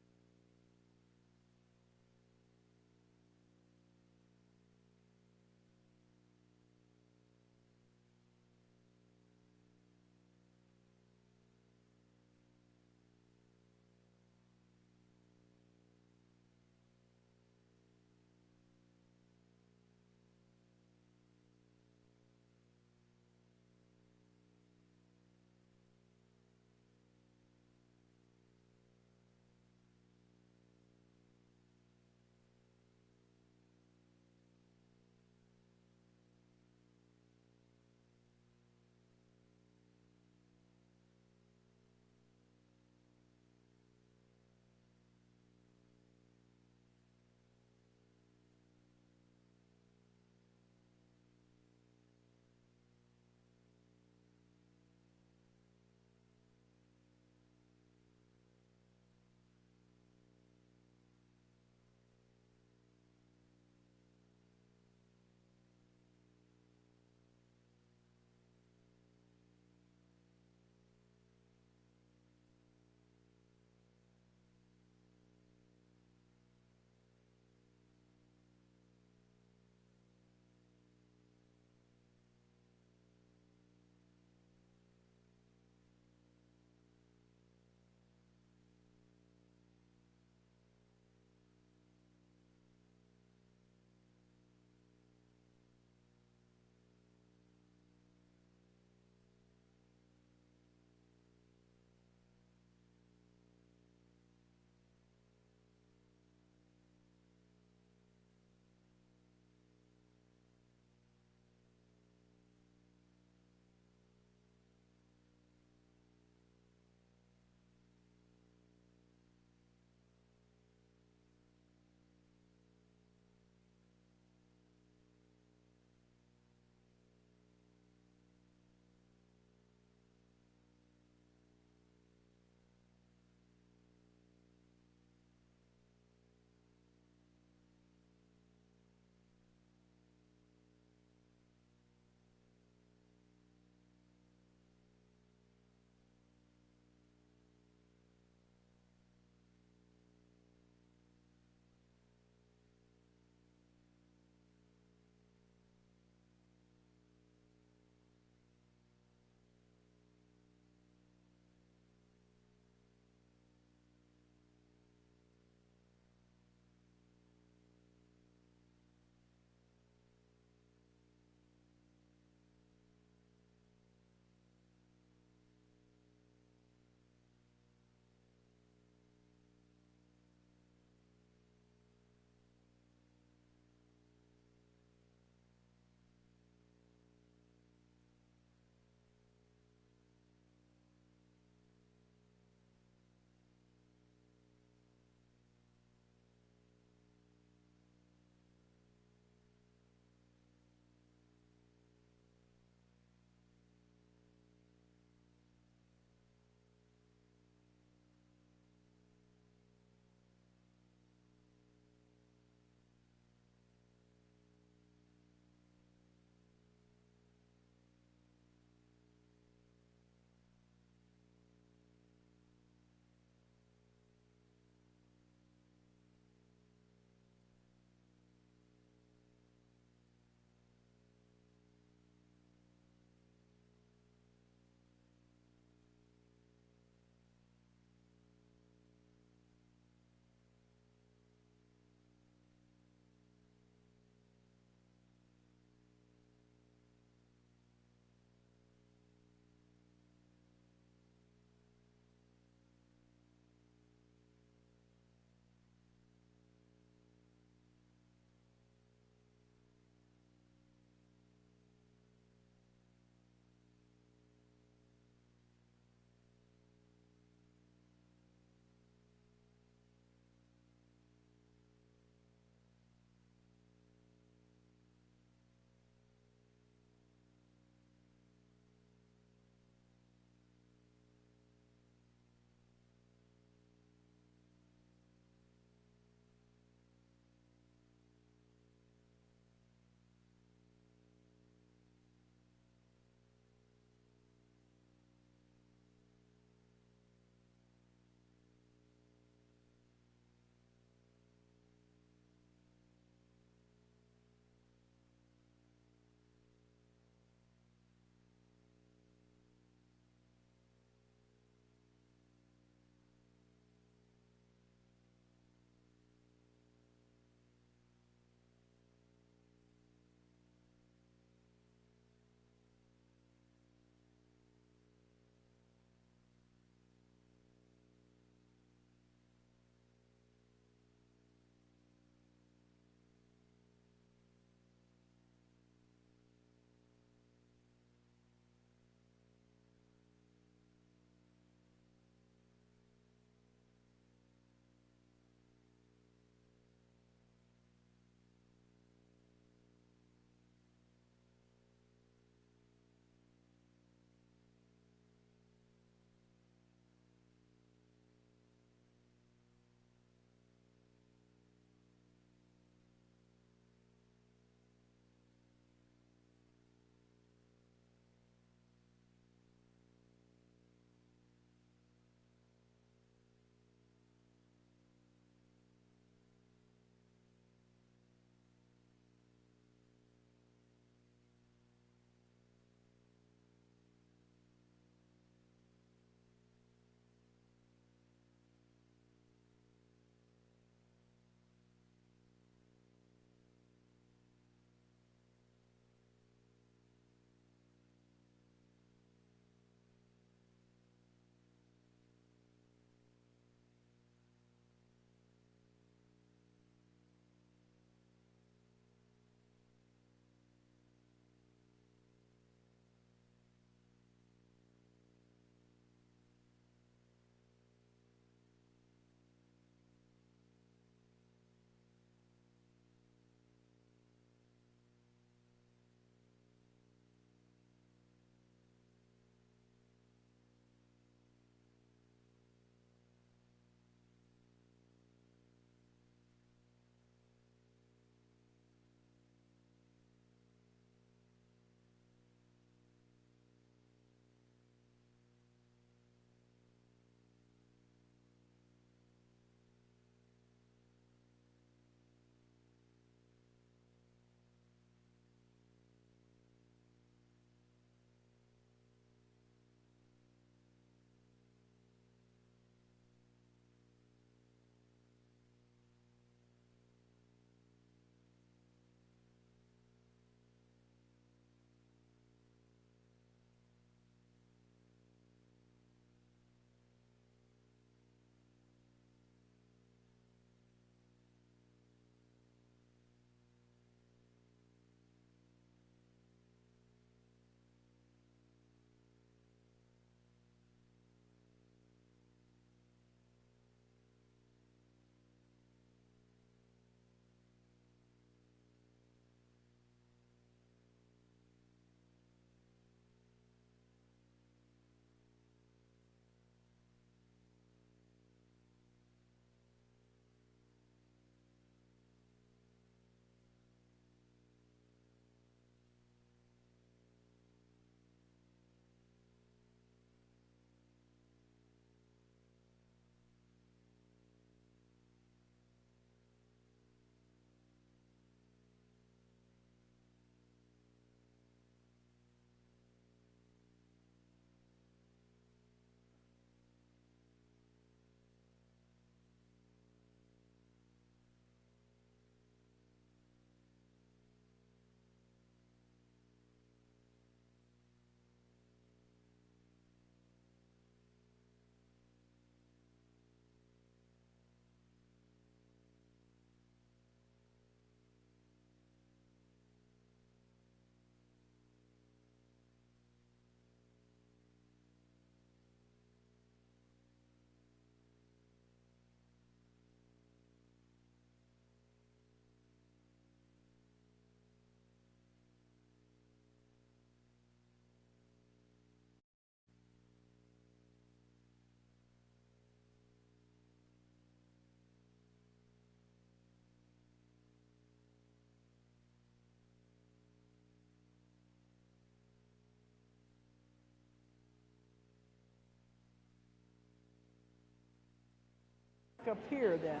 Up here then.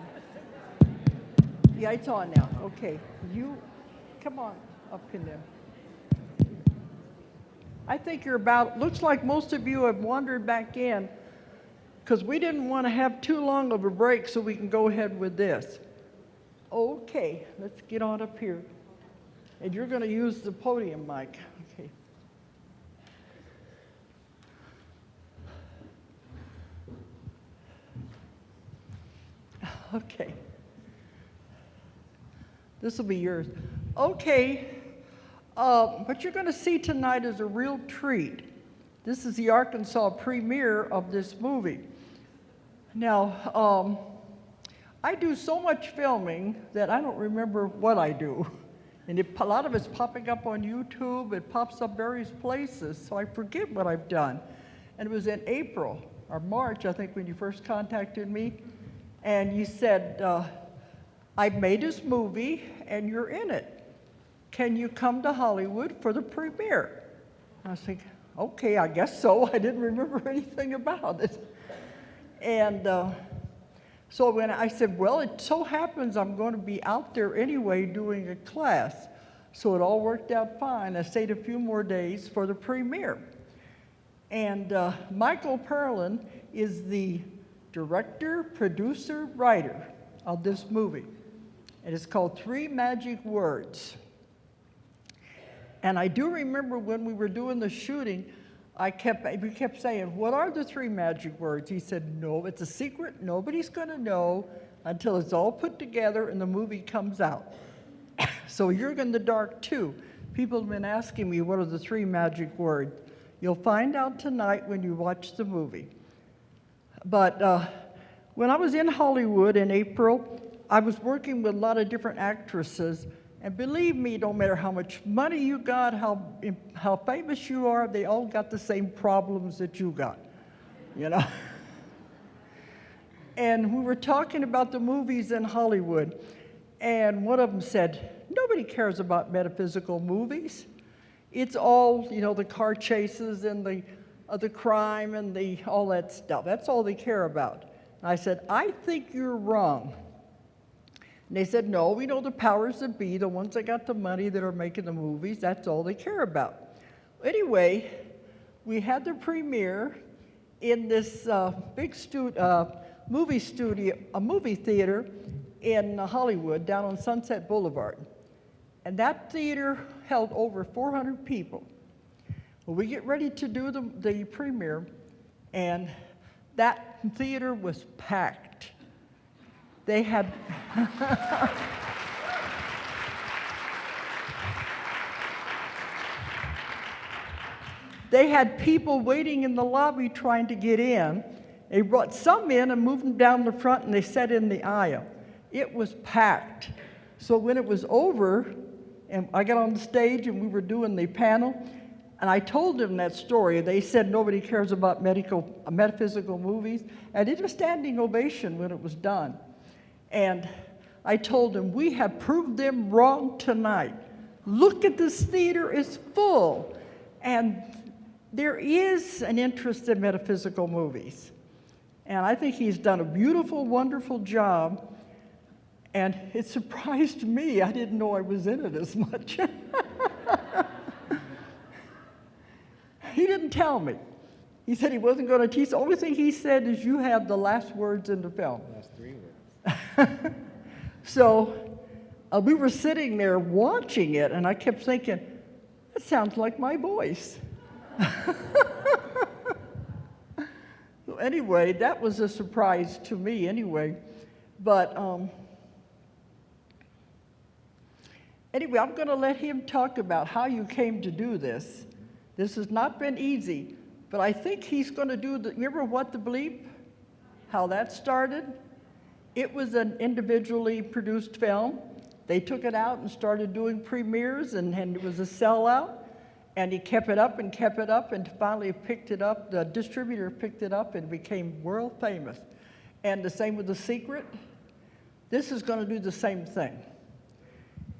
Yeah, it's on now. Okay. You come on up in there. I think you're about, looks like most of you have wandered back in because we didn't want to have too long of a break so we can go ahead with this. Okay, let's get on up here. And you're going to use the podium mic. Okay. Okay. This will be yours. Okay. What you're going to see tonight is a real treat. This is the Arkansas premiere of this movie. Now, I do so much filming that I don't remember what I do. And a lot of it's popping up on YouTube. It pops up various places, so I forget what I've done. And it was in April or March, I think, when you first contacted me. And you said, I've made this movie, and you're in it. Can you come to Hollywood for the premiere? I was thinking, okay, I guess so. I didn't remember anything about it. And so when I said, well, it so happens I'm going to be out there anyway doing a class. So it all worked out fine. I stayed a few more days for the premiere. And Michael Perlin is the director, producer, writer of this movie. And it's called 3 Magic Words. And I do remember when we were doing the shooting, we kept saying, what are the 3 magic words? He said, no, it's a secret. Nobody's going to know until it's all put together and the movie comes out. So you're in the dark too. People have been asking me, what are the 3 magic words? You'll find out tonight when you watch the movie. But when I was in Hollywood in April, I was working with a lot of different actresses. And believe me, no matter how much money you got, how famous you are, they all got the same problems that you got, you know? And we were talking about the movies in Hollywood, and one of them said, nobody cares about metaphysical movies. It's all, you know, the car chases and the crime and all that stuff. That's all they care about. And I said, I think you're wrong. And they said, no, we know the powers that be, the ones that got the money that are making the movies, that's all they care about. Anyway, we had the premiere in this big movie theater in Hollywood down on Sunset Boulevard. And that theater held over 400 people. Well, we get ready to do the premiere, and that theater was packed. They had they had people waiting in the lobby trying to get in. They brought some in and moved them down the front, and they sat in the aisle. It was packed. So when it was over, and I got on the stage and we were doing the panel, and I told them that story. They said nobody cares about metaphysical movies, and it was a standing ovation when it was done. And I told them, we have proved them wrong tonight. Look at this theater, it's full. And there is an interest in metaphysical movies. And I think he's done a beautiful, wonderful job. And it surprised me. I didn't know I was in it as much. He didn't tell me. He said he wasn't going to teach. The only thing he said is you have the last words in the film. Last 3 words. So we were sitting there watching it, and I kept thinking, that sounds like my voice. So anyway, that was a surprise to me anyway. But anyway, I'm going to let him talk about how you came to do this. This has not been easy, but I think he's going to do remember What the Bleep? How that started? It was an individually produced film. They took it out and started doing premieres, and it was a sellout. And he kept it up, and finally picked it up. The distributor picked it up and became world famous. And the same with The Secret. This is going to do the same thing.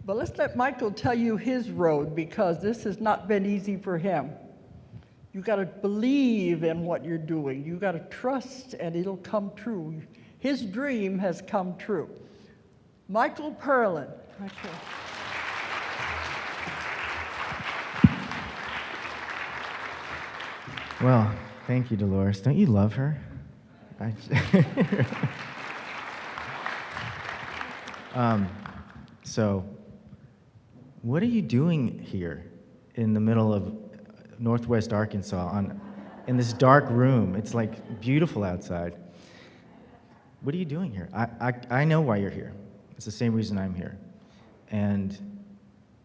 But let's let Michael tell you his road, because this has not been easy for him. You got to believe in what you're doing. You got to trust, and it'll come true. His dream has come true. Michael Perlin. Okay. Well, thank you, Dolores. Don't you love her? So, what are you doing here in the middle of Northwest Arkansas in this dark room? It's like beautiful outside. What are you doing here? I know why you're here. It's the same reason I'm here. And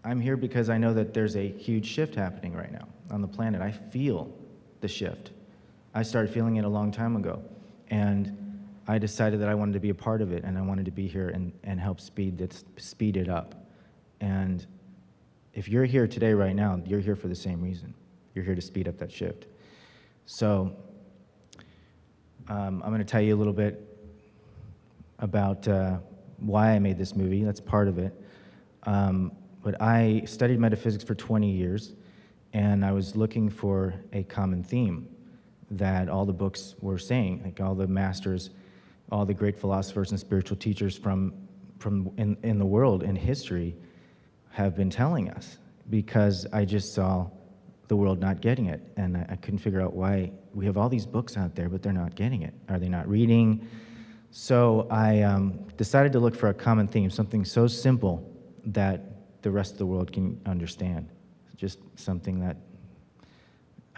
I'm here because I know that there's a huge shift happening right now on the planet. I feel the shift. I started feeling it a long time ago. And I decided that I wanted to be a part of it, and I wanted to be here and help speed it up. And if you're here today right now, you're here for the same reason. You're here to speed up that shift. So I'm going to tell you a little bit about why I made this movie. That's part of it. But I studied metaphysics for 20 years, and I was looking for a common theme that all the books were saying, like all the masters, all the great philosophers and spiritual teachers in the world, in history, have been telling us, because I just saw the world not getting it, and I couldn't figure out why. We have all these books out there, but they're not getting it. Are they not reading? So I decided to look for a common theme, something so simple that the rest of the world can understand, just something that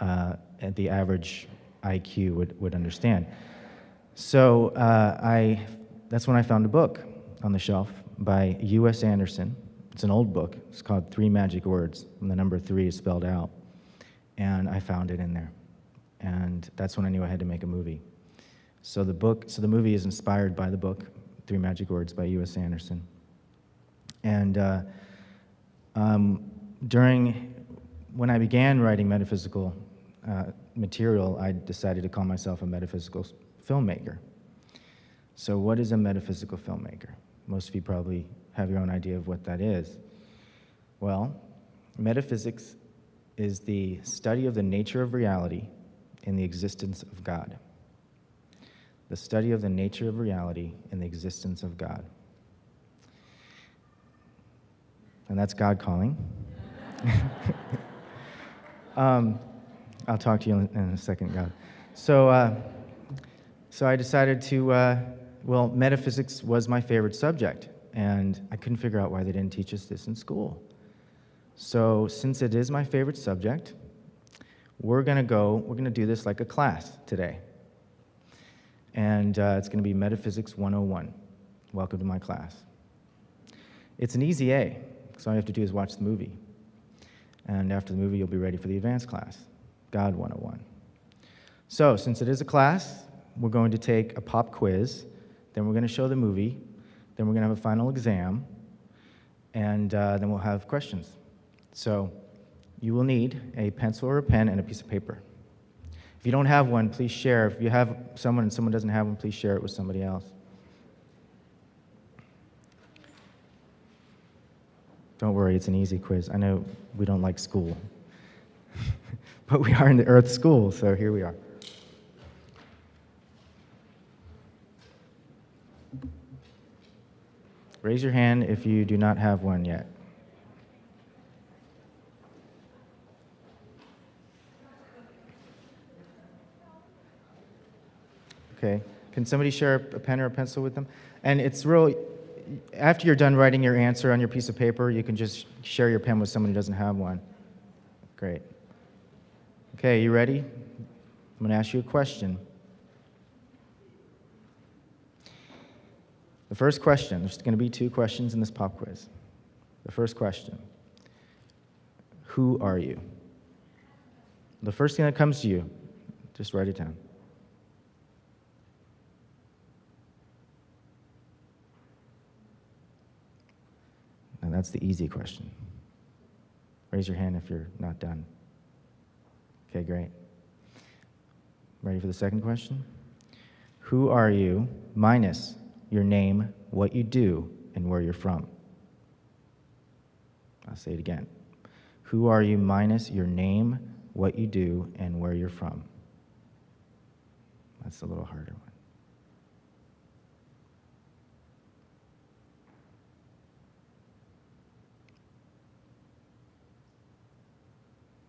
at the average IQ would understand. So that's when I found a book on the shelf by U.S. Anderson. It's an old book. It's called 3 Magic Words, and the number 3 is spelled out. And I found it in there. And that's when I knew I had to make a movie. So the movie is inspired by the book, 3 Magic Words by U.S. Anderson. And when I began writing metaphysical material, I decided to call myself a metaphysical filmmaker. So what is a metaphysical filmmaker? Most of you probably have your own idea of what that is. Well, metaphysics is the study of the nature of reality in the existence of God. The study of the nature of reality in the existence of God. And that's God calling. I'll talk to you in a second, God. So I decided to, metaphysics was my favorite subject, and I couldn't figure out why they didn't teach us this in school. So since it is my favorite subject, we're going to do this like a class today. And it's going to be Metaphysics 101. Welcome to my class. It's an easy A, because all you have to do is watch the movie. And after the movie, you'll be ready for the advanced class, God 101. So since it is a class, we're going to take a pop quiz, then we're going to show the movie, then we're going to have a final exam, and then we'll have questions. So you will need a pencil or a pen and a piece of paper. If you don't have one, please share. If you have someone and someone doesn't have one, please share it with somebody else. Don't worry, it's an easy quiz. I know we don't like school, but we are in the Earth School, so here we are. Raise your hand if you do not have one yet. Okay. Can somebody share a pen or a pencil with them? And it's real, after you're done writing your answer on your piece of paper, you can just share your pen with someone who doesn't have one. Great. Okay, you ready? I'm going to ask you a question. The first question, there's going to be 2 questions in this pop quiz. The first question, who are you? The first thing that comes to you, just write it down. Now that's the easy question. Raise your hand if you're not done. Okay, great. Ready for the second question? Who are you minus your name, what you do, and where you're from? I'll say it again. Who are you minus your name, what you do, and where you're from? That's a little harder one.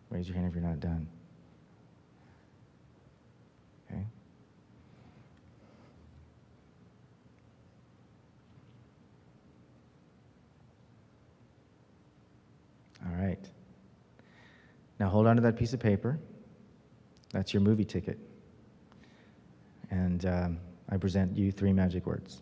Raise your hand if you're not done. Okay. All right. Now hold on to that piece of paper. That's your movie ticket. And I present you 3 magic words.